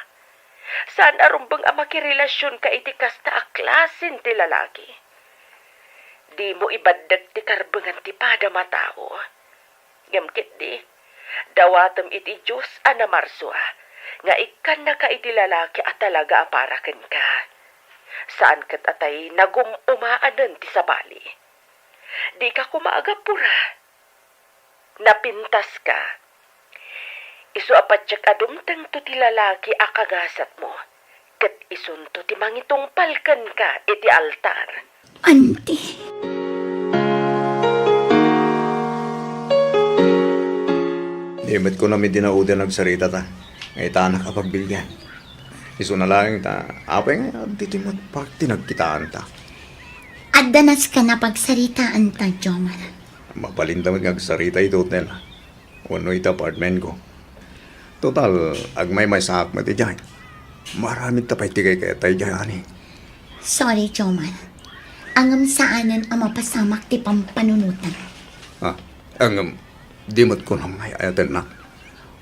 Saan arumbang amakirelasyon ka iti kasta a klasin ti lalaki. Di mo ibaddag ti karbangan ti pada matao. Ngamkit di, dawatam iti Diyos anamarswa, nga ikan na ka iti lalaki at talaga aparakan ka. Saan kat atay nagumumaanan ti sabali. Di ka kumaagapura. Napintas ka. Isu apatsak adumtang to ti lalaki akagasat mo. Kat isunto ti mangitungpalkan ka iti altar. Auntie. Imet ko na may dinauda nagsarita ta. Ngay ta nakapagbilyan. Iso na lang ta. Apay nga, dito mo pagti nagkitaan ta. Adanas ka na pagsaritaan ta, Jomar. Mapalintamad nga sarita ito hotel. Uno ito apartment ko. Total, agmay may sahak mati dyan. Maraming tapay tigay kaya tayo dyan, ani. Sorry, Jomar. Angam saanan ang mapasamak ti pampanunutan. Ah, di mo't ko na may ayatan nak.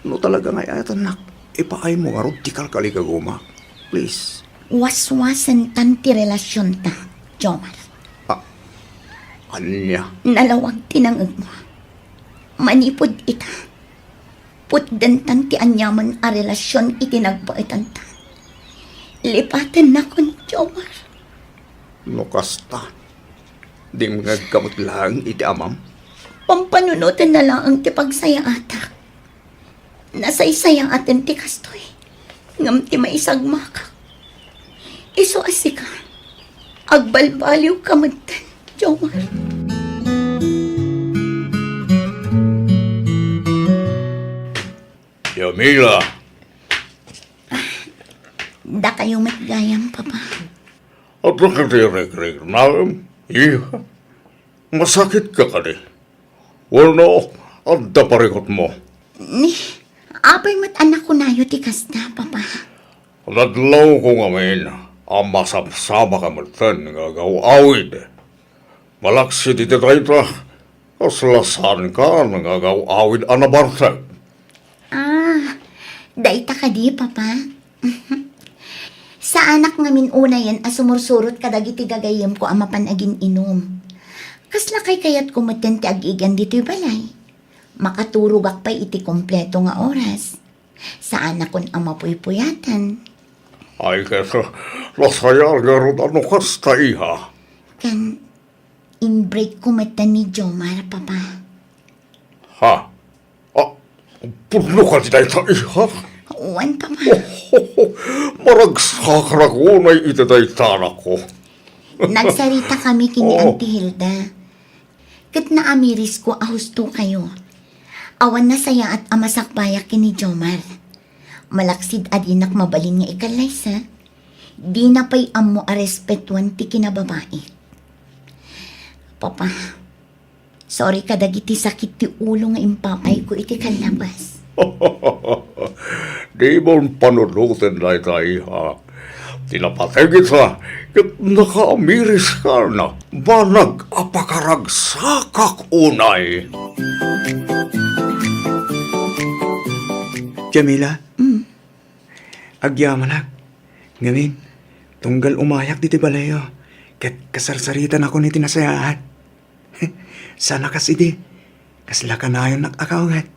No talaga may ayatan nak. Ipaay mo nga ron, tikal kali ka guma. Please. Waswasan tan ti relasyon ta, Jomar. Anya. Nalawag tinangag mo. Manipod ita. Putdan tan ti anyaman a relasyon itinagpaitan ta. Lipatan na kon, Jomar. No kasta. Di mo nagkamot lang iti amam. Pampanunutan na lang ang ti pagsaya atak. Nasaysayang atin ti kastoy. Ngam ti maisagmaka. Iso asika. Agbalbaliw kamutan, Jomar. Jamila, Da kayo matgayam, Papa. at nakatirik-rik na, iha, masakit ka ka di. Wala, at daparikot mo. Ni, apay mat anak ko nayo ti kasta, Papa. Dadlaw ko ngamin, ang masapsama ka matan nga gaw-awid. Malaksi di tayo ta, kaslasan ka nga gaw-awid anabartag. Daita ka di, Papa. Sa anak ngamin una yan, asumursurot kadagiti gagayam ko ang mapanagin inom. Kasla kay kayat kumutin ti agigan dito'y balay. Makaturugak pa'y iti kompleto nga oras. Sa anak kon ang mapuypuyatan. Ay kesa, lasayal garot ano kasta iha. Kan, in-break kumutin ni Jomar, Papa. Ha? Puno ka di tayo iha? Uwan, Papa. Maragsakrak unay itaday tanak ko. Nagsarita kami kini Oo. Auntie Hilda. Kat naamiris ko ahusto kayo. Awan na saya at amasakbayak kini Jomar. Malaksid adinak mabalin nga ikalay sa. Di na pa'y amo a respetuan ti kinababae. Papa, sorry kadagiti sakit ti ulo nga impapay ko iti kalabas. Di mo panunutin na tayo, ha? Tinapatay kita, kat nakaamiris ka na. Banag apakaragsakak unay. Jamila? Agyaman ngamin, tunggal umayak diti balayo. Ket kasarsaritan ako ni tinasayaan. Sana kasidi, kasla ka na yun nakakaungat.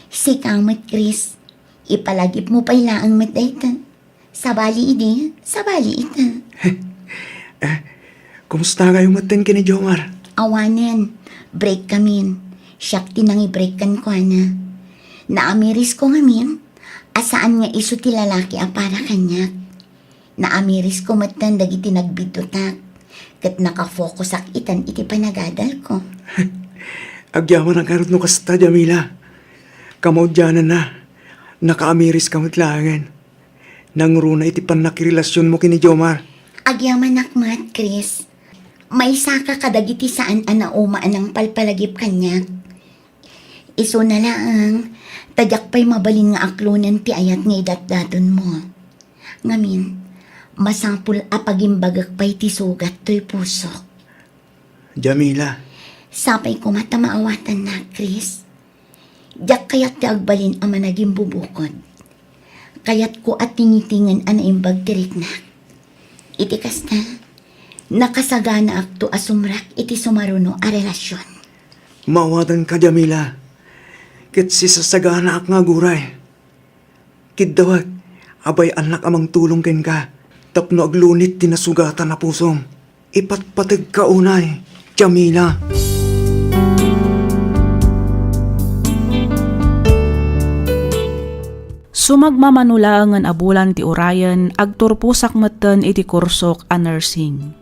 Si Kamot Chris, ipalagip mo pa'y laang matayta. Sabali ita. Kumusta kayo matin kini Jomar? Awanan, break kamin. Siyak tinang i-break kan ko na. Naamiris ko ngamin, asaan nga iso ti lalaki a para kanyak. Naamiris ko matan dagiti nagbidutak. Kat nakafocus ak itan iti panagadal ko. Agyaman ang karot no kasta, Jamila. Kamaudyanan na. Nakaamiris kamot langan. Nangruna iti panakirelasyon mo kini Jomar. Agyaman akmat, Chris. May saka kadagiti saan anaumaan ng palpalagip kanyak. Iso na lang, tadyak pa'y mabalin nga aklunan ti ayat nga idatdaton mo. Ngamin, masapul apagimbagak pa'y ti sugat to'y puso. Jamila, Sapay ko mata maawatan na, Chris. Diyak kayat ti agbalin ang managing bubukod. Kayat ko at tingitingan ang naimbag tirik na. Iti kasta, nakasagana akto asumrak iti sumaruno a relasyon. mawatan ka Jamila. Kit si sasagana ak nga guray. Kidawag, abay anak amang tulong ken ka. Tapno aglunit tinasugatan na pusom. Ipatpatag ka unay, Jamila. Sumagmamanulangan abulan ti Orion, agturpusak meten iti kursok a nursing.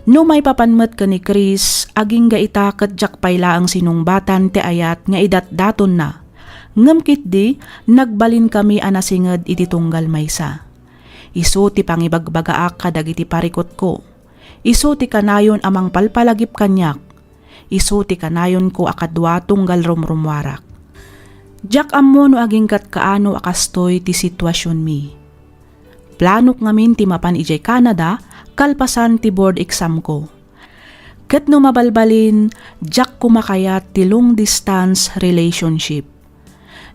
No may papanmet ka ni Chris, aging ga itakat jak payla ang sinungbatan ti ayat nga idatdaton na. Ngamkit di, nagbalin kami anasinged iti tunggal maysa. Isu ti pangibagbagaak kadag iti parikot ko. Isu ti kanayon amang palpalagip kanyak. Isu ti kanayon ko akadwa tunggal rumrumwarak. Jak ammo no aging kat kaano akastoy ti sitwasyon mi. Planok ngamin ti mapan ijay Canada, kalpasan ti board exam ko. Ket no mabalbalin, jak kumakayat ti long distance relationship.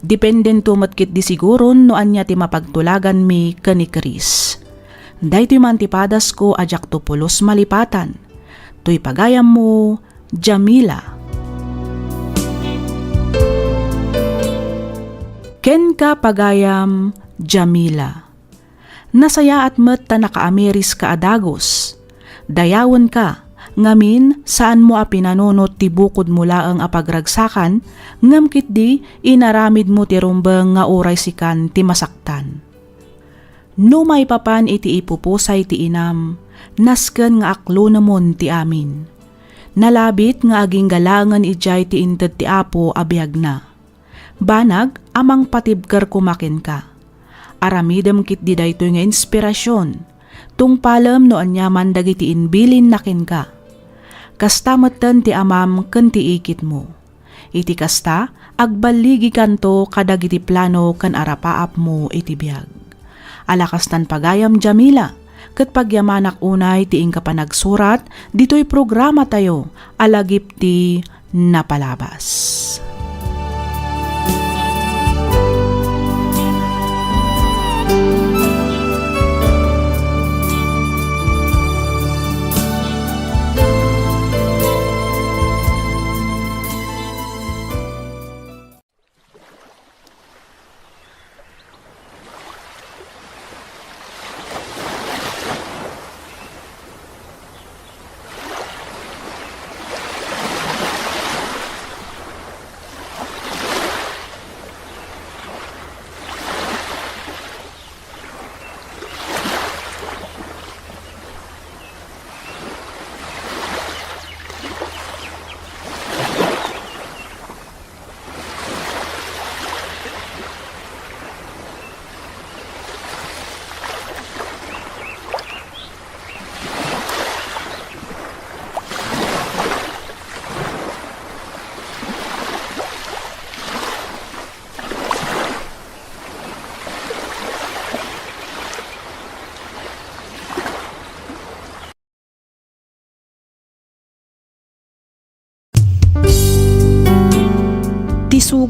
Dependen tumatkit di siguron no anya ti mapagtulagan mi kani Chris. Dahito man ti padas ko ajak to pulos malipatan. To'y pagayam mo, Jamila. Ken ka pagayam, Jamila. Nasaya at met ta nakaamiris ka adagos. Dayawan ka, ngamin saan mo a pinanunot ti bukod mula ang apagragsakan, ngamkit di inaramid mo ti rumbeng nga oray sikan ti masaktan. No may papan iti ipupusay ti inam, nasken nga aklo namon ti amin. Nalabit nga aging galangan ijay ti inted ti apo abiyag na. Banag, amang patibker kumakin ka. Aramidem kit di daytoy nga inspirasyon. Tungpalem no anyaman dagiti inbilin nakin ka. Kasta meten ti amam ken ti ikit mo. Iti kasta, agbaligi kanto kadag iti plano ken arapaap mo iti biag. Alakastan pagayam Jamila, ket pagyamanak unay ti ingka pa nagsurat, dito'y programa tayo, alagip ti napalabas.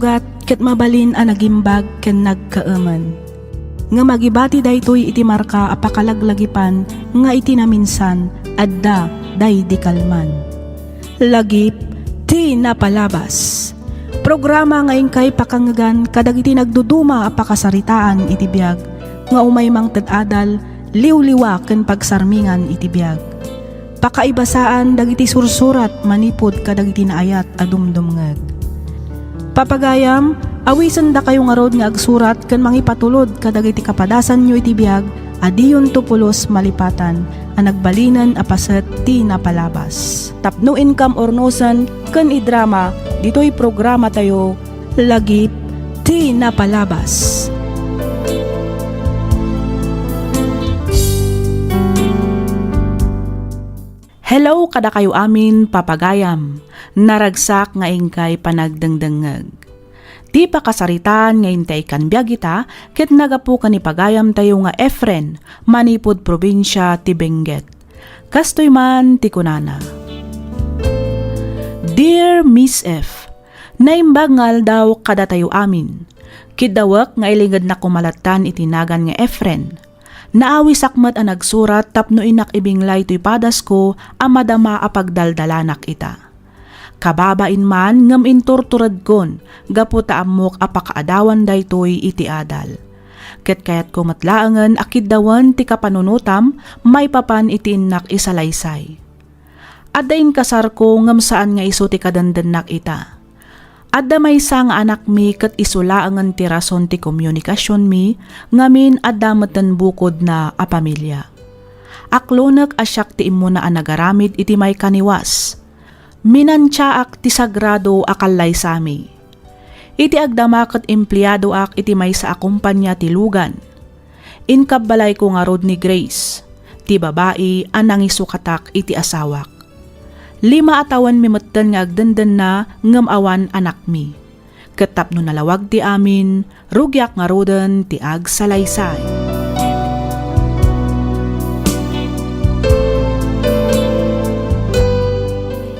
sugat ket mabalin a nagimbag ken nagkaemen. Nga magibati daytoy iti marka a pakalaglagipan nga iti naminsan adda day di kalman. Lagip ti napalabas. Programa nga ingkay pakangagan kadagiti nagduduma a pakasaritaan iti biag nga umay mang ted-adal liwliwa ken pagsarmingan iti biag. Pakaibasaan dagiti sursurat manipod kadagiti naayat a dumdumngeg. Papagayam, awisan da kayo nga rod nga agsurat ken mangipatulod kadagiti kapadasan nyo iti biag adiyon tupulos malipatan a nagbalinan a paset ti napalabas. Tapno income ornosan ken idrama ditoy programa tayo lagip ti napalabas. Hello kada kayo amin papagayam, naragsak nga ingkay panagdengdengeg. Ti pakasaritan nga intay kan biag ita, ket nagapu kan ipagayam tayo nga Efren, manipod probinsya ti Benguet. Kastoy man ti kunana. Dear Miss F, naimbag ngal daw kada tayo amin. Kidawak nga iligad na kumalatan itinagan nga Efren. Naawi sakmat ang nagsurat tapno inak ibinglay to'y padas ko ang madama apagdaldalanak ita. Kababain man ngam inturturad kon, gaputa amok apakaadawan daytoy iti adal. Ket kayat kumatlaangan akiddawan ti kapanunutam, may papan iti inak isalaysay. Adain kasar ko ngam saan nga iso ti kadandanak ita. Adda may sang anak mi ket isulaangan ti rason ti komunikasyon mi ngamin adda meten bukod na a pamilya. Aklonek asyak ti imo na anagaramid iti may kaniwas. Minansyaak ti sagrado akallay sami. Iti agdama ket empleyado ak iti may sa akumpanya ti lugan. Inkabalay ko nga rod ni Grace, ti babae anang isukatak iti asawak. 5 atawan mi metten nga agdenden na ngem awan anak mi. Ketapno nalawag ti amin, rugyak nga roden ti agsalaysay.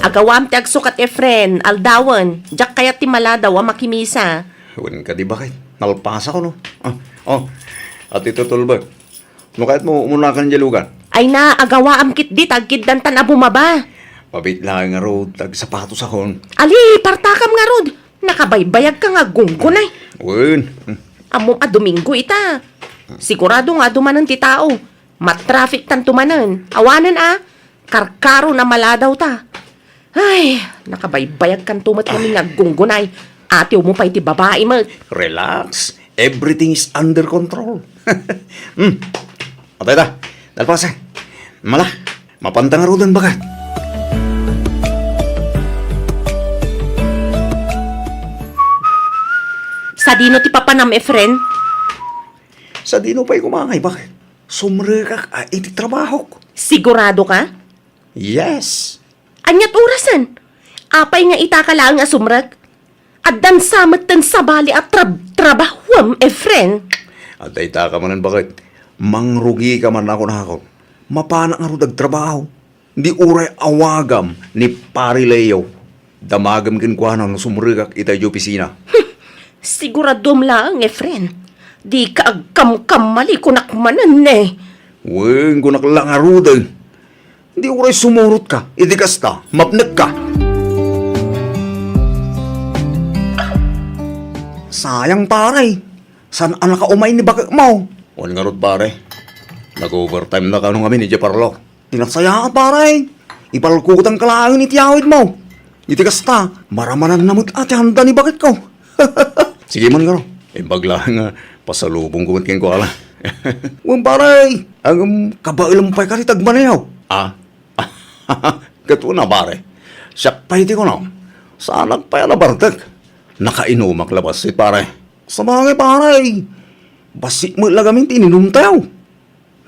Agawam ti agsukat Efren, aldawan, jak kayat ti maladaw a makimisa. Huwag ka di bakit? Nalpasa ko no. At ito tulbag. No kahit mo umunakan jalugan. Ay na, agawaam kit di, tagkid dantan a bumaba. Pabit lang nga road, tag sapatos akon. Ali, partakam nga rod, nakabaybayag ka nga gunggunay. Wen. Amom a Domingo ita. Sigurado nga dumanan ti tao. Matraffic tan tumanan. Awanan karkaro na maladaw ta. Ay, nakabaybayag kan tumat kami nga gunggunay. Ate mo pa iti babae mo. Relax. Everything is under control. Atay ta. Dalpasan. Mala. Mapantang nga rodan bagat. Sa dino ti papanam, Efren? Sa dino pa'y kumangay, bakit? Sumrikak iti trabaho ko. Sigurado ka? Yes. Anyat orasan. Apay nga itakala nga sumrag. Addan samet ten sabali at trabahwam, Efren. At ay taka manan bakit? Mangrugi ka man ako na ako. Mapana nga rudag trabaho. Di uray awagam ni Pari Leo. Damagam kinkwana ng sumrikak itay opisina. Siguradom lang, Efren. Di ka agkam-kamali kunakmanan eh. Wen, kunak lang nga rudag. Di uray sumurot ka. Itikas ta. Mapnek ka. Sayang paray. San anak ka umay ni bakit mo? Wan nga rod pare. Nag-overtime na ka nung kami ni Jeparlo. Tinasaya ka paray. Ipalkutan ka lang ni tiyawid mo. Itikas ta. Maramanan namot ati handa ni bakit ko. Sige man nga ro. Bagla nga pasalubong ko ko ala. Wan paray. Ang kabailampay ka rin tagmanayaw. Gato na pare. Siyak pa iti ko na. Saan nagpaya na bartag? Nakainumak labas si pare. Sa bagay pare. Basi mo lagamin tininom tayo.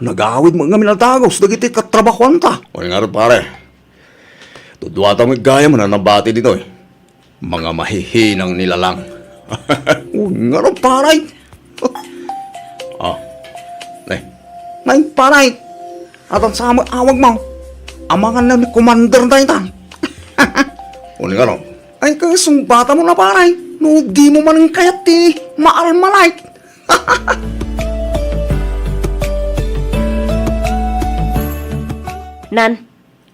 Nagawid mo nga minatagos. Dagiti katrabahuan ta. O nga rin pare. Tudwata mo gaya mo na nabati dito eh. Mga mahihinang nilalang. O nga rin pare. Nay, pare. At ang sama awag mo. Amangan na ni commander na ita. O nga rin. Ay, kasong bata mo na pare. No, di mo man kayat ti maalmalay. Nan,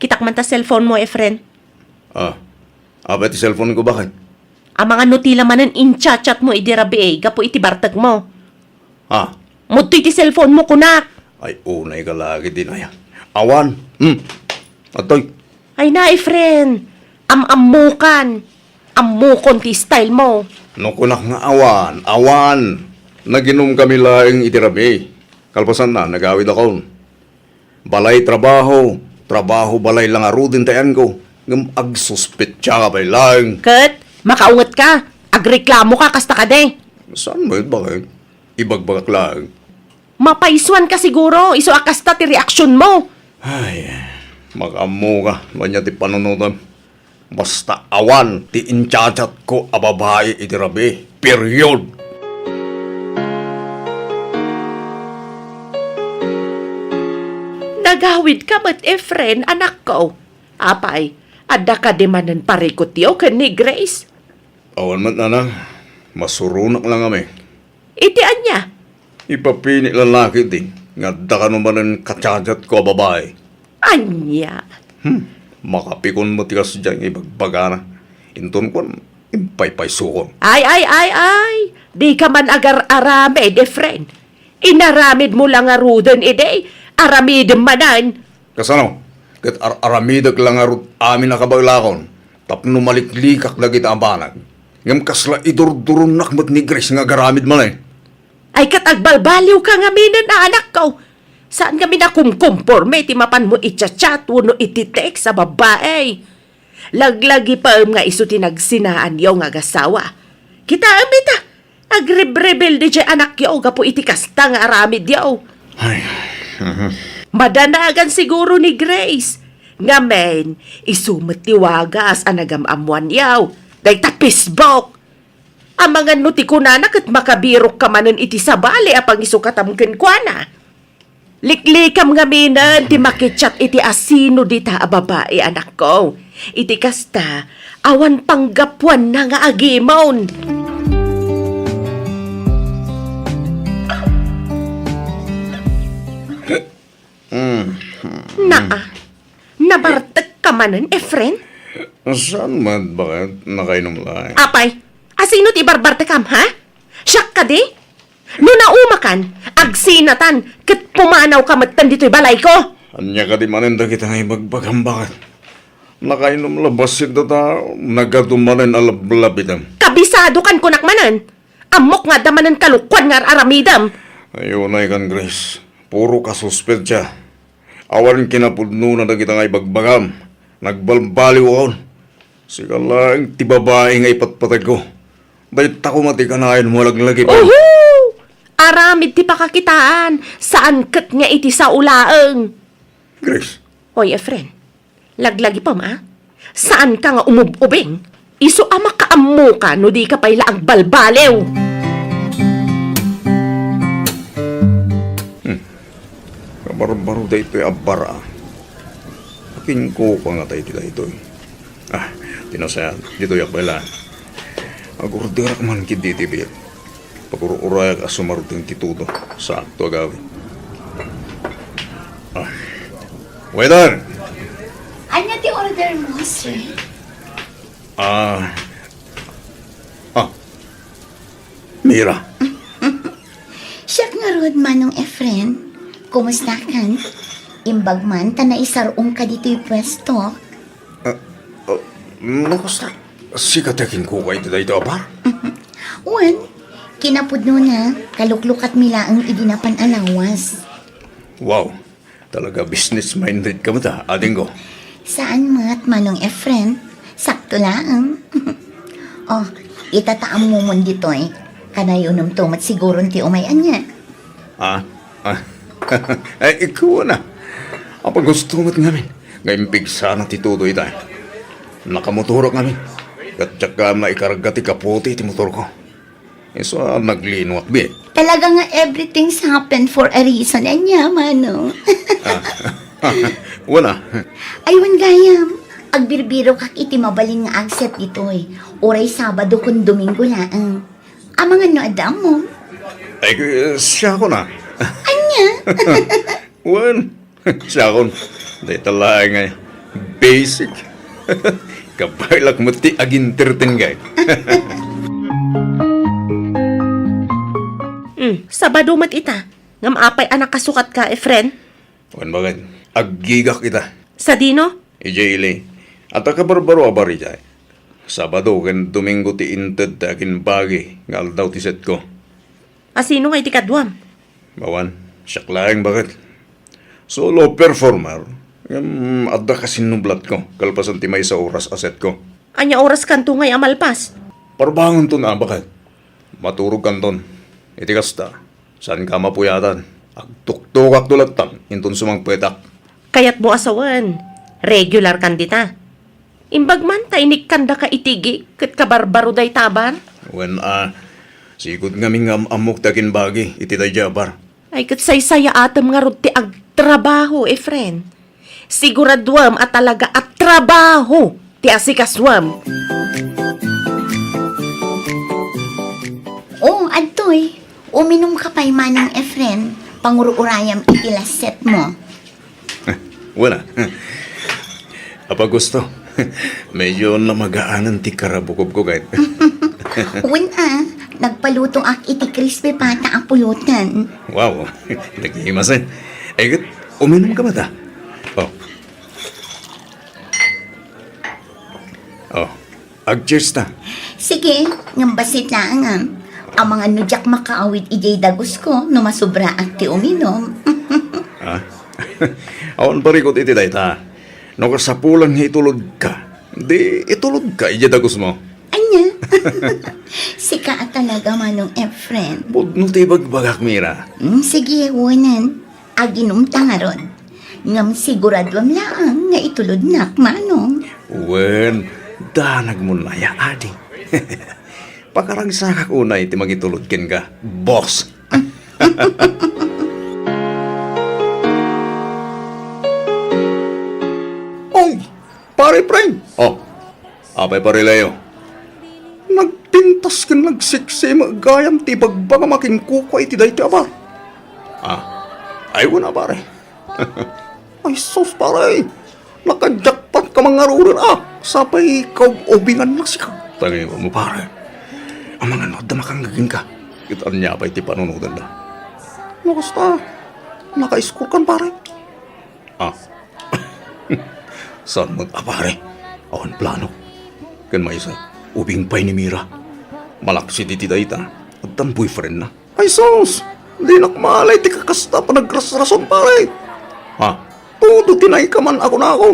kitak man ta cellphone mo, Efren. Abay ti cellphone ko bakit? Ang mga nutila manan in-chat mo idirabi gapo iti bartag mo. Ha? Mudto iti cellphone mo kunak. Ay, unay ka lagi din ay. Awan. Atoy. Ay na, Efren. Amukan. Amukon ti style mo. No kunak nga awan. Naginom kami laing itirabi. Kalpasan na, nagawid ako. Balay trabaho balay lang arudin tayan ko. Ngam agsuspit siya ka bay laing. Kat, makaungat ka. Agreklamo ka kasta ka de. Saan mo yun bakit? Ibagbagak lang. Mapaiswan ka siguro. Iso akasta ti reaksyon mo. Ay, mag-amo ka. Wanya ti panunutan. Basta awan, ti inchachat ko ababae itirabi. Period. Nagawid ka ba't Efren, anak ko? Apay, adda ka di manan parikot yo ken ni Grace. Awan man nanang, masurunak lang kami. Iti anya. Ipapini lalaki din. Nga da ka naman ang kachachat ko babae. Anya. Makapikon mo tikas dyan ibagbaga na. Inton ko, impay-pay sukon. Ay. Di ka man agar-aramid, Efren. Inaramid mo lang aruden ide. Aramid manan. Kasano? Kat aramidag lang arut amin nakabaglakon. Tapno maliklikak na kita ang banag. Ngam kasla idurduron nakmat ni Grace nga garamid man eh. Ay katagbalbaliw ka nga minan na anak ko. Saan kami na kumkumporme ti mapan mo itchat no iti-text sa babae. Laglagi pa nga iso tinagsinaan yaw nga gasawa. Kita amita. Agrebrebel di anak yaw gapo iti kasta nga aramid yaw. Ay, Madanagan siguro ni Grace. Nga men, isumat tiwagas ang nagamamuan yaw. Day tapisbok. Ang mga nuti ko nanak at makabirok ka manan iti sabali apang isukatamken kwa na. Liklikam nga minan, ti makichat iti asino dita a babae anak ko. Iti kasta, awan panggapuan na nga agimon. Nabartag ka manan, Efren? saan man bakit nakainom lang? Apay, asino ti barbartekam, ha? Siyak ka di? No naumakan, agsinatan, kat pumanaw ka matan dito'y balay ko. Anya ka di maninda kita nga ibagbagam bakit? Nakainom labas ito ta, nagatumanin alablabitam. Kabisado kan kunak manan. Amok nga damanan kalukwan nga aramidam. Ayun na ikan Grace, puro ka suspect siya. Awan kinapudno na kita nga ibagbagam. Nagbalbaliw ako. Sige lang, ti babae nga ipatpatag ko. Dahil tako matikanayan mo laglagi pa. Aramid ti pakakitaan. Saan kat nga iti sa ulaeng? Grace, Hoy, Efren. Laglagi pa ma? Saan ka nga umububing? Iso ama kaammo ka no di ka payla ang balbalew. kabaro-baro da ito'y abara. Akin ko pa nga tayo tila ito'y. Tinasayan, dito yak pala. Agurdirak man kiditibir. Pagururayak asumaruting titudo sa akto agawin. Waiter! Anya ti order mo, sir? Mira. Siya nga rod manong Efren. Kumusta kan? Imbag man, ta na isarong ka dito'y pwesto. Nakusta? Sikatakin ko kayo dito apa? Wan, kinapudno na, kaluklukat mila ang idinapan alawas. Wow, talaga business-minded ka mo ta, ading ko. Saan mat manong Efren? Sakto lang. Oh, itataam mo mon dito'y. Kanayon tumat siguro ti umayan niya. Ay, ikaw na. Ang pag-gusto mo't ngamin. Ngayon pigsa na titudo ito. Nakamotorok ngamin. At tsaka maikarga ti kaputi ti motor ko. So, naglino at bi. Talaga nga everything's happened for a reason. Anya, manong. Wala. Aywan gayam. Agbirbiro kak iti mabalin nga agset ditoy. Oray Sabado kun Domingo laang. Amang ano adam mo? Ay, siya ko na. Anya? Wan, siya ko. Dahil talaga nga, basic. Kabailak mo ti aginterten gay. Sabado mat ita. Ngam apay anak kasukat ka, friend. Wan bagay, aggigak kita. Sa dino? Ijay at akabarbaro abari jay. Sabado kan Domingo ti inted akin bagi ngal daw ti set ko. Asino nga iti kadwam? Bawan, siyak laeng bakit? Solo performer. Adda kasi nublat ko. Kalpasan ti may sa oras aset ko. Anya oras kanto ngay amalpas. Parbangon to na bakit? Maturog kanton. Iti kasta. Saan ka mapuyatan? Agtuktukak dulatan. Intun sumang petak. Kayat mo asawan. Regular kandita. Imbag man tainik kanda ka itigi. Kat kabarbaro day tabar. When sigod nga amok takin bagi. Iti day jabar. Ay kat saysaya atam nga rod ti agtrabaho, friend. Siguradwam at talaga at trabaho ti asikaswam. Oo, adtoy. Uminom ka pa'y manong Efren. Pangururayam iti laset mo. Wala. Apa gusto? Medyo namagaanan ti karabukob ko kahit. Nagpalutong ak iti crispy pata ang pulutan. Wow, naghihimasin. Ay, gat, uminom ka ba ta? Oh. Oh, ag-cheers na. Sige, ngambasit lang ang mga nudyak makaawid ijay dagos ko no masubra at ti uminom. Ha? Awan pa rikot iti day ta. No kasapulan nga itulod ka. Di itulod ka, ijadagos mo. Anya? Sika at talaga manong Efren. Budno ti bagbagak, Mira. Sige, wanan. Aginom tangaron. Ngam siguradwam laang nga itulod nak manong. Wen, danag mo na ya, adi. Pakarang sakak unay ti magitulod ken ka, boss. Oy, pare friend, Oh, apay pare Leo. nagpintas kan nagsiksi magayam ti bagbagamakin kuko iti day ti abar. Ay, wala pare. Ay sus pare, nakajakpat ka mga ruran sapay ikaw obingan na sika. Tagay mo pare. Ang mga nod na makangagin ka. Kitaan niya apay ti panunutan da. Lakas ta, naka-score kan pare. Saan mo pare? Awan plano. Kan may isa, ubing pay ni Mira. Malaksi di ti dayta. At tan boyfriend na. Ay sus, di nakmalay ti kakasta pa nagrasrason pare. Ha? Todo tinay ka man ako na ako.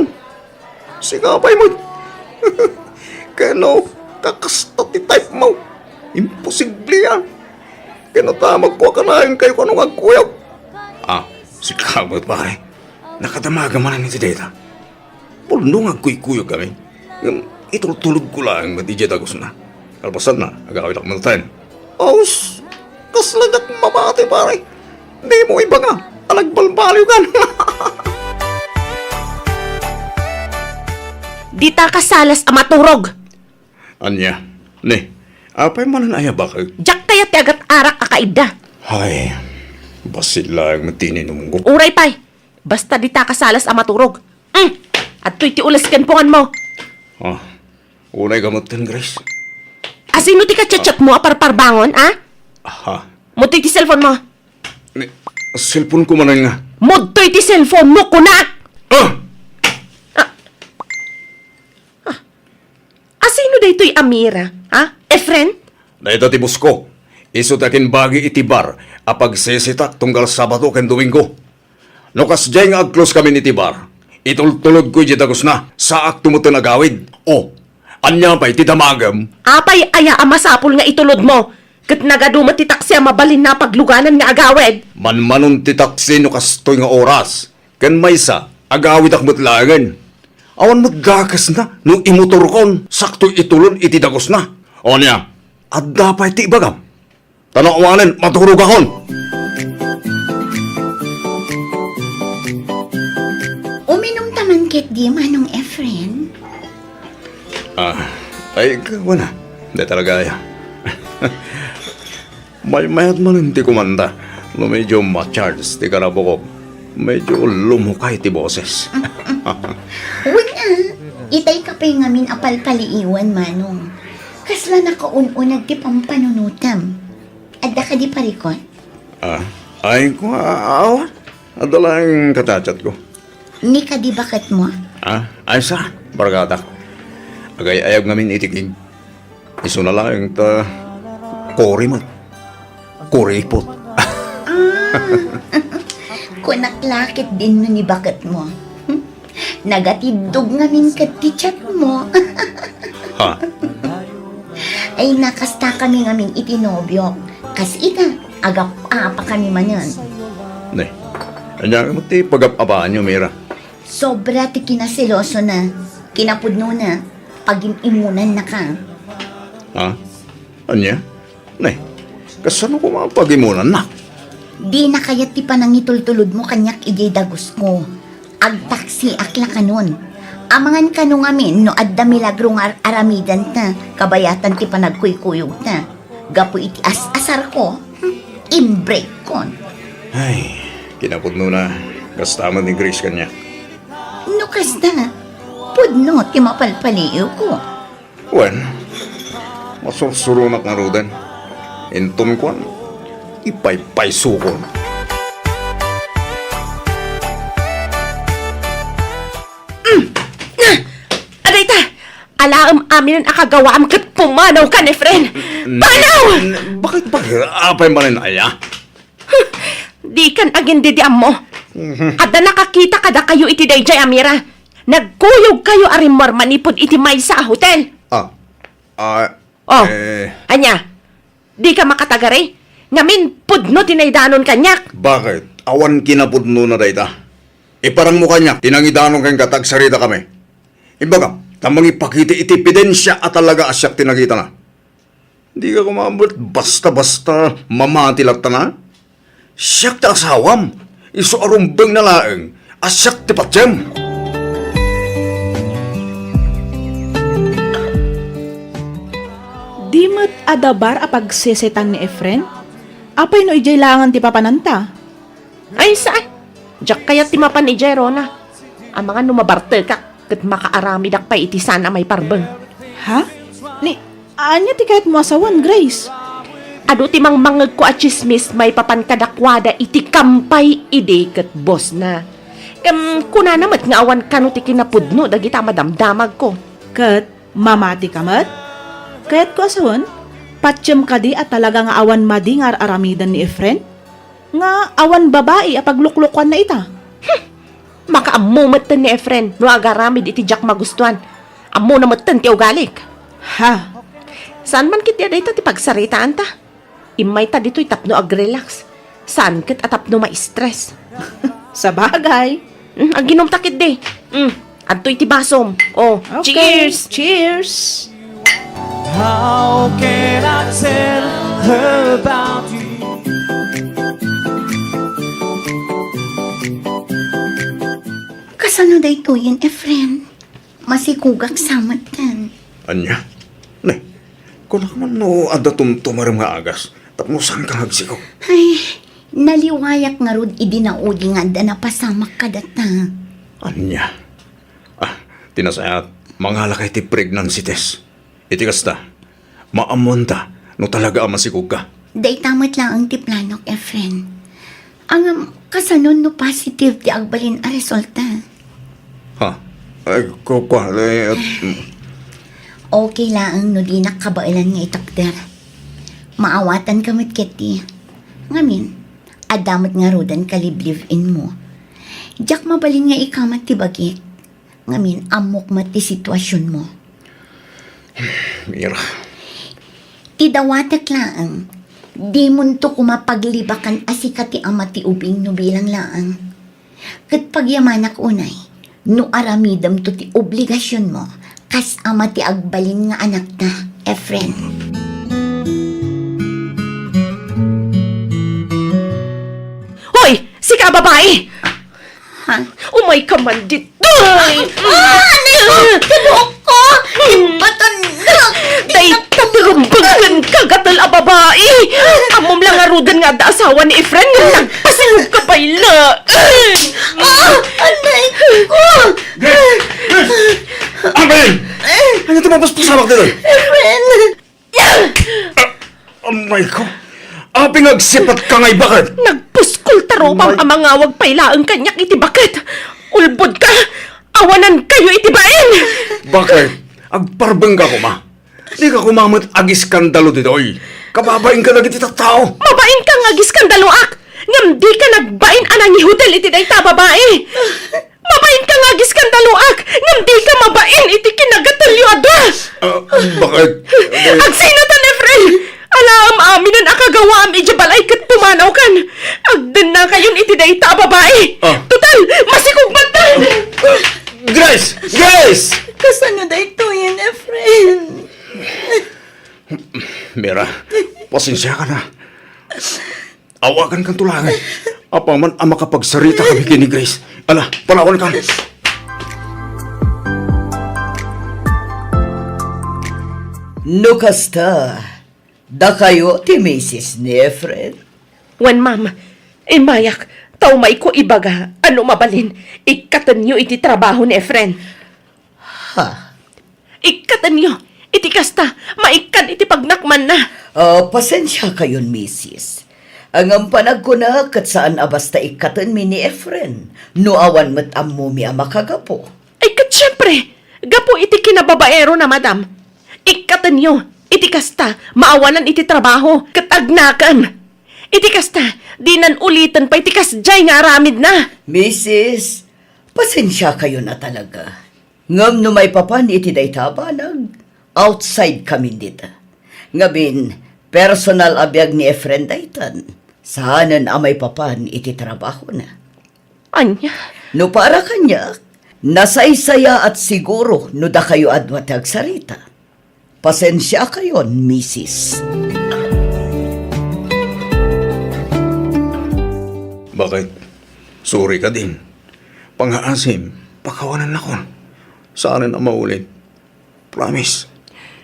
Sigapay mo. Kano, kakasta ti type mo. Imposible yan. Kano tamag po ka na yung kayo kanong agkuyaw. Si Kabot pare. Nakadamaga man ni ti dayta. Pulno nga kuy-kuyo kami. Itulog ko lang matijay tagos na. Kalpasan na, agawin ako mantayin. Aus, kaslagat mabati pare. Di mo iba nga, alagbalbaliw ka. Dita kasalas amaturog. Anya, ne, apay manan aya bakit? Jak tayat ti agat arak akaida. Ay, basit lang matinin mo ko. Uray pay. Basta dita kasalas amaturog. At to'y ti ulas kanpungan mo. Unay gamot kan, Grace. Asino ti kachat mo aparparbangon, Aha. Mutoy ti cellphone mo. Ne, cellphone ko manan nga. Mutoy ti cellphone mo, kunak! Asino day to'y Amira, Efren? Dahito ti busko. Iso takin bagi iti bar. Apag sesitak tunggal Sabado ken Domingo. Nukas jay nga ag-close kami ni ti bar. Itultulog ko itagos na. Saak tumuto nagawid. Anya pa'y ti damagam. Apay aya amasapul nga itulod mo. Kat nagadumat ti taksi mabalin na pagluganan nga agawed. Manmanon ti taksi no kastoy nga oras. Ken maysa, agawid ak mutlangan. Awan maggakas na, no imotor kon, sakto itulon iti dagos na. O niya, at dapat ti ibagam. Tanawanan, maturog akon. Uminom taman ket di manong Efren. Ay, wala. Hindi talaga ya. Mayat man hindi kumanda. No medyo ma-charge ti karabokop. Medyo lumukay ti boses. Wala. Itay ka pa'y ngamin apal-paliiwan, manong. Kasla nakaununag ti pampanunutam. Adda ka di parikot? Ay ko, awan. Adala yung katachat ko. Ni ka di bakat mo? Ay sa, bargata. Agay ayag ngamin itikig. Iso na lang yung kori mo. Kori ipot. Kunaklakit din no ni bakat mo. Nagatidog ngamin kat ti chat mo. Ha? Ay nakasta kami ngamin itinobyo. Kas ita, agap pa kami manan. Ne. Anya mo ti pagapabaan nyo, Mira. Sobra ti kinasiloso na. Kinapudno na. Pag-imunan na ka. Ha? Anya? Ne. Kasano ko mga pagimunan na? Di na kayat ti panangitultulod mo kanyak ijay dagos mo. Agtaksi akla kanon. Amangan kano ngamin no adda milagro nga aramidan ta. Kabayatan ti panagkuykuyog ta. Gapo iti asar ko. Inbreak kon. Ay, kinapudno na. Kastaman ni Grace kanya. No kasta. Pudno ti mapalpaliw ko. Wen, masursurunak nga rudan. Intom ko, ipay-pay sukon. Aray ta! Alaam amin ang akagawaam kat pumanaw ka ni friend! Panaw! Bakit apay man rin aya? Di kan agin didiam mo. Ada nakakita kada kayo iti dayjay Amira. Nagkuyog kayo arimor manipod iti may sa hotel. Oh, anya, di ka makatagari? Ngamin pudno tinaydanon kanyak. Bakit? Awan kinapudno na dayta. Iparang mo kanya, tinangidanon kang katagsarita kami. Ibaga, tamang ipakita iti ebidensya at talaga asyak tinagita na. Di ka kumabot basta-basta mamatilat na. Siyak ti asawam. Iso arumbeng na laeng. Asyak ti patyem. Di mo't adabar a pagsesetan ni Efren? Apay no ijay langan ti papananta? Ay saan? Diyak kaya timapan ni Jerona. Ang mga numabarte ka, kat makaarami dak pa iti sana may parbeng. Ha? Ni, anya ti kahit mo asawan, Grace? Ado timang mangag ko at chismis may papankadakwada iti kampay ide kat boss na. Kuna namat nga awan kano ti kinapudno dagita madamdamag ko. Kat, mamati ka mat? Kaya't ko asawan, patsyem ka di at talaga nga awan madi nga aramidan ni Efren? Nga awan babae a pagluklukan na ita. Makaamumatan ni Efren no agaramid iti jak magustuhan. Amo namatan ti ugalik. Ha? Saan man kit dito ti pagsaritaan ta? Imay ta dito'y tapno ag-relax. Saan kit atapno ma-stress? Sa bagay. Ang ginom takit de. Adto'y ti basom. Oh, Okay. cheers! Cheers! How can I tell her about you? Kasano day to yun, Efren? Masikugak samat kan. Anya? Ne, kung naman no adatum tumarang nga agas. Tapno saan ka hagsikaw? Ay, naliwayak nga rod idinaudi nga da napasamak ka data. Anya? Tinasayat, mangalakay ti pregnancy test. Iti kasta, maamonta no talaga ang masikog ka. Day tamat lang ang tiplanok, Efren. Ang kasanon no positive ti agbalin a resulta. Ha? Ay, kukwa, Okay lang no di nakabailan nga itakder. Maawatan kamit keti. Ngamin, adamat nga rodan kalibliv-in mo. Diyak mabalin nga ikamat ti bagit. Ngamin, amok mat ti sitwasyon mo. Mira. Tidawatak laang. Di munto kumapaglibakan asika ti ama ti ubing no bilang laang. Kat pagyamanak unay, no aramidam to ti obligasyon mo, kas ama ti agbalin nga anak na, Efren. Hoy! Sika babae! Ha? Umay ka man dito! Ay! Tibuok ko! Imbatan na! Day tatirumbagan kagatal a babae! Amom lang arudan nga da asawa ni Efren nga nagpasingog ka pala! Anay ko! Amen! Ano ito mapaspasamak dito? Friend! Amay ko. Pingagsipat ka ngay bakit? Nagpuskol tarupang ang mga wag pailaang kanyak iti bakit! Ulbod ka! Awanan kayo iti bain! Bakit? Agparbeng ka ko, ma. Di ka kumamot agis skandalo dito, oy. Kababain ka lagi tita tao. Mabain ka nga giskandaloak! Ngam di ka nagbain anang hotel iti dayta babae! Mabain ka nga giskandaloak! Ngam di ka mabain iti kinagatalyo adwa! Bakit? Agsinatan, Efren! Alam amin ang akagawa am ijabalay kat pumanaw kan! Agdan na kayon iti dayta babae! Total, masikog batan! Grace! Grace! Kasano da ito yan, friend? Mira, pasensya ka na. Awagan kang tulangan. Apa man ang makapagsarita kami kini Grace. Ala, palawan ka. No kasta, da kayo ti Mrs. ni Efren. Wan ma'am, mayak, tao may ko ibaga, ano mabalin, ikatan nyo iti trabaho ni Efren. Ha? Ikatan nyo, iti kasta, maikan iti pagnakman na. Pasensya kayon, Mrs. Ang panag ko na kat saan abasta ikatan mi ni Efren. No awan mat ammo mi amakagapo. Ay kat syempre, gapo iti kinababaero na madam. Ikatan nyo, iti kasta, maawanan iti trabaho, katagnakan. Iti kasta, di nan ulitan pa iti kasjay nga aramid na. Mrs., pasensya kayo na talaga. Ngam no may papan iti daytabanag, outside kami dita. Ngabin, personal abiyag ni Efren daytan. Saanan amay papan iti trabaho na. Anya, No para kanya, nasaysaya at siguro no da kayo adwatag sarita. Pasensya kayon, Mrs. Bakit? Sorry ka din. Pangaasim, pakawanan na kon. Saanan ang maulit? Promise.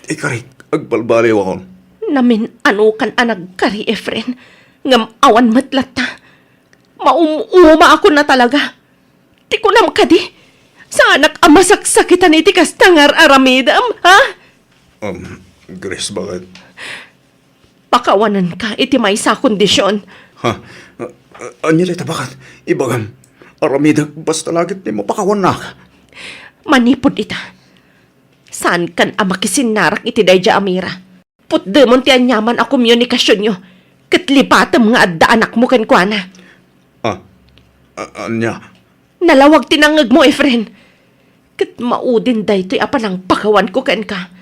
Ikarik, agbalbaliw ako. namin ano kan anag kari Efren, ngam awan matlata. Maumuma ako na talaga. Di ko nam kadi. Sa anak amasaksakitan iti kastangar aramidam, ha? Grace, bakit? Pakawanan ka iti may sa kondisyon. Ha? Anya dito, bakit? Ibagam, aramidag basta lagit ni mo pakawan na. Manipod ita. Saan kan amakisinarak iti dayja amira? Putdemon ti anyaman a komunikasyon nyo. Katlipatam nga adda anak mo kan kuana. Anya? Nalawag tinangag mo, Efren. Kat maudin daytoy apanang pakawan ko kan ka.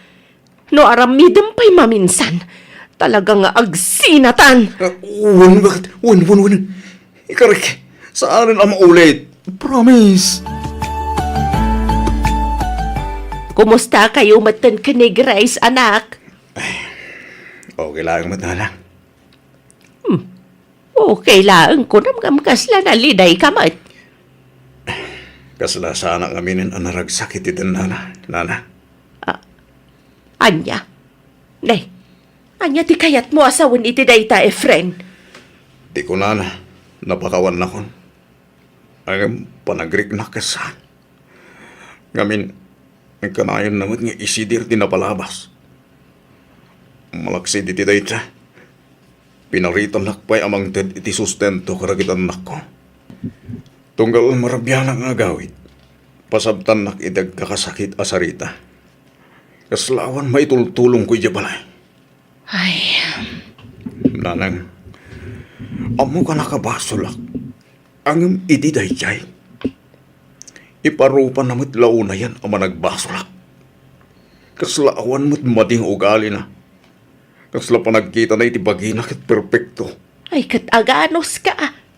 No aramidem pa'y maminsan. Talaga nga agsinatan. Bakit? Wan. Ikarik, saan ang maulit? Promise. Kumusta kayo matan ka ni Grace, anak? Okay lang matala. Okay lang ko namgam kasla na liday kamat. Kasla sana aminin ang naragsakit ito, nana. Anya? Nay, anya ti kayat mo asawan iti dayta, Efren. Di ko nana, napakawan na kon. Ang panagrik na kasan. Ngamin, ang kanayon naman nga isidir di napalabas. Malaksi di dayta. Pinaritan lakpay amang ted iti sustento karagitan nak ko. Tunggal marabyan ang agawit. Pasabtan nak idag kakasakit asarita. Kaslawan maitultulong ko balay. Ay, Nanang, amo ka nakabasulak. Ang iti dayjay. Iparupan namit launa yan ang managbasulak. Kaslaawan mo't mading ugali na. Kasla pa nagkita na iti bagina kat perpekto. ay kataganos ka.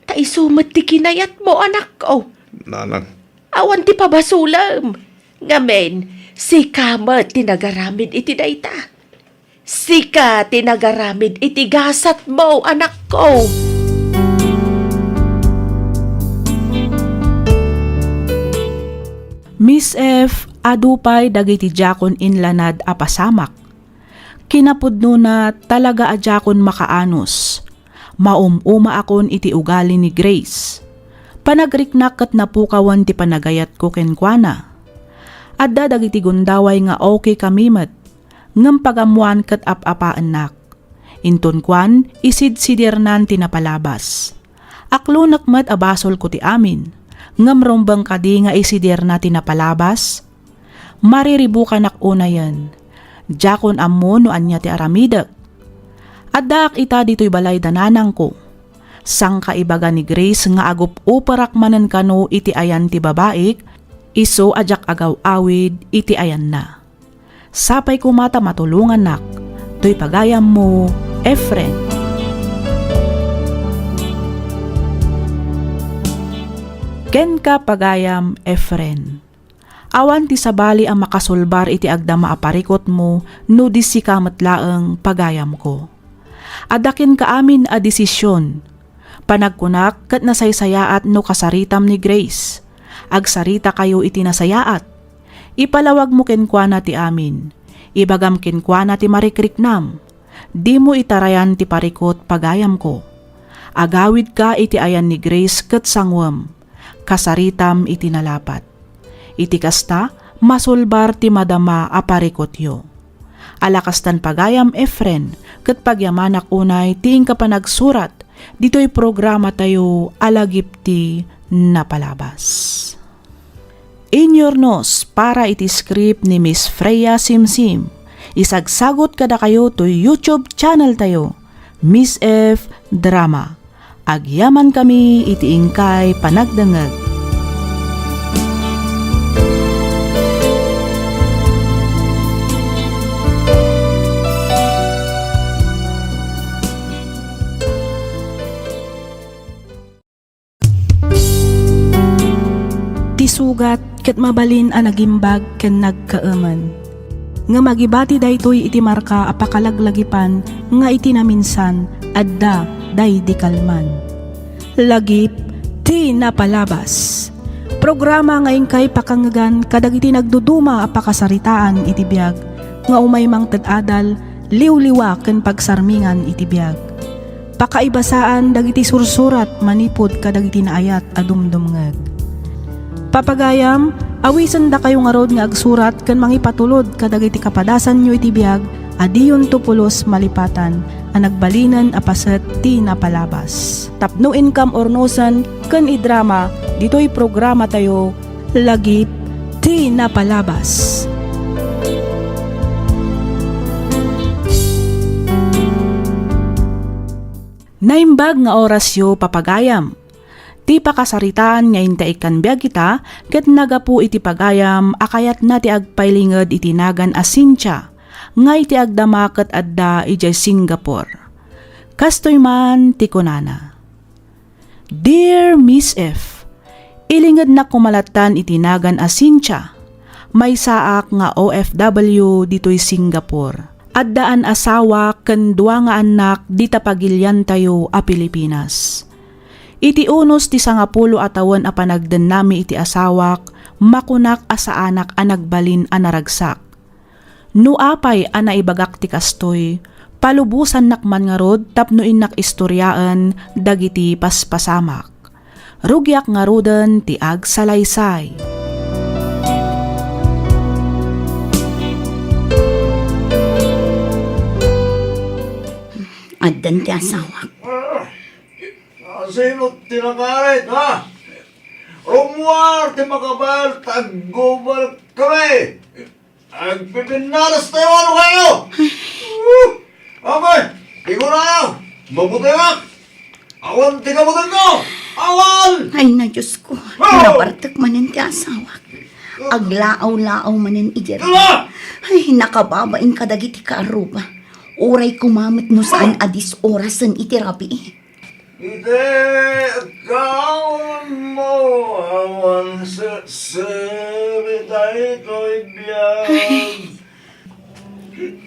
Taisumat ti kinayat mo, anak ko. Nanang, Awan ti pabasulam. Ngamen, sika mo tinagaramid iti dayta. Sika tinagaramid iti gasat mo, anak ko. Miss F, adupay dagiti jakon inlanad a pasamak. Kinapudno na talaga adjakon makaanos. Maumuma akon iti ugali ni Grace. Panagriknak kat napukawan ti panagayat ko kenkwana. Adda dagiti gundaway nga okay kamimet. Ngem pagamuan kat apapaanak. Inton kwan, isid-sidirnan tinapalabas. Aklo nakmat abasol ko ti amin. Ngem rombang kadi nga isidir na tinapalabas. Mariribukan ak una yan. Jakon ammo no anya ti aramidak. Adda ita dito'y balay dananang ko. Sang kaibaga ni Grace nga agup uparak manen kano iti ayan ti babaik, iso ajak agaw awid iti ayan na. Sapay kumata matulungan nak, to'y pagayam mo, Efren. Ken ka pagayam, Efren. Awan ti sabali ang makasulbar iti agdama aparikot mo, no di si kamatlaeng pagayam ko. Adakin ka amin a desisyon. Panagkunak kat nasaysayaat no kasaritam ni Grace. Agsarita kayo iti nasayaat. Ipalawag mo kenkwana ti amin. Ibagam kenkwana ti marikriknam. Di mo itarayan ti parikot pagayam ko. Agawid ka iti ayan ni Grace kat sangwam. Kasaritam iti nalapat. Iti kasta, masulbar ti madama aparikot yo. Alakastan pagayam Efren, kat pagyamanak unay ting kapanagsurat, dito'y programa tayo alagipti na palabas. In your nose, para iti script ni Miss Freya Simsim. Isagsagot kada kayo to YouTube channel tayo, Miss F Drama. Agyaman kami iti ingkay panagdangag. Sugat ket mabalin a nagimbag ken nagkaaman. Nga magibati daytoy iti marka apakalaglagipan nga iti naminsan adda day di kalman. Lagip ti napalabas. Programa nga ingkay pakangagan kadagiti nagduduma apakasaritaan iti biag nga umaymang ted-adal liwliwa ken pagsarmingan iti biag. Pakaibasaan dagiti sursurat manipod kadagiti naayat a dumdumngeg. Papagayam, awisan da kayo nga rod nga agsurat kan mangipatulod kadagiti kapadasan nyo iti biag, adiyon tupulos malipatan, ang nagbalinan apaset ti napalabas. Tapno income ornosan kan idrama, dito'y programa tayo, lagip ti napalabas. Naimbag nga orasyo papagayam. Ti pakasaritaan nga intaikan biag kita, ket nagapu iti pagayam, akayat na ti agpailinged iti nagan Asincha, nga iti agdamaket adda ijay Singapore. Kastoy man ti kunana. Dear Miss F, ilinged na kumalatan iti nagan Asincha, may saak nga OFW dito'y Singapore. Addaan asawa ken dua nga anak di tapagilyan tayo a Pilipinas. Iti unos ti 10 atawan a panagden nami iti asawak, makunak asa anak a nagbalin a naragsak. No apay a naibagak ti kastoy, palubusan nakman nga rod tapno inak istoryaan dagiti paspasamak. Rugyak nga roden ti agsalaysay. Addan ti asawak. Sino tinakarit, ha? Romuar, ti makabal, taggubal kami. Agpipinalas tayo, ano kayo? Okay, tigo na kayo. Mabuti ka. Awan, ti kabutan ko. Awan! Ay na Diyos ko, nabartak manin ti asawak. Aglaaw-laaw manin ijer. Ay, nakababain kadagiti kaaruba. Oray kumamit mo saan adis orasan iti rabi. Ite, kaon mo, awan sa sabitay ko'y biyag.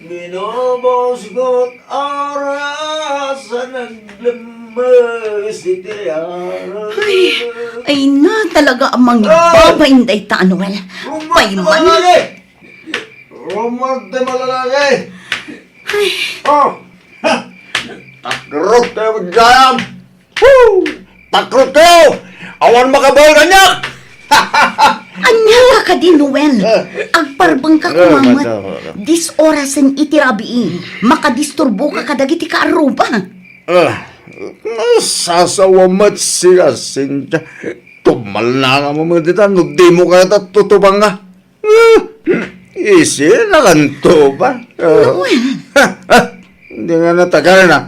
Minobos ko't oras sa naglam Ay na talaga ang mangibabainday ta, Noel. May man. Romante malalaki! Oh! Takrot tayo magjayam! Woo! Takrot tayo! Awan makabal kanyak! Anya ka ka din, Noel. Agparbang ka kumamat. Dis orasan itirabi. Makadisturbo ka kadagiti ka aruba. Sasawamat siya, Cynthia. Tumal na nga mo dito. No, di mo kaya tutubang nga. Isi na kanto ba? Hindi nga natagal na.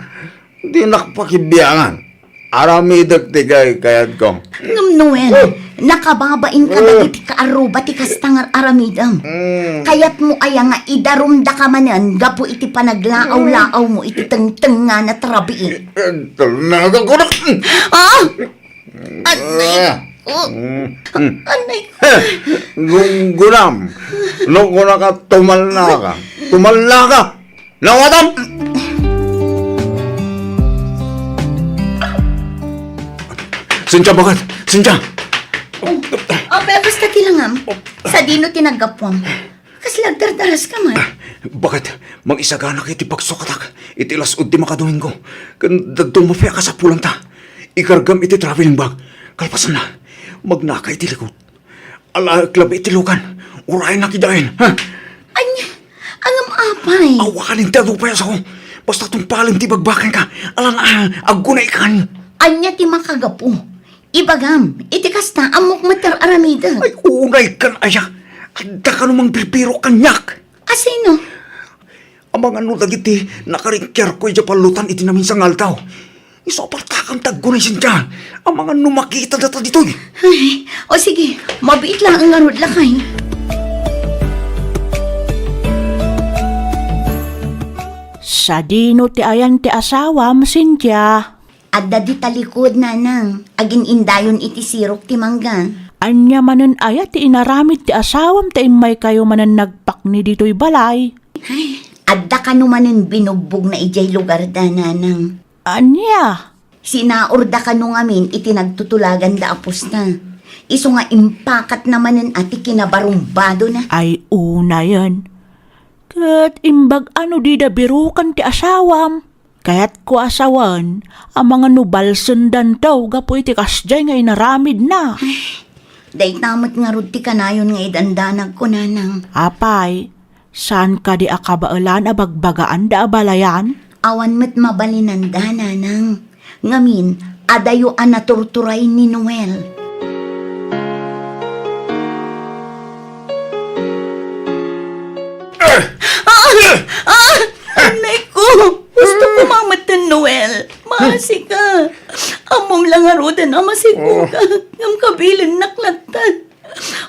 Hindi nakpakibiyangan. Arami dagtigay kayad ko. Noel, nakababain ka dagiti ka aruba ti kastangar aramidam. Kayat mo aya nga idarumda ka manan gapo iti panaglaaw-laaw mo iti teng-teng nga na trabi. Talaga ko na. Ah! Anay ko. Gunam. Nung ko na ka, tumal na ka. Tumal na ka. Nawatam! Sinja, bakit? Sinja! Pero basta tilangam. Sa dino tinagapwam. Kas lagdardaras ka man. Bakit? Mag-isagana kayo ti pagsukatak. Itilas di makaduhin ko. Kan dumapya ka sa pulang ta. Ikargam iti traveling bag. Kalpasan na. Magnaka iti likod. Alaklab iti lukan. Urayan na kidain. Ha? Anya, angam apay. Awakalin ti adupayas ako. Basta tumpalin ti bagbakan ka. Alang agunay kan. Anya ti makagapo. Ibagam, iti kasta amok mater aramida. Ay, unay kan aya. Adda ka namang pipiro kanyak. Asino? Amang ano dagiti nakaringkyar ko iti palutan iti namin sa ngaltaw. Isopartakang taggunay sinja. Amang ano makita data ditoy. Ay, o sige, mabiit lang ang ngarod lakay. Sa dino ti ayan ti asawam, Cynthia. Adda di talikod nanang, agin indayon iti sirok ti manggan. Anya manen aya ti inaramid ti asawam ti imay kayo manen nagpakni dito'y balay. Adda ka numanin binugbog na ijay lugar da nanang. Anya? Sinaurda ka nung amin iti nagtutulagan da apos na. Iso nga impakat namanen ati kinabarumbado na. Ay una yan. Kat imbag ano di da birukan ti asawam. Kaya't ko asawan, ang mga nubal sundan daw gapo iti kasjay nga inaramid na. Day tamot nga rod ti kanayon nga idandanag ko nanang. Apay, saan ka di akabaalan abagbagaan da abalayan? Awan met mabalinan da nanang. Ngamin, adayo an naturturay ni Noel. Anay ko! Gusto ko mamatan, Noel. Maasi ka. Amom lang arudan na masigo ka. Ngam kabilin naklatan.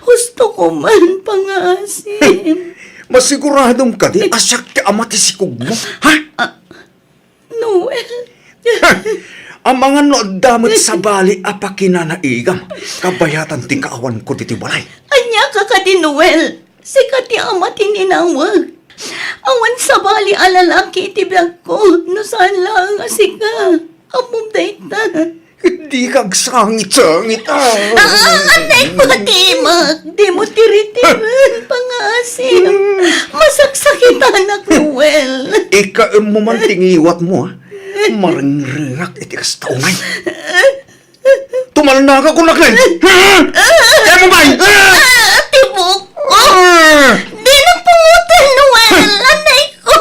Gusto ko man pangasim. Masiguradong ka di asyak ti ama ti sikog mo. Ha? Noel. Ang mga noodamot sa bali apakinanaigam. Kabayatan ti kaawan ko diti balay. Anya ka ka di, Noel. Sikat ti ama tininawag. Awan sa bali alalaki iti biyag ko. No saan lang asika. Amom dayta. Hindi kag sangit-sangit. Anay ko, Timag. Di mo tiritiran, pangasim. Masaksakitan ak, Noel. Ika mo man tingiwat mo, ha? Maringringak iti kas taunay. Tumal na ka kunaklin. Kaya mo ba? Tibok ko. Di na pungutan, Noel. Anay ko.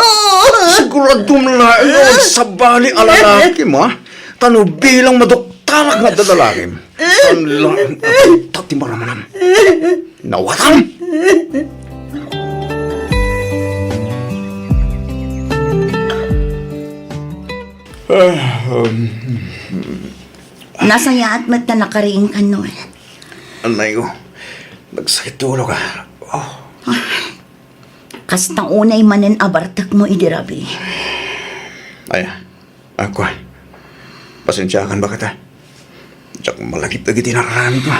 Siguradong laing sa bali alalaki mo, ha? Tano bilang madoktarak nga dadalakim. Tanlaing tati maramanam. Nawatam! Nasaya at mat na nakariing ka, Noel. Anay ko, nagsakit tulo ka. Oh. Kastang unay manen abartak mo idirabi. Ay, ako pasensyakan ba kita? Diyak malagit-agit inararamid mo.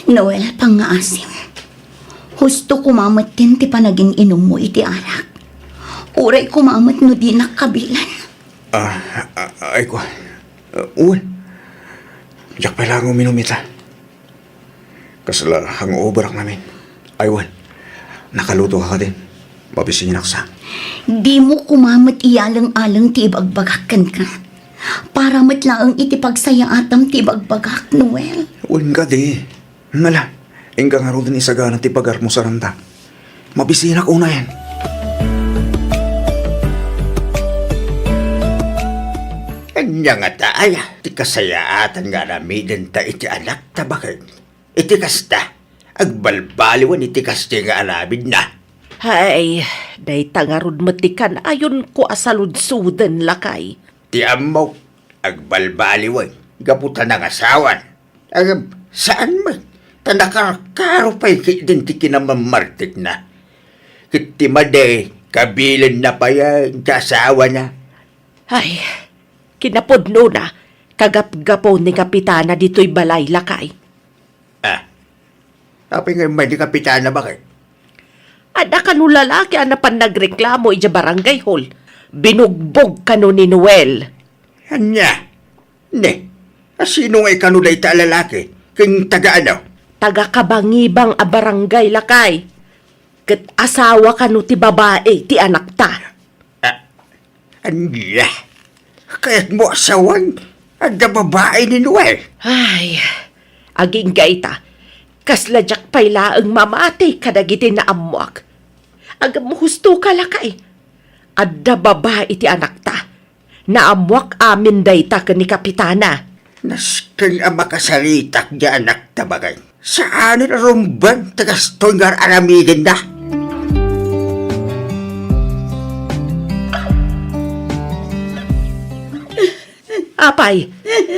Noel, pangaasim. Husto kumamat din ti panaging inom mo iti anak. Uray kumamat no di nakabilan. Ay ko, Uwan. Diyak pa lang uminumita. Kasala hangover ak namin. Aywan. Nakaluto ka din. Mabisingin ako sa. Di mo kumamat iyalang-alang ti ibagbagakan ka. Para matlaang iti pagsaya atam ti ibagbagak, Noel. Uwan ka di. Ngala. Ingka nga ro din isaga na tipagar mo sa ranta. Mabisingin ako na yan. Anya nga taay, ti kasayaatan nga namiden ta iti anak ta bakit? Iti kasta, agbalbaliwan iti kasta nga alabid na. Hay, day tangarod matikan ayon ko asaludsudan lakay. Ti amok, agbalbaliwan, gaputan ng asawan. Agam, saan mo? Tanakarkaro pa'y din ti kinamamartik na. Kiti made, kabilin na pa yan, kasawa na. Ay, kinapodno na, kagap-gapo ni Kapitana dito'y balay lakay. Ah, tapi nga may di kapitana bakit? Ada kanu lalaki anapan nagreklamo ija barangay hall. Binugbog kanu ni Noel. Anya? Ne, sino nga ikanulay ta lalaki? King taga ano? Taga kabangibang a barangay lakay. Kat asawa kanu ti babae ti anak ta. Anya? Kaya't mo asawan at na babae ni Noel. Ay, aging gaita. Kasladyak payla ang mamati kadagiti na amuak. Agam husto ka lakay. Adda babae ti anak ta. Naamuak amin dayta ka ni Kapitana. Nasking ang makasalitak di anak tabagay. Saan na rumban tagas tonggar aramidin na? Apay,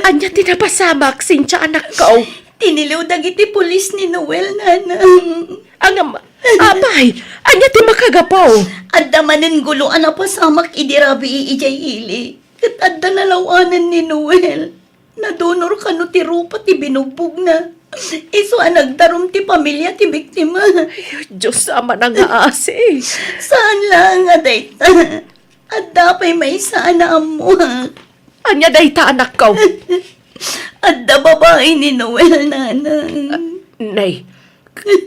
anya tinapasamak sincha anak ko. Tiniliw dagiti pulis ni Noel, nanang. Angam, apay, anya ti makagapaw. Adda manen guluan na pasamak idirabi ijay ili. Kat adda nalawanan ni Noel. Nadonor ka no ti rupa ti binugbog na. Iso ang nagdarum ti pamilya ti biktima. Diyos ama na nga ase. Saan lang nga dayta? Adda pa'y may sana amuak. Anya dayta anak ko. Adda babae ni Noel, nanang. Nay,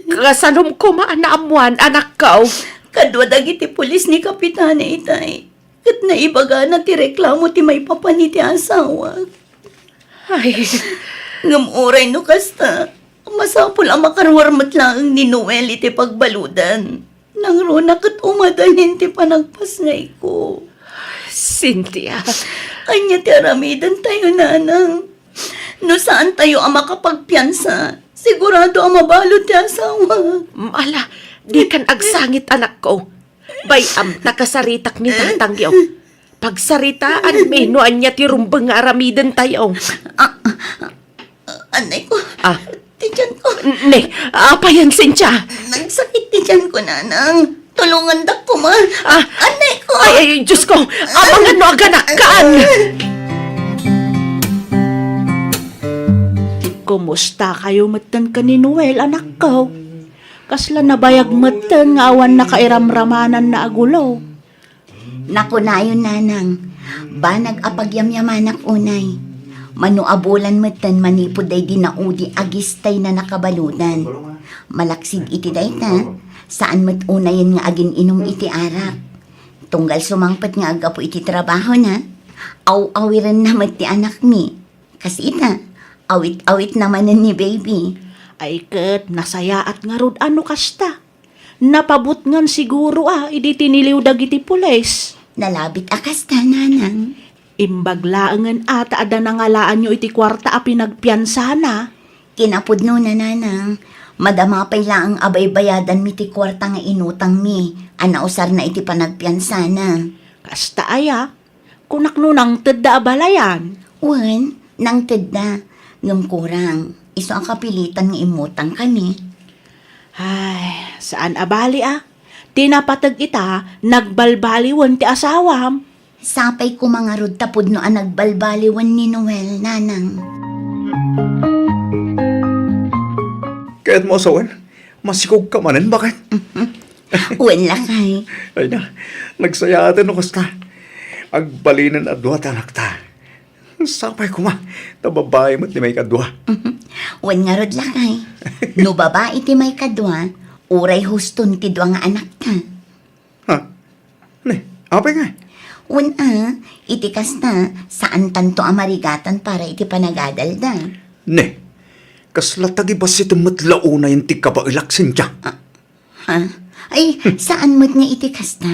kasanom ko maanaamuan anak ko. Kadwa dagiti pulis ni Kapitana itay. Kat naibaga na ti reklamo ti may papa ni ti asawa. Ay, Ngamuray no kasta. Masapul ang makarwarmat lang ni Noel iti pagbaludan. Nang runa kat umadalhin ti panagpasngay ko. Cynthia. Anya ti aramidan tayo, nanang. No saan tayo ang makapagpiyansa? Sigurado ang mabalot ti asawa. Mala, di kan agsangit anak ko. Bayam takasaritak ni tatangyaw. Pagsaritaan me, no anya ti rumbang nga aramidan tayo. Anay ko. Ah. Tiyan ko. Ne, apa yan, Cynthia? Nagsakit tiyan ko, nanang. Tulungan dak ko, ma. Ah. Anay ko. Ay, Diyos ko, amang ano aganakan. Kumusta kayo matan ka ni Noel, anak ko? Kasla nabayag matan nga awan na kairamramanan na agulo. Naku na yun, nanang. Banag apagyamyamanak unay. Manuabulan matan manipod day dinaudi agistay na nakabaludan. Malaksid iti dayta. Saan mat unayan nga agin inom iti arak. Tunggal sumangpat nga agapo iti trabaho na. Aw-awiran na mat ti anak mi. Kasi ita, awit-awit naman ni baby. Ay ket, nasaya at nga rod ano kasta. Napabot ngan siguro idi tiniliw dagiti pulis. Nalabit akasta, nanang. Imbaglaangan ata ada nangalaan nyo iti kwarta a pinagpiyansa na. Kinapudno na, nanang. Madama pay laang abay bayadan mi ti kwarta nga inutang mi. Anausar na iti panagpiyansa na. Kasta aya, kunakno nang tedda abalayan. Wan, nang tedda. Ngam kurang. Iso ang kapilitan nga imutang kami. Ay, saan abali Tinapatag ita, nagbalbaliwan ti asawam. Sapay ko mga rod tapod no ang nagbalbaliwan ni Noel, nanang. Kaya't mo asawan. Masikog ka manan, bakit? Wan lakay. Ay na, nagsayatan no kasta. Agbalinan at duhat anak ta. Sapay ko nga, tababae mo't ni may kadwa. Wan nga rod lakay. No babae ti may kadwa, uray huston ti dua nga anak ka. Ha? Ne, apay nga. Wan iti kasta, saan tanto amarigatan para iti panagadal da. Ne, kaslatagi ba si tumatlauna yung tigkabailak Cynthia? Ha? Ay, saan mo't nga iti kasta?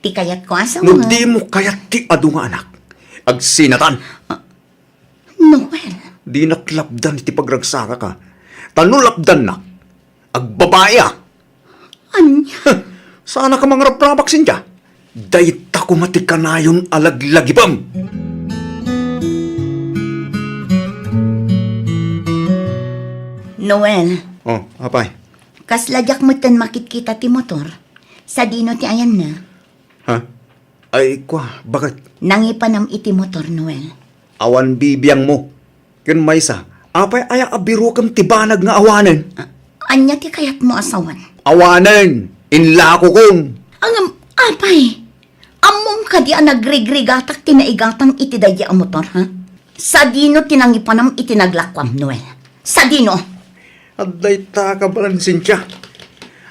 Ti kayat ko asawa. No di mo kayat ti adu nga anak. Agsinatan. Noel. Di naklapdan iti pagragsaka ka. Tanulapdan na. Agbabaya. Anya? Sana ka mga raprabak Cynthia. Dayta kumati ka na yun alaglagipam. Noel, Oh, apay. kasladyak mo tan makikita ti motor. Sa dino ti ayan na. Ha? Ay, kwa, bakit? Nangipanam iti motor, Noel. Awan bibiyang mo. Yun maysa, apay aya abiro kang tibanag nga awanen. Anya ti kayat mo asawan. Awanen! Inlako kong! Ang apay, among ka di nagregregatak tinaigatang iti daya ang motor, ha? Sa dino tinangipanam iti naglakwam, Noel. Sa dino. Aday ta ka balan Cynthia.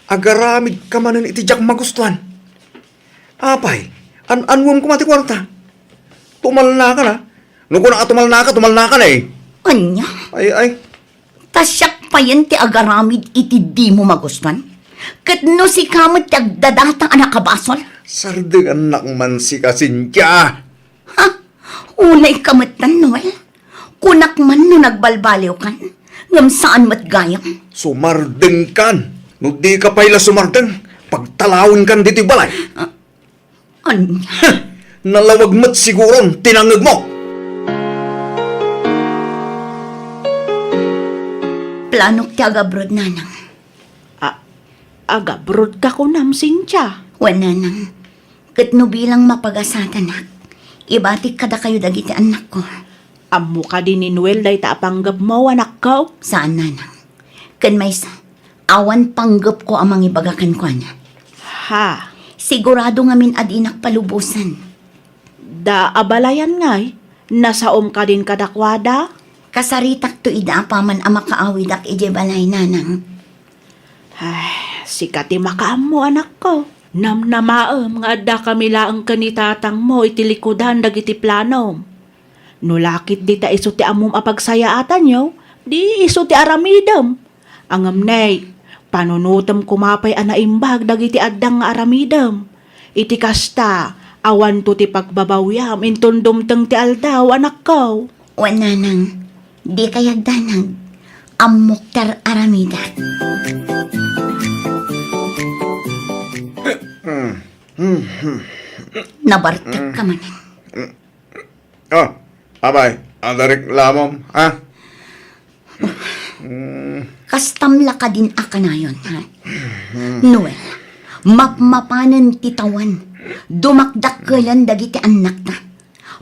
Agaramid ka manan iti jak magustuhan. Apay, anwam ko mati kwarta. Tumal na ka na. Nung ko na tumal na ka na eh. Anya, Ay. tasyak pa yan ti agaramid iti di mo magustuhan. Kat no si kamot ti agdadatang anak kabasol. Sardig anak man si ka Cynthia. Ha? Unay kamatan, Noel. Kunak man no nagbalbaliw kan. Ngam saan mat gayang. Sumardeng kan. No di ka pa'y sumardeng. Pagtalawin kan dito balay. Anya, Nalawag mat siguron tinangag mo. planok ti agabrod nanang. Agabrod ka ko nam, Cynthia. Wala nang. Kat no bilang mapagasatan nak. Ibatik kada kayo dagiti anak ko. Ammo ka din ni Noel day tapanggap mo, anak ko. Saan nanang? Kan may sa, awan panggap ko amang ibagakan ko na. Ha? Sigurado nga min adinak palubusan. Da abalayan ngay. Nasaom ka din kadakwada. Kasaritak to ida paman ama kaawidak ije balay nanang. Ay, sikati makaam mo, anak ko. Namnamaam nga adda kami laang kanitatang mo itilikudan dagiti planom. Nulakit di ta iso ti amom apagsayaatan nyo, di iso ti aramidam. Angam nay, panunutam kumapay anaimbag dagiti addang nga aramidam. Iti kasta, awan to ti pagbabawyam intundumteng ti aldaw, anak ko. Wala nang, di kayag danang, amok tar aramida. Nabartek ka man. Oh, abay, adarik lamom, ha? Kastamla ka din aka na yun, ha? Noel, mapmapanan titawan, dumakdak kalan dagiti anak na.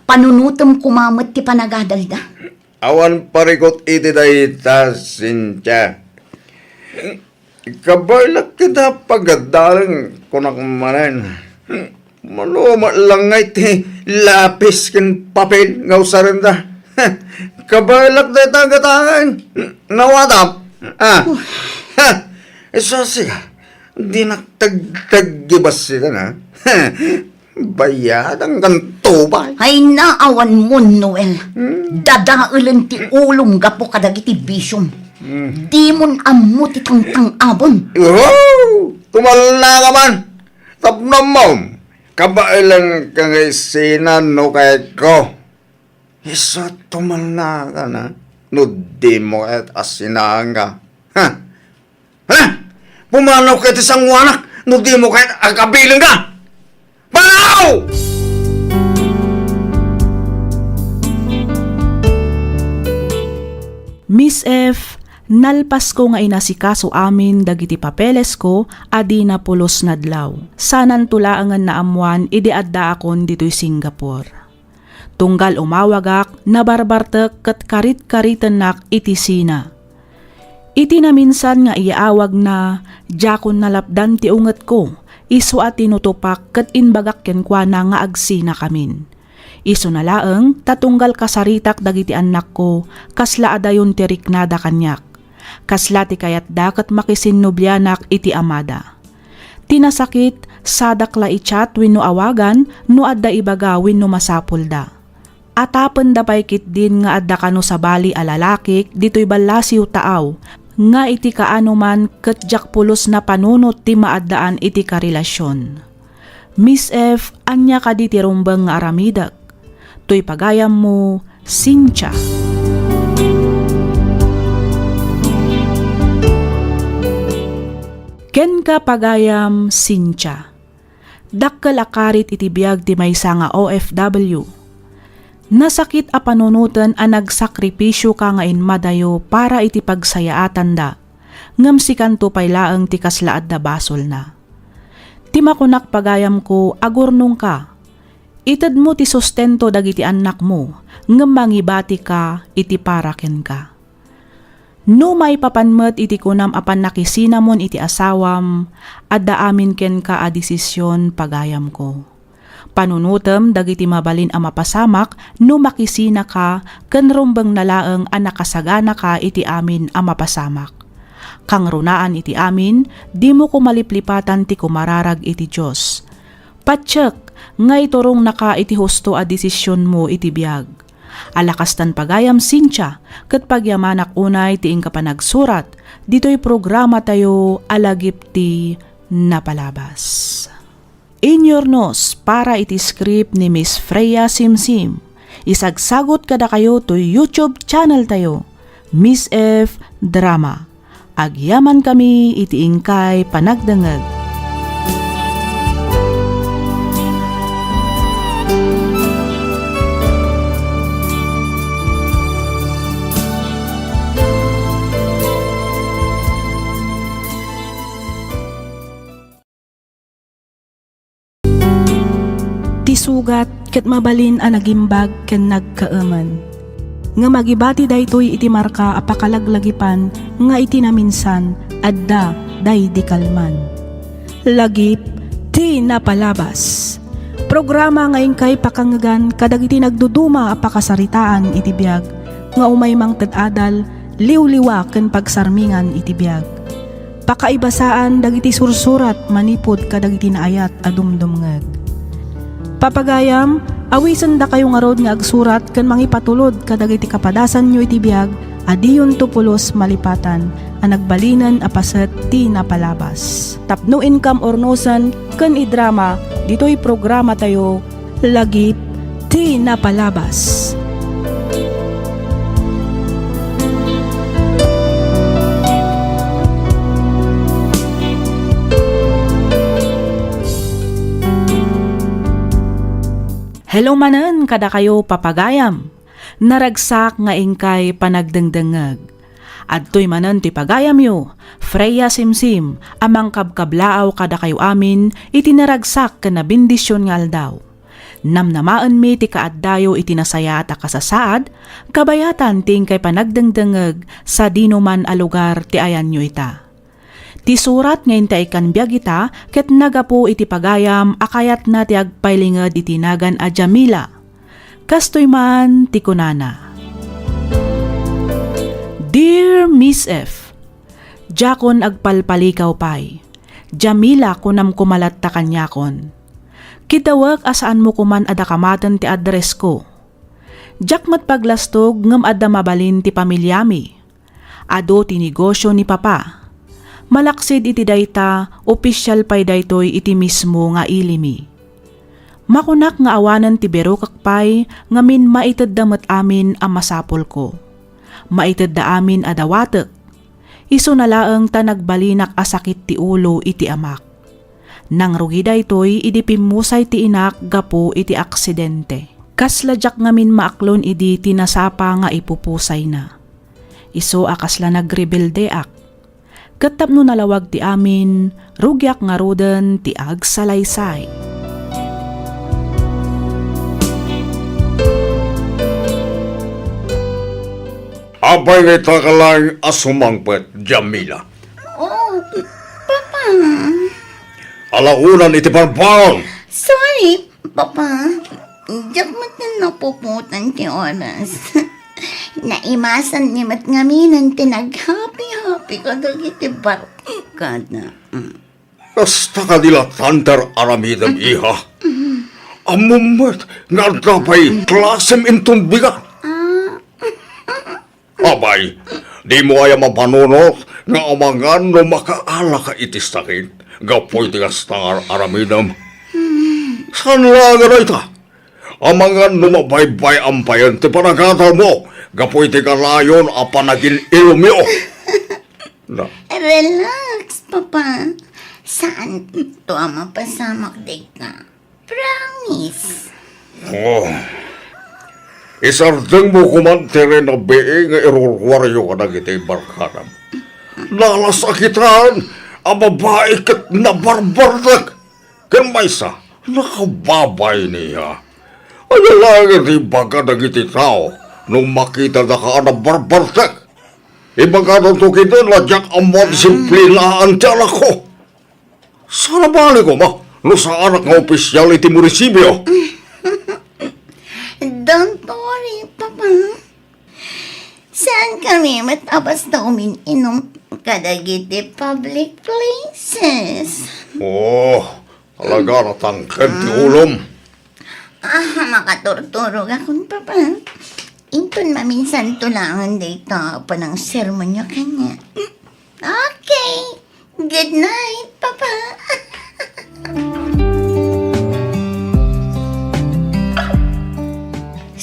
Panunutom kumamot ti panagadalda. Awan parikot iti dayta, Cynthia. Kabalak kita pagadalang kunak manan. Maluma lang nga iti lapis kin papel nga usaranda. Kabalak day tagatangan. Nawadap. Isa siya. Di nagtagtagibas sila na. Bayad ang ganto ba? Ay naawan mo, Noel. Dadaulan ti ulong gapo kadagiti bisyong. Di mon ammo ti tangtang abon. Oh! Tumalala ka man! Tapnam mo! Kabailan ka ngay sinan no kahit ko. Isa tumalala ka na. No di mo kahit asinaan ka. Ha? Ha? Pumanaw kahit isang wanak. No di mo kahit agkabiling ka. Panaw! Miss F, nalpas ko nga inasikaso amin dagiti papeles ko adi na pulos nadlaw. Sanan tulaangan na amuan idi adda akon dito'y Singapore. Tunggal umawagak na barbartek ket karit-kariten nak iti sina. Iti na minsan nga iaawag na jakon nalapdan ti unget ko isu at tinutupak ket inbagak ken kwa na nga agsina kamin. Isu na laeng tatunggal kasaritak dagiti anak ko kasla adayon ti riknada kanyak. Kasla ti kayat dakat makisinnublianak iti amada. Tinasakit sadak la ichat wenno awagan no adda ibaga wenno masapul da. Atapen da paykit din nga adda kano sa bali a lalaki ditoy balasiw taaw nga iti kaano man ket jakpulos na panunot ti maaddaan iti karelasyon. Miss F, anya ka di ti rumbeng nga aramidak. To'y pagayam mo, Cynthia. Ken ka pagayam, Cynthia. Dakkel akarit iti biag ti maysa nga OFW. Nasakit a panunutan a nagsakripisyo ka nga inmadayo para iti pagsayaatan da. Ngem sikanto pay laeng ti kaslaad da basol na. Ti makunak pagayam ko agurnong ka. Ited mo ti sustento dagiti anak mo, ngem mangibati ka iti paraken ka. No may papanmet iti kunam apan nakisinamon iti asawam, adda amin ken ka a desisyon pagayam ko. Panunutem dagiti mabalin a mapasamak no makisina ka ken rumbeng nalaeng a nakasagana ka iti amin a mapasamak. Kang runaan iti amin, di mo kumaliplipatan ti kumararag iti Diyos. Patsyak, nga iturong naka iti husto a desisyon mo iti biag. Alakastan pagayam, Cynthia, ket pagyamanak unay ti ingka panagsurat, dito'y programa tayo alagip ti napalabas. Inyornos para iti script ni Miss Freya Simsim. Isagsagot kada kayo to YouTube channel tayo, Miss F Drama. Agyaman kami iti ingkay panagdangag. Tisugat ket mabalin a nagimbag ken nagkaemen. Nga magibati daytoy iti marka apakalaglagipan nga iti naminsan adda day di kalman. Lagip ti napalabas. Programa nga ingkay pakangagan kadagiti nagduduma apakasaritaan iti biag nga umay mang ted-adal liwliwa ken pagsarmingan iti biag. Pakaibasaan dagiti sursurat manipod kadagiti naayat a dumdumngeg. Papagayam, awisan da kayo nga rod nga agsurat ken mangipatulod kadagiti kapadasan nyo iti biag, adiyon tupulos malipatan, a nagbalinan a paset ti napalabas. Tapno income ornosan ken idrama, dito'y programa tayo, lagip ti napalabas. Hello manen kada kayo papagayam. Naragsak nga ingkay panagdengdengeg. Adtoy manen ti pagayam yo, Freya Simsim, amang kabkablaaw kada kayo amin, iti naragsak ken nabindisyon nga aldaw. Namnamaan mi ti kaaddayo iti nasaya at kasasaad, kabayatan ting kay panagdengdengeg sa dinuman a lugar ti ayan nyo ita. Ti surat ngayon ta ikan biyag ita, ket nagapo iti pagayam, akayat na ti agpailingad iti nagan a Jamila. Kastoy man ti kunana. Dear Miss F, Jakon agpalpalikaw pay. Jamila kunam kumalat ta kanyakon. Kitawag asaan mo kuman adakamatan ti address ko. Jakmat paglastog ngem adda mabalin ti pamilyami. Ado ti negosyo ni papa. Malaksid iti dayta, opisyal pay daytoy iti mismo nga ilimi. Makunak nga awanan ti bero kakpay, ngamin maited damat amin ang masapol ko. Maited da amin adawatek. Iso na laeng ta nagbalinak asakit ti ulo iti amak. Nang rugi daytoy, idi pimusay ti inak gapo iti aksidente. Kasladyak ngamin maaklon idi tinasapa nga ipupusay na. Iso akasla nagrebelde ak. Katapno nalawag ti amin, rugyak nga roden ti agsalaysay. Abay na ita ka lang asumangpet, Jamila. Oh, Papa. Alaunan iti parpang. Sorry, Papa. Diyak mat na napuputan ti oras. Naimasan ni mat ngaminan tinag-happy-happy ka dagiti barkad na. Kasta ka nila tandar aramidam iha. Amumat nga dabay klasem intun bigat. Abay, di mo ay mapanunot nga amangan no makaala ka itis takin. Gapoy tigas tangar aramidam. San laga na ita? Amangan no mabaybay ampayan ti panagatal mo. Gapoy tiga layon apa naging ilumyo. Na, Relax, Papa. Saan to ang mapasamak day ka? Promise. oh. Isardeng mo kumantere na being nga irurwaryo ka na kita barkanam. Nalasakitan, ang babae kat na barbardak. Kan maysa, nakababay niya. Ano lang iti baga na iti tao nung makita na ka na barbardak. Ibaga na to kita na jak amon simplilaan tiyala ko. Sana bali ko ma, no sa anak nga opisyal iti munisipyo. Don't worry, Papa. Saan kami matabas na umiinom kadagiti public places? Oh, talaga natangkad ti ulom. Makaturturog akong Papa. Inton maminsan tulangan dito pa ng sermon niyo kanya. Okay. Good night, Papa.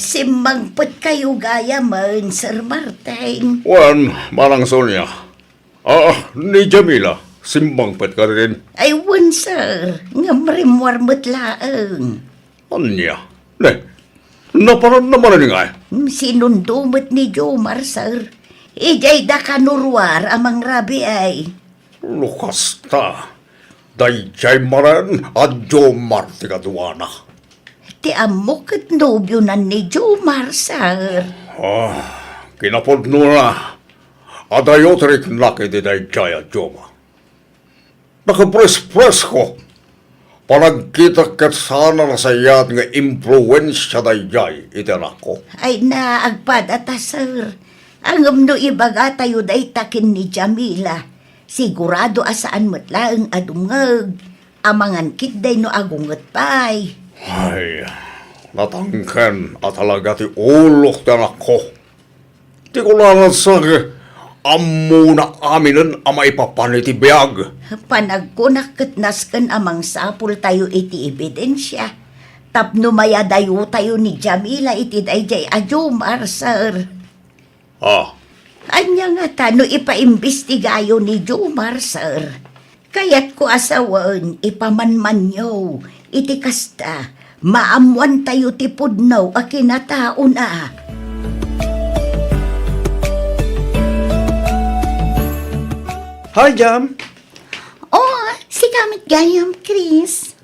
Simbagpot kayo gaya man, Sir Martin. Wan, manang Sonia. Ni Jamila, simbang pet ka rin. Ay, wan, sir. Nga marimwarmot laang. Anya? Ne, naparad naman ni nga. Sinundumot ni Jomar, sir. Ijay da kanurwar amang rabi ay. Lukas ta. Dayjay maran at Jomar ti kaduana. Ti amok at nobyo na ni Jomar, sir. Kinapod na. At ayotrik laki di dayjay at Joma. Nakapres-pres ko. Panagkita kat sana na sayat nga impluensya dayjay itinak ko. Ay naagpadata, sir. Ang amno ibaga tayo day takin ni Jamila. Sigurado asaan matlaang adungag. Amangan kit day no agungat pay. Ay, natangken at talaga ti ulok tiyanak ko. Ti ko lang sa amo na aminin ang maipapaniti biyag. Panagkunakitnaskan amang sapul tayo iti ebidensya. Tapno maya dayo tayo ni Jamila iti dayjay Jomar, sir. Anya nga tano ipaimbestigayo ni Jomar, sir. Kaya't ko asawan ipamanmanyo iti kasta maamuan tayo ti pudnaw a kinatao na. Hi, Jam. Oh, si kamit gayam, Chris.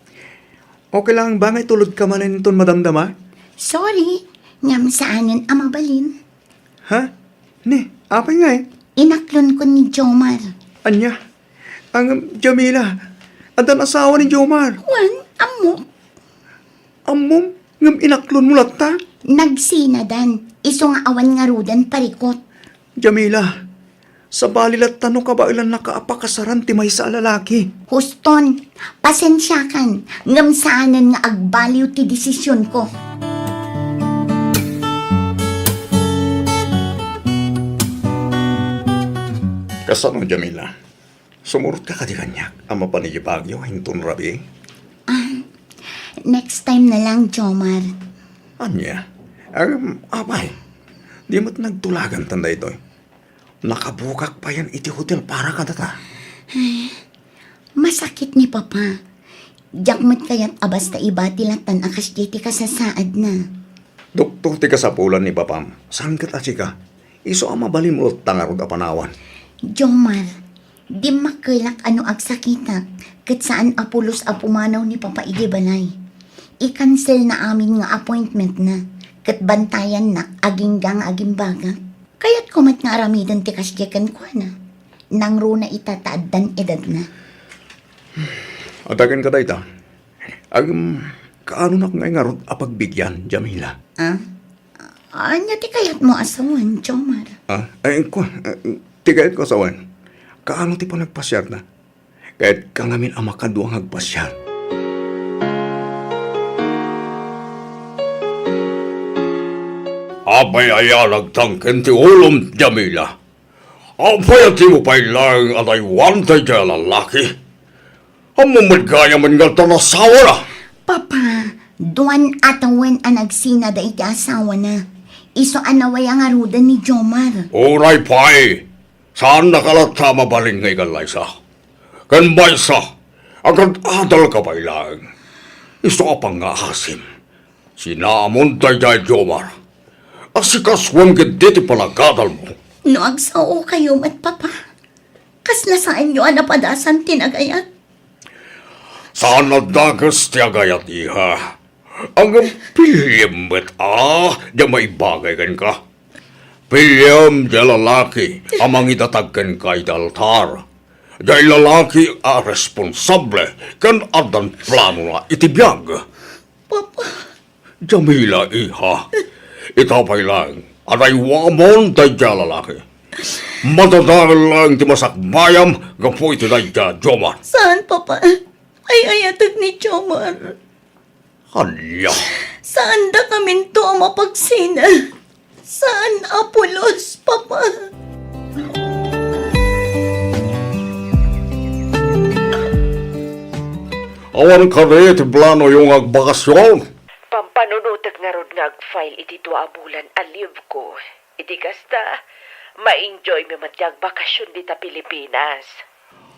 Okay lang ba ngay tulod ka man nitong madamdama? Sorry, ngam saanan amabalin. Ha? Ne, apay nga eh. Inaklon ko ni Jomar. Anya? Ang Jamila. Adan asawa ni Jomar. Wan, amok. Amom, ngam inaklon mo latta. Nagsinadan. Iso nga awan nga rudan parikot. Jamila, sa balilat tanong ka ba ilan nakaapakasaran ti may sa lalaki? Huston, pasensyakan. Ngam saanan nga agbaliw ti desisyon ko. Kasano, Jamila? Sumurot ka di kanyak, ama pa ni Bagyo, hintun rabi. Next time na lang, Jomar. Anya? Abay, di mo't nagtulagan tanda ito. Nakabukak pa yan iti hotel para ka data. Masakit ni Papa. Jakmat kaya't abas ta iba tilatan akas diti ka sa saad na. Doktor ti kasapulan ni Papam, saan ka tasika? Iso ang mabalin mo tangarod a panawan. Jomar, di makulak ano agsakitak kat saan apulos apumanaw ni Papa Ide Balay. I-cancel na amin nga appointment na kat bantayan na aging gang aging baga. Kaya't kumat nga aramidan ti kasyakan ko na. Nang runa itataaddan edad na. Atagan ka dayta. kaano na ngay nga rod apagbigyan, Jamila? Anya ti kayat mo asawan, Jomar. Tigayat ko asawan. Kaano ti pa nagpasyar na? Kahit kangamin ang makaduang agpasyar. Apay aya nagtangken ti ulom, Jamila. Apay at mo pa'y lang at ay wantay kaya lalaki. Ang mamadgaya man nga tanasawa na. Papa, duwan atawan ang nagsina da iti asawa na. Iso anaway ang arudan ni Jomar. Uray pa'y, saan nakalata mabaling ngay kalaysa? Kan baysa, agad adal ka pa'y lang. Iso ka pang nga asim. Sinamon tayo dahil Jomar. Asikaswam ganditi palagadal mo. No agsao kayo mat papa. Kas nasaan nyo anapadasan tinagayat. Saan nadagas tiyagayat iha? Ang pilyemmet di may bagay kan ka. Pilyem di lalaki amang itatagkan kay daltar. Di lalaki responsable kan adan plano na itibiyag. Papa, Jamila iha, itapay lang, aray wamon tayo lalaki. Matadahal lang ti masakbayam, gapo iti tayo Jomar. saan papa? Ay ayatag ni Jomar. Hala, Saan da kamin to mapagsina? Saan Apolos, papa? awan ka rin ti plano yung agbakasyon. Pampanunutag nga rod nga ag-file iti 2 bulan aliv ko. Iti kasta, ma-enjoy mi matyag bakasyon dita Pilipinas.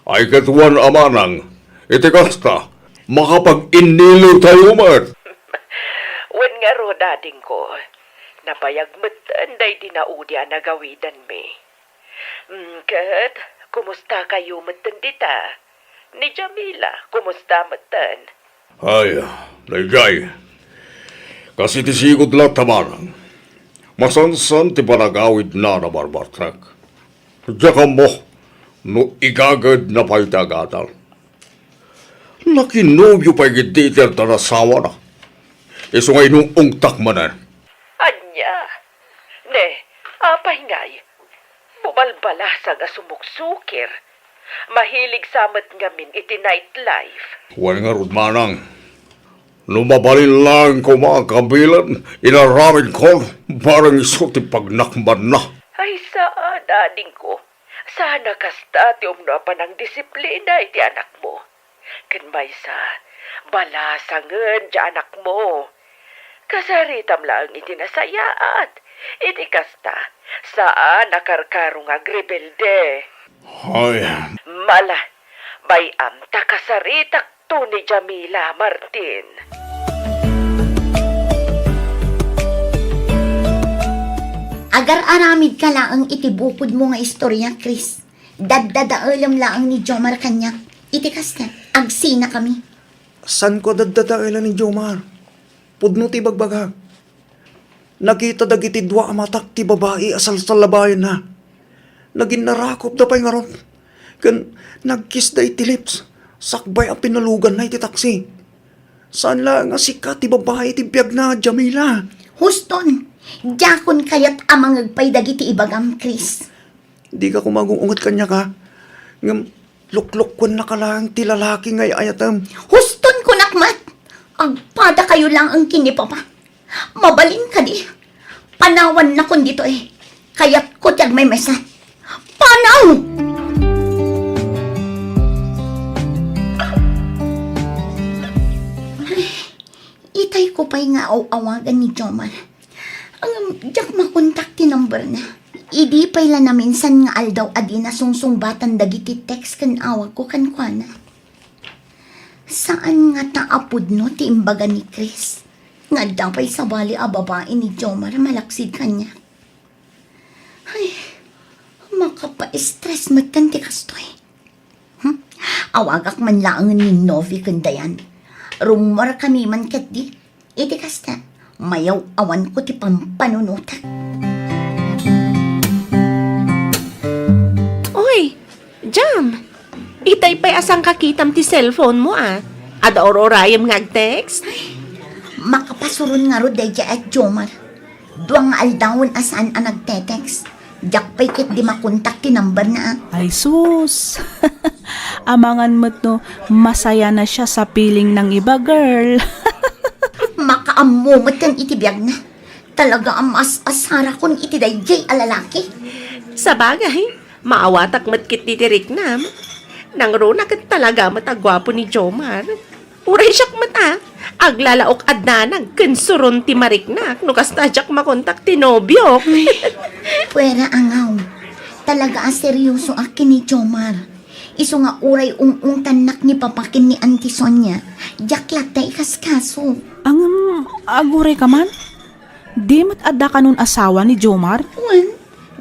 Ay katuan amanang, iti kasta, makapag-inilo tayo mat. Wen nga ro dading ko, napayag matanday dinaudi ang nagawidan mi. Kat, kumusta kayo matan dita? Ni Jamila, kumusta matan? Ay, Laygay, kasi ti sigod lang tamanang, masansan ti panagawid na barbartrak. Diyan mo, no igagad na pa'y tagatal. Nakinobyo pa'y gititir na nasawa na. Iso ngay nung ungtak manan. Anya, ne, apay ngay, bubalbala sa nga sumuksukir. Mahilig samat ngamin iti nightlife. Huwag nga rod manang. Lumabalin lang ko mga kabilan, inaramid ko, parang iso ti pagnakban na. Ay saan, dading ko? Sana kasta ti umno pa ng disiplina iti anak mo. Kanbaysa, balasangan di anak mo. Kasaritam lang iti nasayaat. Iti kasta, saan nakarkarong agrebelde. Ay, Mala, bayam takasaritak to ni Jamila Martin. Agar-aramid ka laang itibukod mo nga istorya, Chris. Daddadaalam laang ni Jomar kanya. Iti kasta, agsina kami. San ko dadadailan ni Jomar? Pudno ti bagbagag. Nakita dagiti 2 amatak ti babae asal sa labayan na. Naging narakop da pa'y ngaron. Kan nagkiss da iti lips. Sakbay ang pinalugan na iti taksi. Saan lang nga sikat ti babae ti biyag na, Jamila? Huston, jakon kayat amang agpay dagiti ibagam, Chris. Di ka kumagungungat kanya ka. Ngam, luklok na ka lang ti lalaki ngay ayatam. Huston ko nakmat. Agpada kayo lang ang kinipapa. Mabalin ka di. Panawan na kun dito eh. Kaya't ko tiyag may mesa. Panaw! Itay ko pa'y nga awagan ni Jomar. Ang jak makontak ti number na. Idi pa'y la na minsan nga aldaw adi na sungsungbatan dagiti text kan awag ko kan kuana. Saan nga taapod no ti imbaga ni Chris? Nga daw pa'y sabali a babae ni Jomar malaksid kanya. Ay, makapa-stress magtanti kastoy. Awagak man laang ni Novi kandayan. Rumor kami man kat di. Iti kasta, mayaw awan ko ti pampanunutak. Uy, Jam, itay pa'y asang kakitam ti cellphone mo ah. Ada ororayam nga text? Makapasurun nga ro day at Jomar. Duwang nga aldawon asaan ang nagtetext. Jak pa'y kit di makontak ti number na. Ay sus! Amangan mo't no, masaya na siya sa piling ng iba, girl. Makaamumot kang itibiyag na. Talaga ang mas asara kung itiday jay alalaki. Sa bagay, maawatak matkit titirik na. Nang runa kat talaga matagwapo ni Jomar. Uray siyak mata, aglalaok adnanag, kansuron ti mariknak, no kasta siyak makontak ti nobyo. Pwera angaw. Talaga ang seryoso akin ni Jomar. Iso nga uray tanak ni papakin ni Auntie Sonia. Jak latay kaskaso. Ang agure ka man? Di mo't adda ka nun asawa ni Jomar? Wan,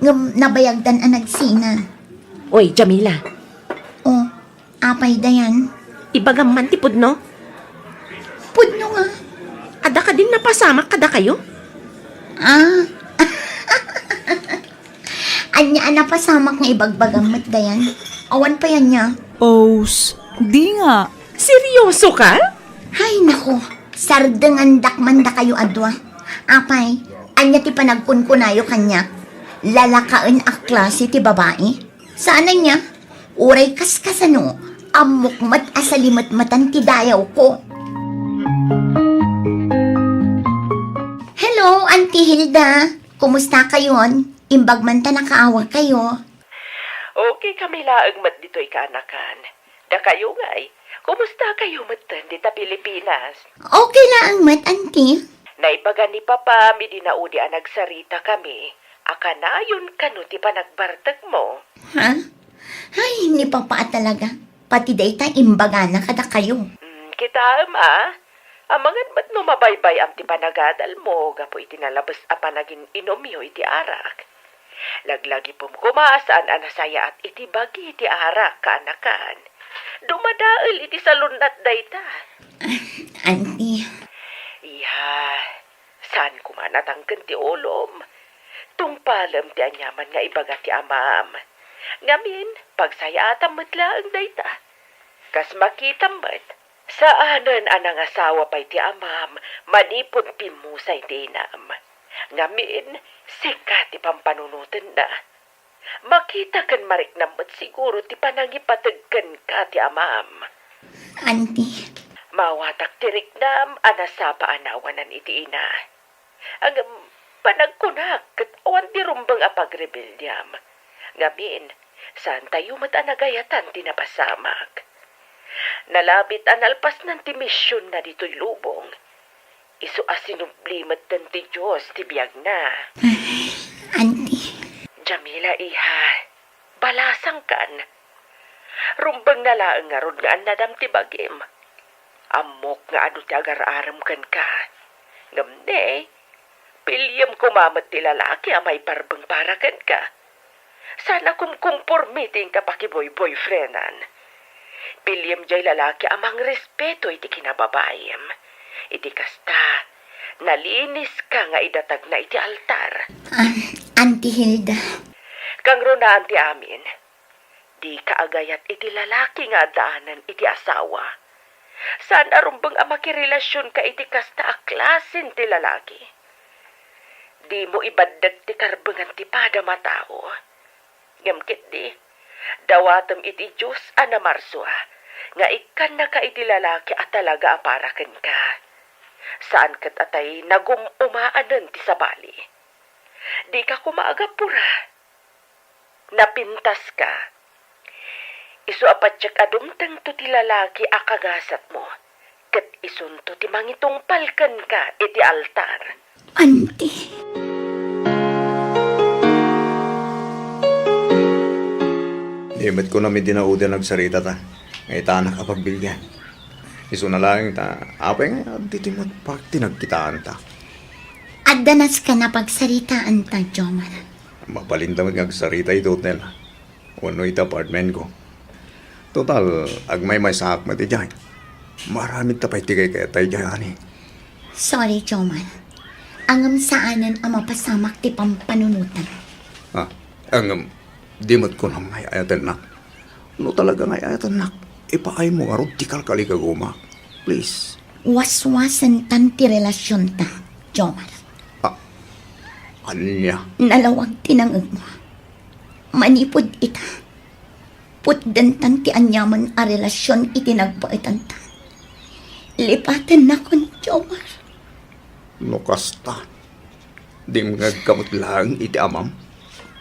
ngam nabayagdan ang nagsina. Oy, Jamila, O, apay dayan. ibagam man tipod no? Pudno nga. Ada ka din napasamak kada kayo? Ah. Anya na pasamak nga ibagbagamit dayan. Awan pa yan niya. Os, di nga. Seryoso ka? Hay nako, sardengan dakman da kayo adwa. Apay, anya ti panagkunkunayo kanya. Lalakaan a klase ti babae. Sana niya, uray kaskasano, amukmat asalimat matan ti dayaw ko. Hello, Auntie Hilda. Kumusta kayon? Imbag man ta nakaawag kayo. Okay kami laang mat dito'y kanakan. Da kayo nga'y, kumusta kayo matan dita Pilipinas? Okay lang, mat, Auntie. Naibaga ni Papa, mi dinaudi ang nagsarita kami. Aka na yun kano ti panagbartag mo. Ha? Ay, ni Papa talaga. Pati day ta imbaga na kada kayo. Kita ama, amangan ba't no mabaybay am ti panagadal mo, gapo iti nalabas apa naging inomyo iti arak. Laglagi pom kumasaan anasaya at iti bagi iti arak kaanakan. Dumadaal iti salunat dayta. Auntie, Iha, saan kumanatangken ti ulom? Tungpalam ti anyaman nga ibaga ti amam. Ngamin, pagsayatan matlaang dayta. Kas makitam met, saanan anang asawa pa'y ti amam, manipon pimusay ti inam. Ngamin, sikat ti pampanunutan na. Makita kan marik namat siguro ti panangipatagkan ka ti amam. Auntie, Mawatak tirik nam, anasapa anawanan iti ina. Ang panagkunak, kat awan ti rumbang apagrebeldyam. Ngamin, saan tayo matanagayatan ti napasamak. Nalabit analpas ng ti misyon na dito'y lubong. Isu asinublimat ng ti Diyos ti biyag na. Auntie, Jamila iha, balasang kan. Rumbang nalaang nga ron nga nadam ti bagim. Amok nga ano ti agar-aram kan ka. Ngamne, pilyam kumamat ti lalaki amay parbang parakan ka. Sana kung kumpormiting ka pakiboy-boyfriendan. Pilyam jay lalaki amang respeto iti kinababayam. Iti kasta, nalinis ka nga idatag na iti altar. Auntie Hilda. Kang runaan ti amin, di kaagayat iti lalaki nga daanan iti asawa. Saan arumbang amakirelasyon ka iti kasta a klasin ti lalaki? Di mo ibaddag ti karbangan ti pada matao. Ngamkit di, dawatam iti Diyos anamarswa, nga ikan na ka iti lalaki at talaga aparaken ka. Saan kat atay nagumumaanan ti sabali? Di ka kumaagapura. Napintas ka. Isu apatsak adumtang to ti lalaki akagasat mo. Kat isunto ti mangitungpalkan ka iti altar. Auntie. Imet ko na may dinauda nagsarita ta. Ngay ta nakapagbilyan. Iso na lang ta. Apay nga, dito mo pag tinagkitaan ta. Adanas ka na pagsaritaan ta, Jomar. Mapalintamad nga sarita ito hotel. Uno ito apartment ko. Total, agmay may sak mati dyan. Maraming tapay tigay kaya tayo dyan. Sorry, Jomar. Angam saanan ang mapasamak ti pampanunutan. Ang dimot ko na may ayatan nak. No talaga ngay ayatan nak. Ipaay mo arod ti kalkali kaguma. Please. waswasan tan ti relasyon ta, Jomar. Anya? Nalawag tinangag mo. Manipod ita. Putdan tan ti anyaman a relasyon itinagpaitan ta. Lipatan na kon, Jomar. No kasta. Di mga kamot lang iti amam.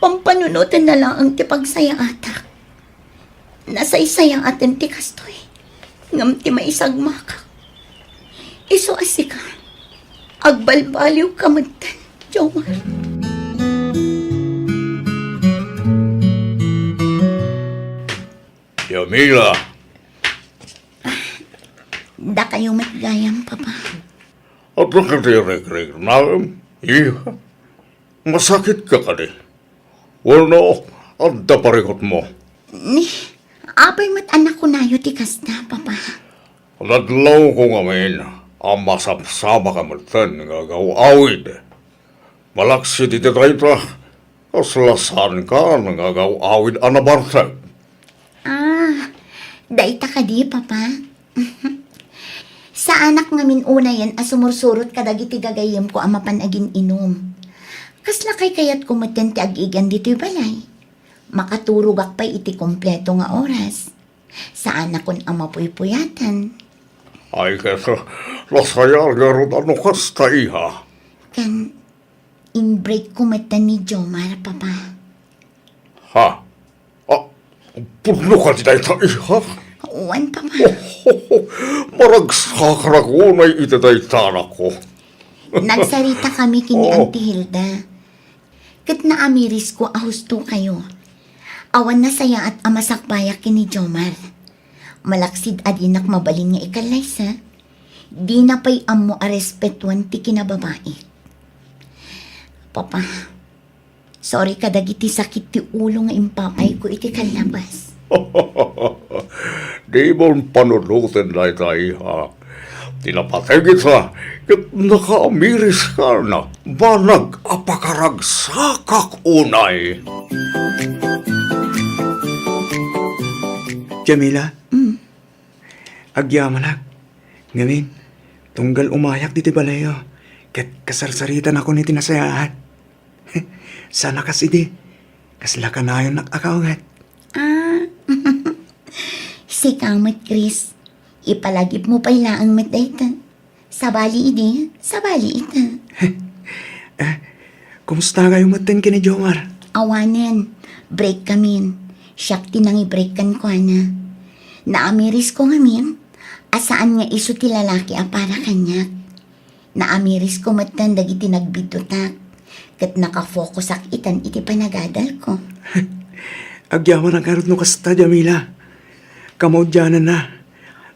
Pampanunutan na lang ang ti pagsaya atak. Nasaysayang atin ti kastoy. Ngam ti maisagmakak. Iso asika. Agbalbaliw kamutan, Jomar. Jamila, Da kayo matgayam, Papa. at nakatirik-rik na, iha. Masakit ka ka di. Wala, at daparikot mo. Ni, apay mat anak ko na yu ti kasta, Papa. Ladlaw ko ngamin, ang masapsama ka matan nga gawawid. Malaksi di tayo ta, kaslasan ka nga gawawid anabartag. Daita ka di, Papa. Sa anak ngamin una yan, asumursurot kadagiti gagayem ko ang mapanagin inom. Kaslakay kayat kumatan ti agigan dito'y balay. Makaturugak pa iti kompleto nga oras. Sa anak kon ang mapuypuyatan. Ay kesa, lasaya garot ano kasta iha. Kan, in-break kumatan ni Jomar, Papa. Ha? Puno ka di tayo ta iha? Uwan, Papa. Maragsakaragunay itadaytana ko. Nagsarita kami kini Auntie Hilda. Kat naamiris ko ahusto kayo. Awan na saya at amasakbayak kini Jomar. Malaksid adinak mabalin nga ikalaysa. Di na pa'y amo a respetuan ti kinababae. Papa, sorry kadagiti sakit ti ulo nga impapay ko iti kalabas. Di mo panunutin na tayo ha. Tinapatigit sa kat nakaamiris ka na banag apakaragsakak unay. Jamila? Agyaman ngamin, tunggal umayak di balayo. Kat kasarsaritan ako ni tinasayahan. Sana kasidi, kasla ka na yun nakakaungat. Si Kamot Chris, ipalagip mo pa ilaang matdaytan. Sabali idi, sabali ita. Kumusta kayo matin kini Jomar? Awanen, break kamin. Siyak tinang i-breakan ko na. Naamiris ko ngamin, asaan nga iso ti lalaki a para kanyak. Naamiris ko matan dagiti nagbitutak. Kat nakafocus ak itan iti panagadal ko. Agyaman ang karot no kasta, Jamila. Kamaudyanan na.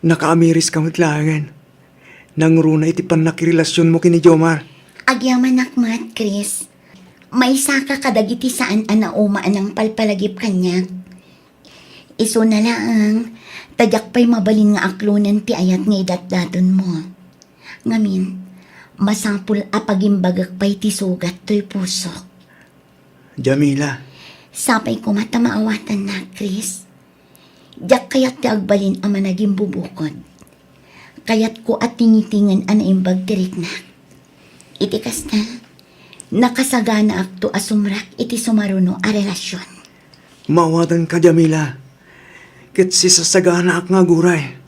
Nakaamiris kamatlagan. Nangruna iti panakirelasyon mo kini Jomar. Agyaman akmat, Chris. May saka kadagiti saan anaumaan ang palpalagip kanyak. Iso na lang, tadyak pa'y mabalin nga aklunan ti ayat nga idatdaton mo. Ngamin, masapul apagimbagak pa'y ti sugat to'y puso. Jamila, Sapay ko matamaawatan na, Chris. Diyak kayat ti agbalin ang managing bubukod. Kayat ko at tingitingan ang naimbag tirik na. Iti kasta, nakasagana akto asumrak iti sumaruno a relasyon. mawatan ka Jamila. Kit si sasagana ak nga guray.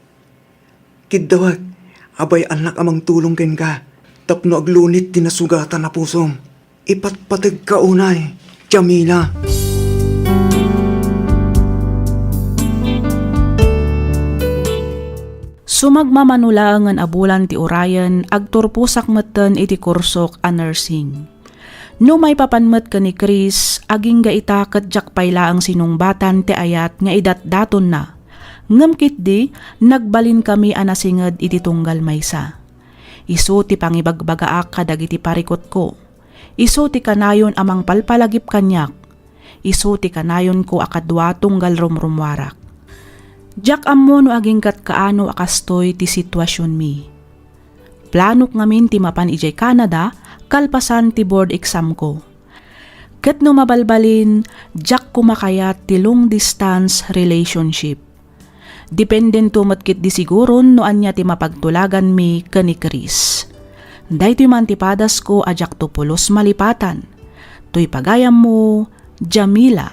Kidawag, abay anak amang tulong ken ka. Tapno aglunit tinasugatan na pusom. Ipatpatag ka unay, Jamila. Sumagmamanulangan abulan ti Orion, agturpusak meten iti kursok a nursing. No may papanmet ka ni Chris, aging gaita ket jakpay laang sinungbatan ti ayat nga idatdaton na. Ngamkit di, nagbalin kami anasinged iti tunggal maysa. Isu ti pangibagbagaak kadag iti parikot ko. Isu ti kanayon amang palpalagip kanyak. Isu ti kanayon ko akadwa tunggal rumrumwarak. Jak ammo no aging kat kaano akastoy ti sitwasyon mi. Planok ngamin ti mapan ijay Canada, kalpasan ti board exam ko. Ket no mabalbalin, jak kumakayat ti long distance relationship. Dependen tumatkit di siguron no anya ti mapagtulagan mi kani Chris. Dahito man ti padas ko ajak to pulos malipatan. To'y pagayam mo, Jamila.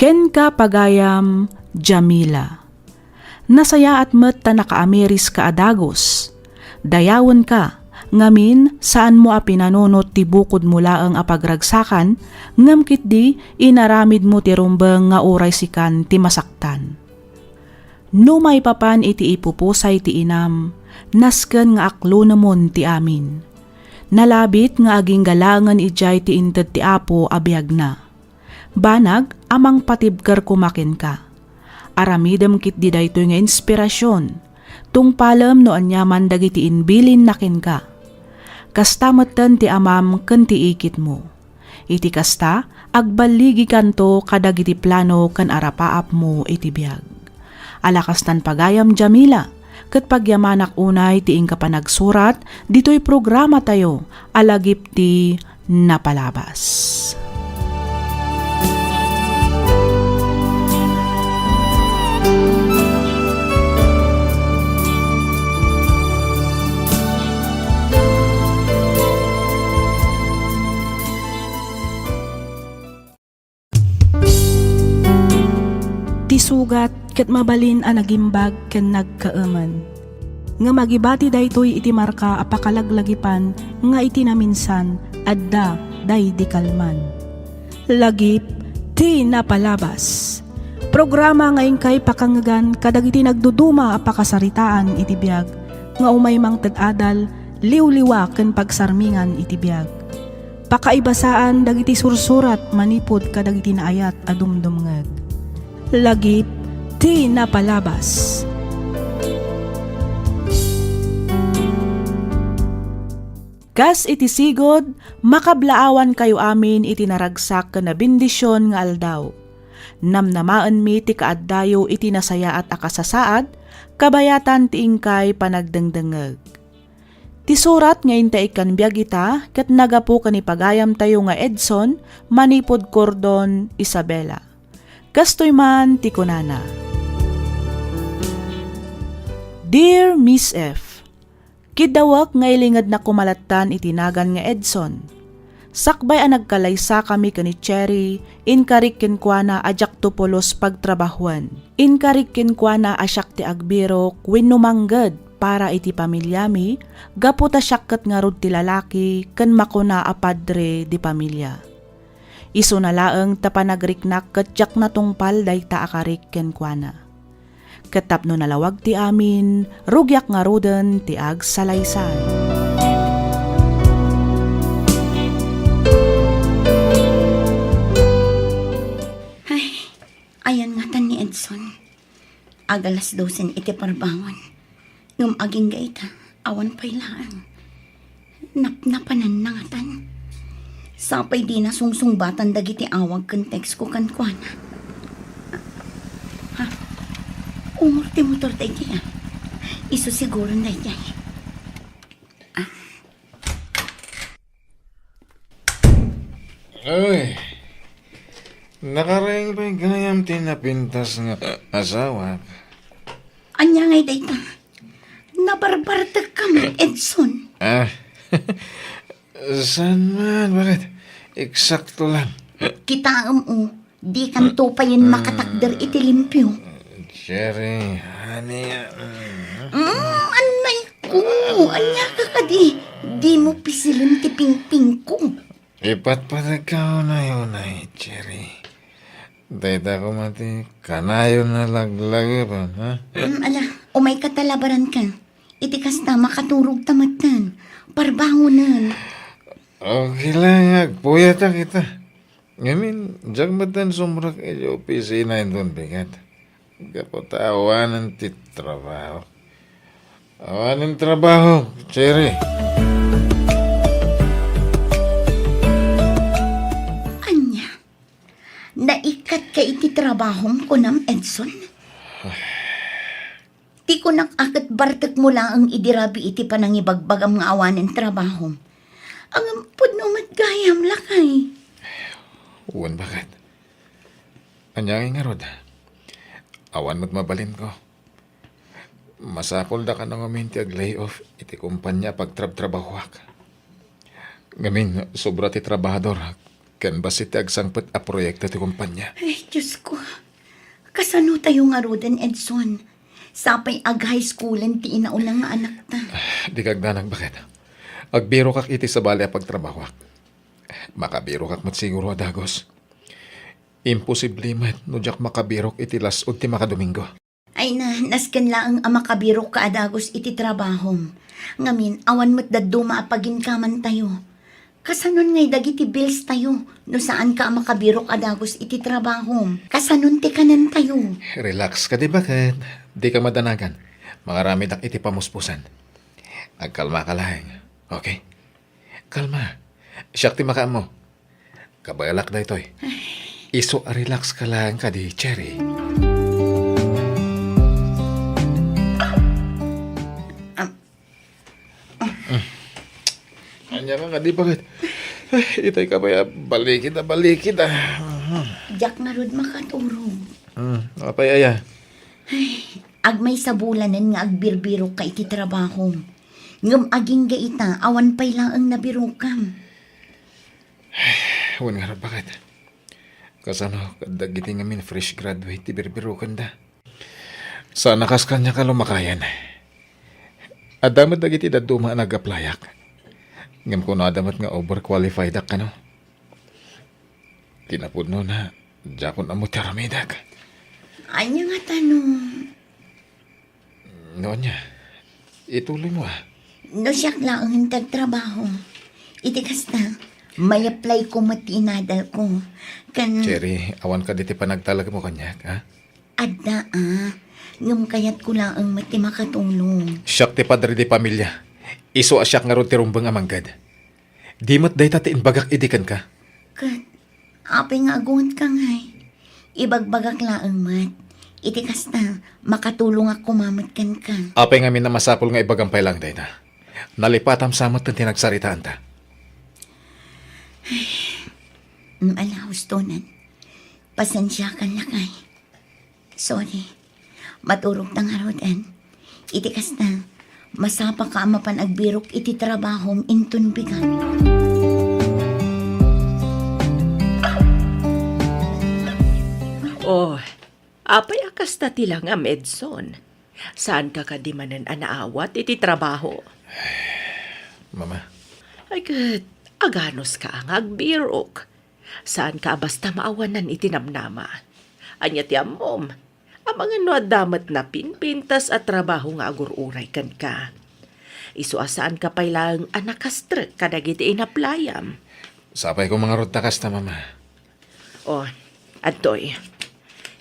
Ken ka pagayam, Jamila. Nasaya at met ta naka-ameris ka adagos. Dayawon ka, ngamin saan mo a pinanunot ti bukod mula ang apagragsakan, ngamkit di inaramid mo ti rumbeng nga uray sikan ti masaktan. No may papan iti ipupusay ti inam, nasken nga aklo namon ti amin. Nalabit nga aging galangan ijay ti inted ti apo abiyag na. Banag amang patibker kumakin ka. Aramidem kit di daytoy nga inspirasyon. Tungpalem no anyaman dagiti inbilin nakin ka. Kastametten ti amam ken ti ikit mo. Iti kasta agbaligi kanto kadagiti plano ken arapaap mo iti biag. Alakas tan pagayam Jamila, ket pagyamanak unay ti ingka panagsurat, dito'y programa tayo, alagip ti napalabas. Ti sugat ket mabalin a nagimbag ken nagkaaman. Nga magibati daytoy iti marka a pakalaglagipan nga iti naminsan adda day di kalman. Lagip ti napalabas. Programa nga ingkay pakangagan kadagiti nagduduma a pakasaritaan iti biag nga umaymang ted-adal liwliwa ken pagsarmingan iti biag. Pakaibasaan dagiti sursurat manipod kadagiti naayat a dumdumngeg. Lagip ti napalabas. Kas iti sigod, makablaawan kayo amin iti naragsak na bendisyon nga aldaw. Namnamaan mi ti kaaddayo iti nasaya at akasasaad, kabayatan ti ingkay panagdengdengeg. Ti surat nga intay kan biag ita, ket nagapu kani pagayam tayo nga Edson, manipod Cordon, Isabela. Kastoy man ti kunana. Dear Miss F, kidawak nga ilingad na kumalatan itinagan nga Edson. Sakbay ang nagkalaysa kami kani Cherry, inkarik kenkwana ajak tupolos pagtrabahuan. Inkarik kenkwana asyak ti agbiro kwinumangged para iti pamilyami, gaputa syakket nga rod ti lalaki ken makuna a padre di pamilya. Isu na laeng tapanagrik-nak ketjak na tungpal day taakarik kenkwana. Ketapno nalawag ti amin, rugyak nga ruden ti ag salaysay. Ay, ayan nga tan ni Edson. Agalas 12 iti parbangon. Ngum aging gaita, awan pa'y laan. Napanan na nga tan. Sapay di na sungsungbatan dagiti awag ken text ko kankwana. Ha? Umurti motor tayo kaya. Isu siguro na jay. Ay, nakaraing pa yung ganayam tinapintas nga asawa. Anya ngay dayta. Nabarbartag kami, Edson. Saan man, bakit? Eksakto lang. Kita di kanto pa yun makatakder iti limpyo. Cherry, honey. Anay ko, anya ka kadi. Di mo pisilin ti pingping ko. Ipatpatag ka na yun ay, Cherry. Dayta ko mati, kanayon na laglagi pa, ha? Ala, umay katalabaran ka. Iti kasta makaturog tamatan. Parbangunan. Okay lang, agpuyata kita. Ngamin, jagmatan sumrak iyo opisina indun bigat. Kapot awanan ti trabaho. Awanan trabaho, Cherry. Anya, naikat ka iti trabahom ko nam, Edson? Ti ko nakakat bartek mo lang ang idirabi iti panangibagbagam nga awanan trabahom. Ang pudno matgayam lakay. Uwan bakit? Anyangin nga rod. Awan mo't mabalin ko. Masapol da ka nang uminti ag layoff iti kumpanya pagtrab-trabahwak. Ngamin, sobra ti trabahador. Ken basit ag sangpet a proyekto ti kumpanya. Ay, Diyos ko. Kasano tayo nga roden, Edson? Sapay ag high schoolan ti inauna nga anak ta. Di kag danag bakit? Agbiro kak iti sa bali a pagtrabahwak. Makabiro kak mat siguro adagos. Imposible mat no jak makabirok iti lasod ti makadomingo. Ay na, nasken lang ang makabirok ka adagos iti trabahom. Ngamin, awan mo't daddo maapagin kaman tayo. Kasanon ngay dagiti bills tayo, no saan ka makabirok adagos iti trabahom. Kasanon ti kanan tayo. Relax ka di bakit? Di ka madanagan. Makarami dak iti pamuspusan. Agkalma ka lang. Okay? Kalma. Siyak ti maka mo. Kabayalak na ito'y. Iso relax ka lang ka di, Cherry. Anya ka di bakit? Itay ka ba balikid ah. Diyak na rod makaturog. Apay aya. Ag may sabulanan nga agbirbiro ka iti trabahom. Ngam aging gaita, awan pay lang ang nabirokam. Huwag nga rin bakit? Kasano, kadagiti ngamin fresh graduate, tibirbirukan da. Sana kas kanya ka lumakayan. Adamat dagiti daduma nag-applyak. Ngam ko na adamat nga overqualified ak kano. Tinapod no na, jakon amo teramidak. Anya nga tanong. Noon niya, ituloy mo ah. No siyak lang ang tagtrabaho. Itikas na, may apply ko matinadal ko. Cherry, awan ka diti panagtalag mo kanyak, ha? Adda ngam kayat ko lang ang mati makatulong. Siyak ti padre di pamilya. Iso asyak nga ron ti rumbang amanggad. Di mat day tatiin bagak idikan ka. Kat, apay nga agungat ka ngay. Ibagbagak lang ang mat. Itikas na, makatulong ako mamatkan ka. Apay nga min na masapol nga ibagampay lang day na. Nalipatam samot ng tinagsaritaan ta. Alahos tonan. Pasensya ka na kay. Sorry. Maturog tang harodan. Itikas na, masapa ka mapan agbirok iti trabahom intun bigan. Oh, apay akas na tilang am Edson. Saan ka kadimanan anaawat iti trabaho? Mama, Ay kat, aganos ka ang agbirok. Saan ka basta maawanan itinamnama? Anya ti amom, ang mga no damat na pinpintas at trabaho nga agururay kan ka. Isu asaan ka pay lang anakastre kadagiti inaplayam. sapay ko mga rotakas na mama. Oh, adtoy.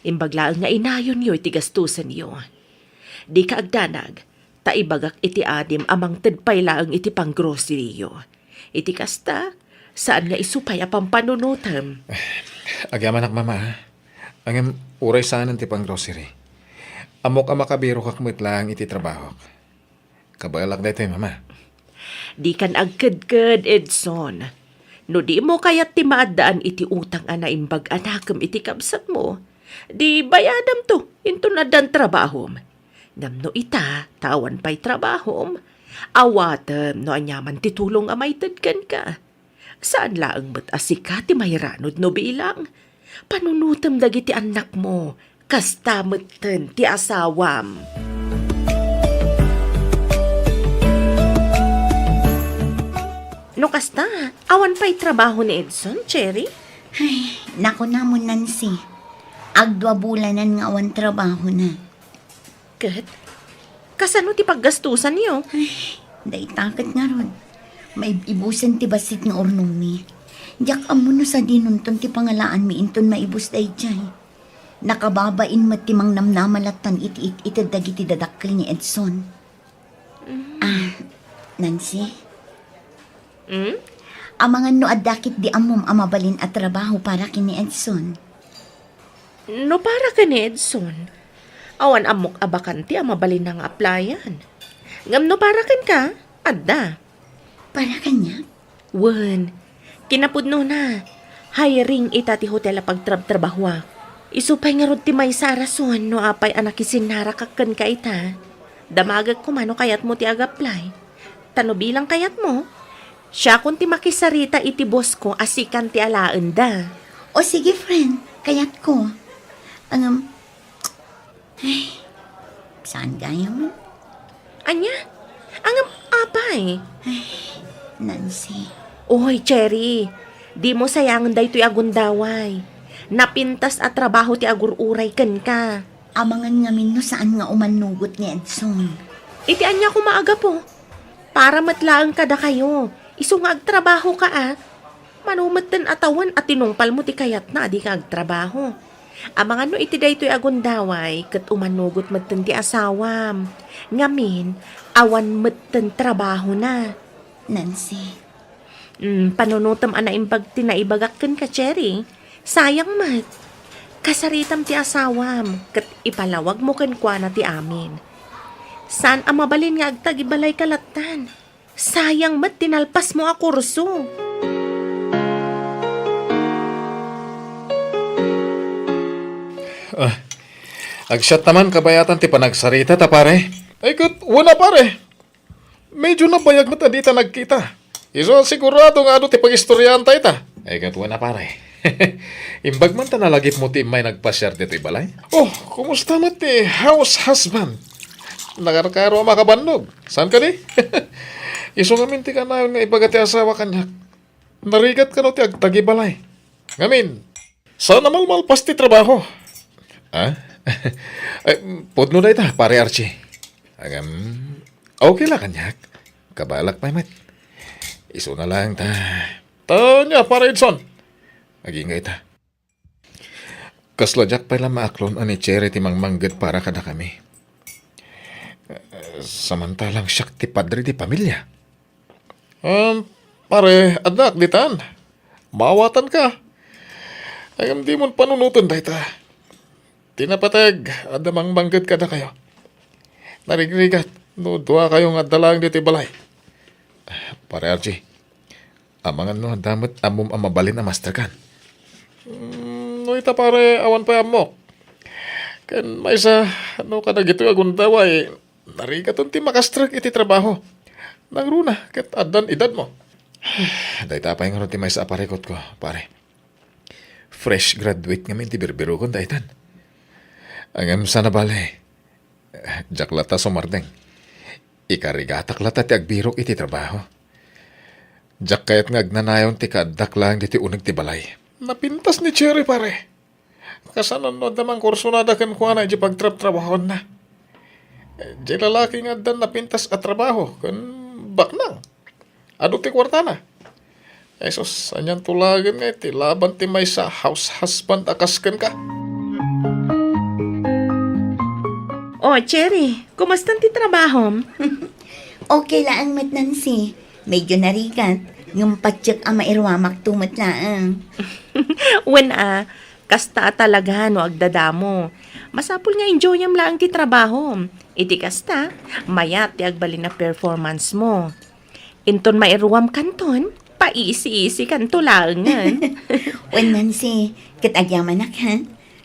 Imbaglaan nga inayon yo'y tigastusan yo. Di ka agdanag, taibagak iti adim amang tedpay laang iti pang grocery yo. Iti kasta, saan nga isupay apang panunutam. Agyaman ak mama, ha? Ang uray saan ti pang grocery. Amok ang makabiro kakmit lang iti trabaho. Kabalak na ito mama. Di kan agkad-kad, Edson. No di mo kayat ti maadaan iti utang ana imbag anakam iti kabsat mo. Di bayadam to, into na dan trabahom. Namno ita, tawan pa'y trabahom. Awatam no anyaman titulong amay tadkan ka. Saan laang ba't asika ti mayranod no bilang? Panunutam dagiti anak mo, kastameten ti asawam. No kasta, awan pa'y trabaho ni Edson, Cherry? Ay, nako na mo Nancy. Agdwa bulanan nga awan trabaho na. Kat, kasano ti paggastusan niyo? Day takot nga ron. May ibusan ti basit nga ornong mi. Diyak amo no sa dinunton ti pangalaan mi inton maibus day jay. Nakababain mat ti mang namnamalatan iti dagiti dadakkel ni Edson. Nancy? Amangan no adakit di amom amabalin at trabaho para kini Edson. No para ka ni Edson. Awan amok abakanti ang mabalin ng applyan. Ngam no para kan ka, adda. Para kanya? Wen, kinapudno na. Hiring ita ti hotel a pagtrabahwa. Isupay nga rod ti may sa rason no apay anak isinara kaken ka ita. Damagag ko mano kayat mo ti agaplay. Tano bilang kayat mo. Siya kun ti makisarita iti boss ko asikan ti alaan da. O sige, friend, kayat ko. Ay, saan gaya mo? Anya? Ang apay. Nancy. Oy, Cherry. Di mo sayangan da ito'y agundaway. Napintas at trabaho ti agururay ken ka. Amangan ngamin no saan nga umanugot ni Edson. Iti anya ko maaga po. Para matlaang kada kayo. Iso nga agtrabaho ka Manumat den atawan at tinungpal mo ti kayat na di ka agtrabaho. Amangan no iti daytoy agundaway ket umanugot metten ti asawam. Ngamin, awan metten trabaho na. Nancy. Panunutam ana imbag tinaibagakken ka, Cherry. Sayang mat. Kasaritam ti asawam, kat ipalawag mo ken kwa na ti amin. Saan ang mabalin nga agtagibalay kalatan? Sayang mat tinalpas mo a kurso. Agsyat naman kabayatan ti panagsarita ta pare. Ay kat, wala pare. Medyo nabayag na ta di ta nagkita. Iso sigurado nga ti pag-istoryahan tayo ta. Ay kat, wala pare. Imbag man ta nalagip mo ti may nagpasyar dito balay. Oh, kumusta mo ti house husband? Nakarkaro makabandog. Saan ka di? Iso ngamin ti ka na nga ibagati asawa kanyak. Narigat ka no ti agtagi balay. Ngamin, saan naman malpas ti trabaho? Ha? Ay, pudno na ita, pare Archie. Okay lang kanyak. Kabalak pa mat. Iso na lang ta. Tanya, pare Edson. Agingay ta. Kasladyak pa lang maaklon ani Cherry ti mangmanggad para kada kami. Samantalang siyak ti padre di pamilya. Pare, anak, ditan. Mawatan ka. Ayam di mo panunutan dahi ta. Tinapatag, adamang manggad kada kayo. Narigrigat, no, duwa kayong adalang dito balay. Pare Archie, amangan no, damot amom amabalin na master kan. No, ita pare, awan pa amok. Kan may sa, ano ka na gito agundaway, narigaton ti makastrag iti trabaho. Nang runa, kat adan edad mo. Day tapay nga ron ti may sa aparikot ko, pare. Fresh graduate ngamin ti birbiro kon daytan. Angam sana bale. Jaklata sumardeng. Ikarigatak lata ti agbirok iti trabaho. Jak kayat nga agnanayon ti kadak lang diti unig ti balay. Napintas ni Cherry pare. Kasanan no damang kurso na dakan ko na iti pagtrap-trabahon na. Di lalaki nga dan napintas at trabaho. Kan baknang. Ado ti kwarta na. Esos, anyan tulagan nga iti laban ti may sa house husband akaskan ka. Oh, Cherry, kumusta ti trabaho? Okay lang, Mat Nancy. Medyo narigat. Ng patsyak ang mairwamak tumat lang. When kasta talaga no agdadamo. Masapul nga enjoyam lang ti trabaho. Iti kasta, mayat ti agbalin na performance mo. Inton mairwam kanton, paisi-isi kanto lang. Wen Nancy, katagyaman na ka.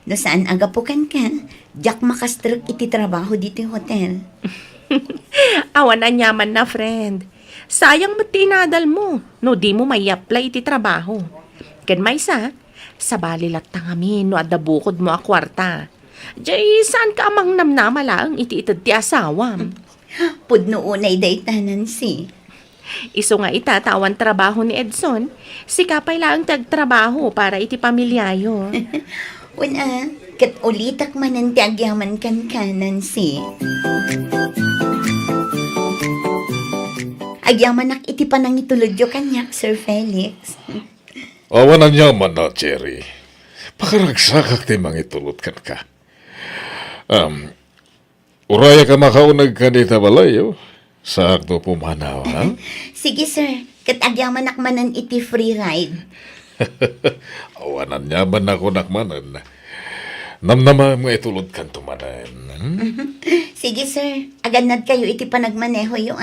No saan agapukan ka, jak makastruk iti trabaho dito yung hotel. Awan na nyaman na, friend. Sayang ba't tinadal mo, no di mo may apply iti trabaho. Ken may sa balilat tangamin no adda bukod mo a kwarta. Jay, saan ka amang namnama lang iti itad ti asawam? Pudno unay dayta, Nancy. Iso nga itatawan trabaho ni Edson, si kapay lang tagtrabaho para iti pamilyayo. Wen kat ulitak manan ti agyaman kan ka, Nancy. Agyamanak iti panang itulodyo kanyak, Sir Felix. Awan na nyaman na, Cherry. Pakaragsakak ti mangitulot kan ka. Uraya ka makaunag ka dita balayo. Sakto pumanaw, ha? Sige, sir. Kat agyamanak manan iti free ride. Awanan nyaman ako nakmanan. Namnama mo itulot kan tumanan. Sige, sir. Aganad kayo iti panagmaneho yung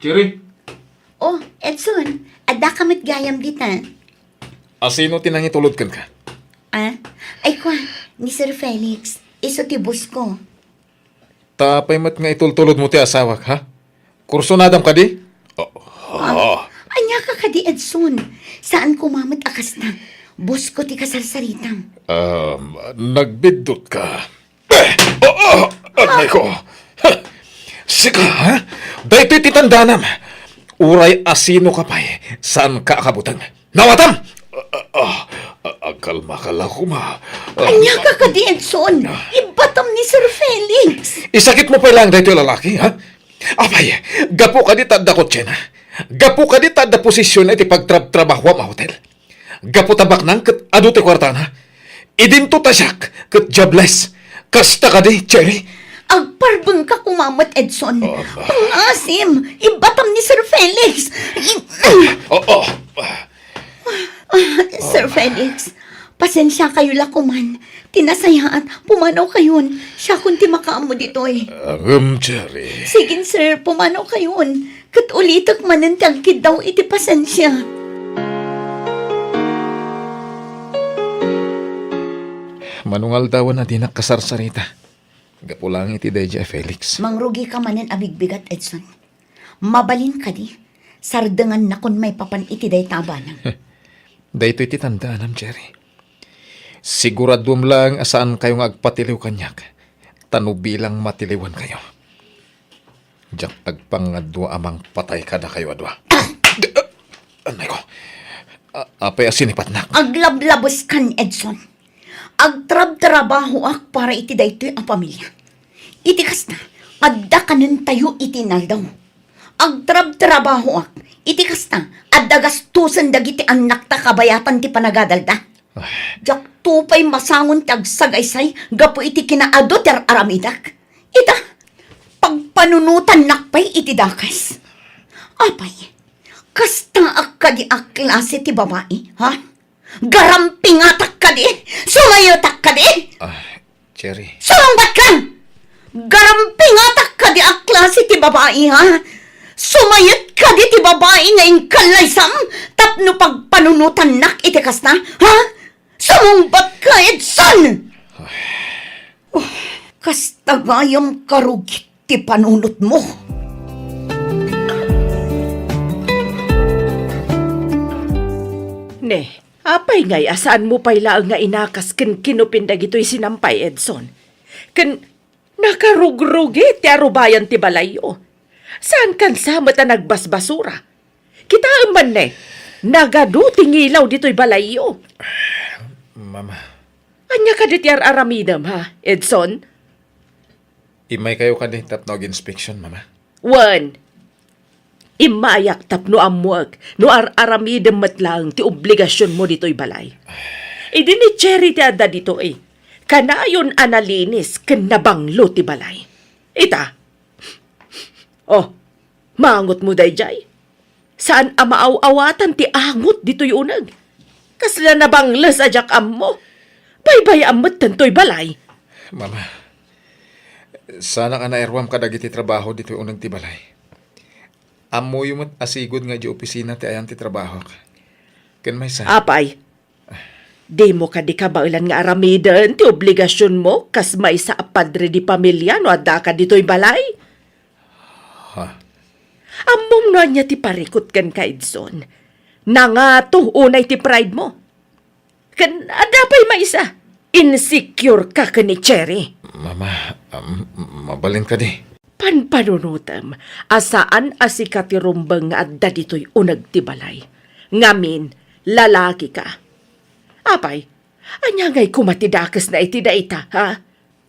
Cherry, Oh, Edson. Adda kamit gayam dita. asino tinang itulot kan ka? Ay kwa, ni Sir Felix. Iso ti bus ko. Tapay mat nga itultulod mo ti asawak, ha? Kursunadam ka di? Anya ka kadi Edson. Saan kumamat akas na? Bus ko ti kasarsaritang. Nagbidot ka. Anay ko. Sika, ha? Dahito titandanam. Uray asino ka pa'y. Saan ka akabutang? Nawatam! Kalma ka lang kuma. Anya ka kadi Edson. Ibatam ni Sir Felix. Isakit mo pa lang dahito lalaki, ha? Apay, gapo ka di tadda kotse na. Gapo ka di tadda posisyon iti pagtrabaho ma hotel. Gapo tabak nang kat adu ti kwarta na. Idinto tasyak kat jobless. Kasta ka di, Cherry. Agparbeng ka kumamat Edson. Pangasim. Ibatam ni Sir Felix. Sir Felix, pasensya kayo lakuman. Tinasayaan, pumanaw kayon. Siya kunti makaamo ditoy. Cherry. Sige sir, pumanaw kayon. Kat ulitak manantagkid daw iti pasensya. Manungal daw na di nakasarsarita. Gapulang iti Deja Felix. Mangrugi ka manen abigbigat Edson. Mabalin ka di. Sardangan na kun may papan iti day tabanang. Dahito iti tandaan, Cherry. Siguradum lang asaan kayong agpatiliw kanyak. Tano bilang matiliwan kayo. Diyak agpangadwa amang patay kada kayo adwa. Anay ko. Apay asinipat na. Aglablabos kan Edson. Agtrab-trabaho ak para iti daytoy ang pamilya. Iti kasna, adda kanin tayo iti naldaw. Agtrab-trabaho ak, iti kasna, adda gastusan dagiti anak ta kabayatan ti panagadalda. Jak tupay masangon tag sagaysay, gapo iti kinaado ter aramidak. Ita, pagpanunutan nakpay iti dakas. Apay, kasta ak kadi ak klase ti babae, ha? Garampingatak ka di! Sumayotak ka di! Cherry. Sumangbat ka! Garampingatak ka di ang klase ti babae, ha? Sumayot ka di ti babae nga ingkalaysam tapno pagpanunutan nak itikas na, ha? Sumangbat ka, Edson! Kasta gayam karugit ti panunot mo. Ne, apay ngay asaan mo pa'y laang nga inakas ken kinupindag ito'y sinampay Edson. Ken nakarugrugi ti arubayan ti balayo. Saan kan samat na nagbasbasura? Kita man ne, nagadu tingilaw dito'y balayo. Mama, Anya ka dit yar aramidam ha, Edson? imay kayo ka di tapnog inspection, mama. One, imayak tapno amuag no aramidam matlang ti obligasyon mo dito'y balay. Idi ni Cherry ti adda dito eh. Kanayon analinis ken nabanglo ti balay. Ita. Oh, maangot mo dayjay. Saan amaaw-awatan ti angot dito'y unag? Kasla nabangles ajak ammo. Baybay amot tanto'y balay. Mama, sana ka naerwam ka dagiti trabaho dito unang ti balay. Amo yung asigod nga di opisina ti ayan ti trabaho ka. Ken may sa... Apay, di mo ka di kabailan nga aramidan ti obligasyon mo kas may sa padre di pamilya no adda ka dito'y balay. Ha? Among no niya ti parikot kan ka Edson. Nangato unay ti pride mo. Kan adapay maisa. Insecure ka ka ni Cherry. Mama, mabalin ka di. Panpanunutam, asaan asika ti rumbang nga adda dito'y unag ti balay. Ngamin, lalaki ka. Apay, anya ngay kumatidakas na iti daita, ha?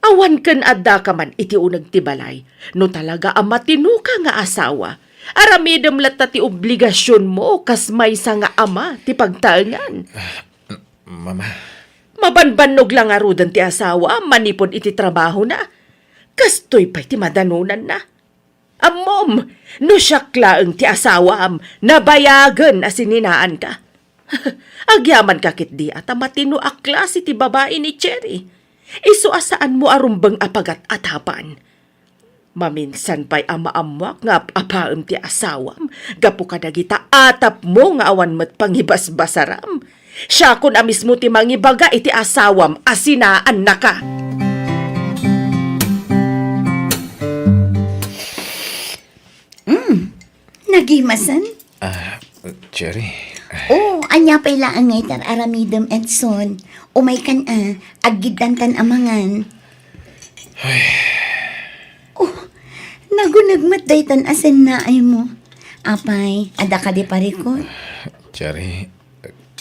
Awan kan adda ka man iti unag ti balay. No talaga amatino ka nga asawa. Aramidam lata ti obligasyon mo kas may sa nga ama ti pagtaangan. Mama, Mabanbanog lang arudan ti asawa, manipod iti trabaho na. Kastoy pa'y ti madanunan na. Amom, no syaklaang ti asawam, nabayagan asininaan ka. Agyaman kakit di at matino aklas iti babae ni Cherry. Isu asaan mo arumbang apagat atapan. Maminsan pa'y amaamwak nga apaam ti asawam, gapu kadagita atap mo nga awan mat pangibas basaram. Siya kun amis mo ti mangibaga iti asawam asinaan na ka. Nagimasan? Cherry, Oo, anya pa ilaan ngay tar aramidem Edson. Umay kan agidantan amangan. Oh, nagunagmat daytan asen na ay mo. Apay, ada ka di parikot. Cherry,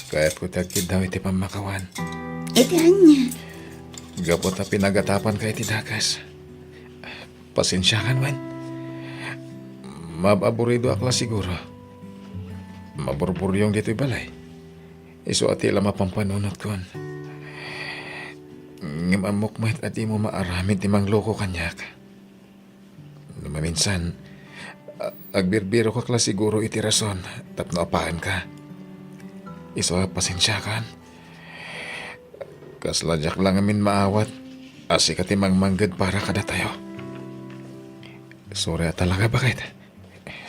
kahit ko tagkid daw iti pamakawan. Iti anya. Gapot na pinagatapan ka iti dakas. Pasensya ka man. Mababurido akla siguro. Maburburyong dito'y balay. Iso ati lang mapampanunot kon. Ngimamok mo at di mo maaramid ti mangloko kanyak. Maminsan, agbirbiro ka kla siguro iti rason tapno apaan ka. Iso pasensya kan. Kasladyak lang amin maawat asi ka ti mangmanggad para kada tayo. Sorry talaga bakit?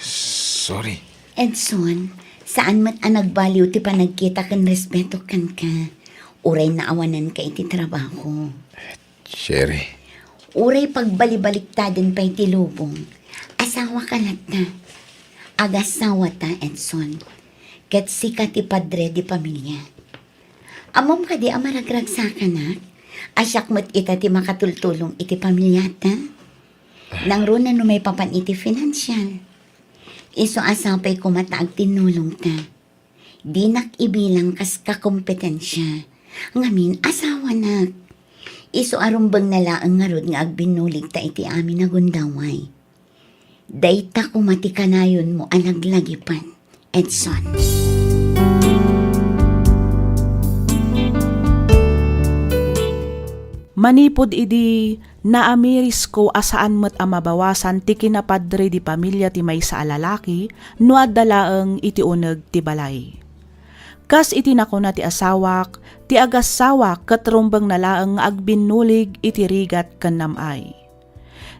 Sorry. Edson, saan mat nagbaliw ti panagkita kan respeto kan ka. Uray na awanan ka iti trabaho. Sherry. Uray pagbalibaliktaden pa iti lubong. Asawa ka lat na. Agasawa ta, Edson. Ket sika ti padre di pamilya. Amom ka di amaragragsa ka na. Asyak mo't ita ti makatultulong iti pamilya ta. Nang runa no may papan iti financial. Iso asapay kumataag tinulong ta. Di nakibilang kas kakompetensya. Ngamin asawa na. Iso arumbang nalaang nga rod nga agbinulig ta iti amin na gundaway. Dayta kumati kanayon mo alaglagipan, Edson. Manipod idi naamiris ko asaan met amabawasan ti kinapadre di pamilya ti may sa alalaki no addalaeng iti uneg ti balay. Kas iti nakuna ti asawak, ti agasawa katrumbang nalaeng agbinulig iti rigat ken namay.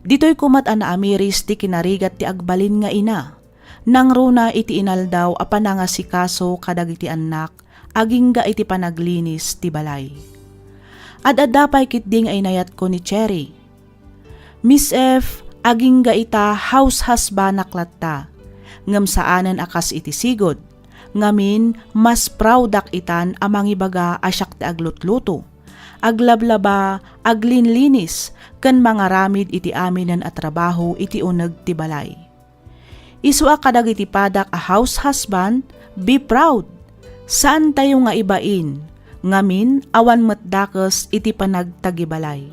Ditoy kumat an naamiris ti kinarigat ti agbalin nga ina. Nang runa iti inaldaw a panangasikaso kadagiti anak agingga iti panaglinis ti balay. Adadapay kitding ay nayat ko ni Cherry. Miss F, aging ita house husband naklatta. Ngam saanan akas iti sigod. Ngamin, mas proudak itan amang ibaga asyak ti aglutluto. Aglablaba, aglinlinis, ken mga ramid iti aminan at trabaho iti uneg ti balay. Isua kadag iti padak a house husband, be proud. Saan tayo nga ibain? Ngamin, awan matdakes iti panagtagibalay.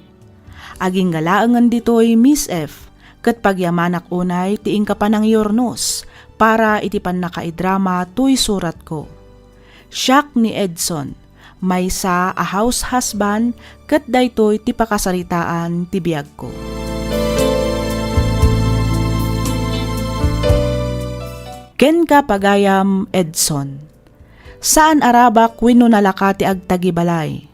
Aging galaangan ditoy Miss F, ket pagyamanak unay tiing kapanang yornos, para iti panakaidrama tuy surat ko. Siak ni Edson, maysa a house husband, ket daytoy ti pakasaritaan ti biag ko. Ken ka pagayam Edson. Saan arabak wenno nalakati agtagibalay?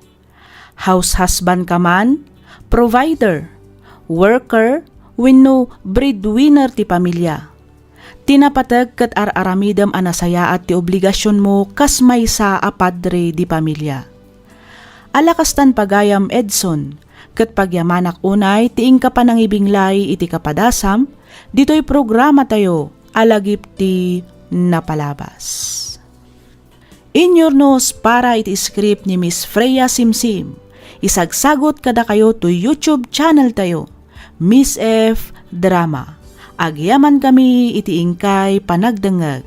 House husband ka man, provider, worker, wenno breadwinner ti pamilya. Tinapatag ket ar-aramidem a nasayaat ti obligasyon mo kas maysa a padre di pamilya. Alakastan pagayam Edson, ket pagyamanak unay tiing ka panangibinglay iti kapadasam, ditoy programa tayo alagip ti napalabas. Inyornos para iti script ni Miss Freya Simsim. Isagsagot kada kayo to YouTube channel tayo, Miss F Drama. Agyaman kami iti ingkay panagdengeg.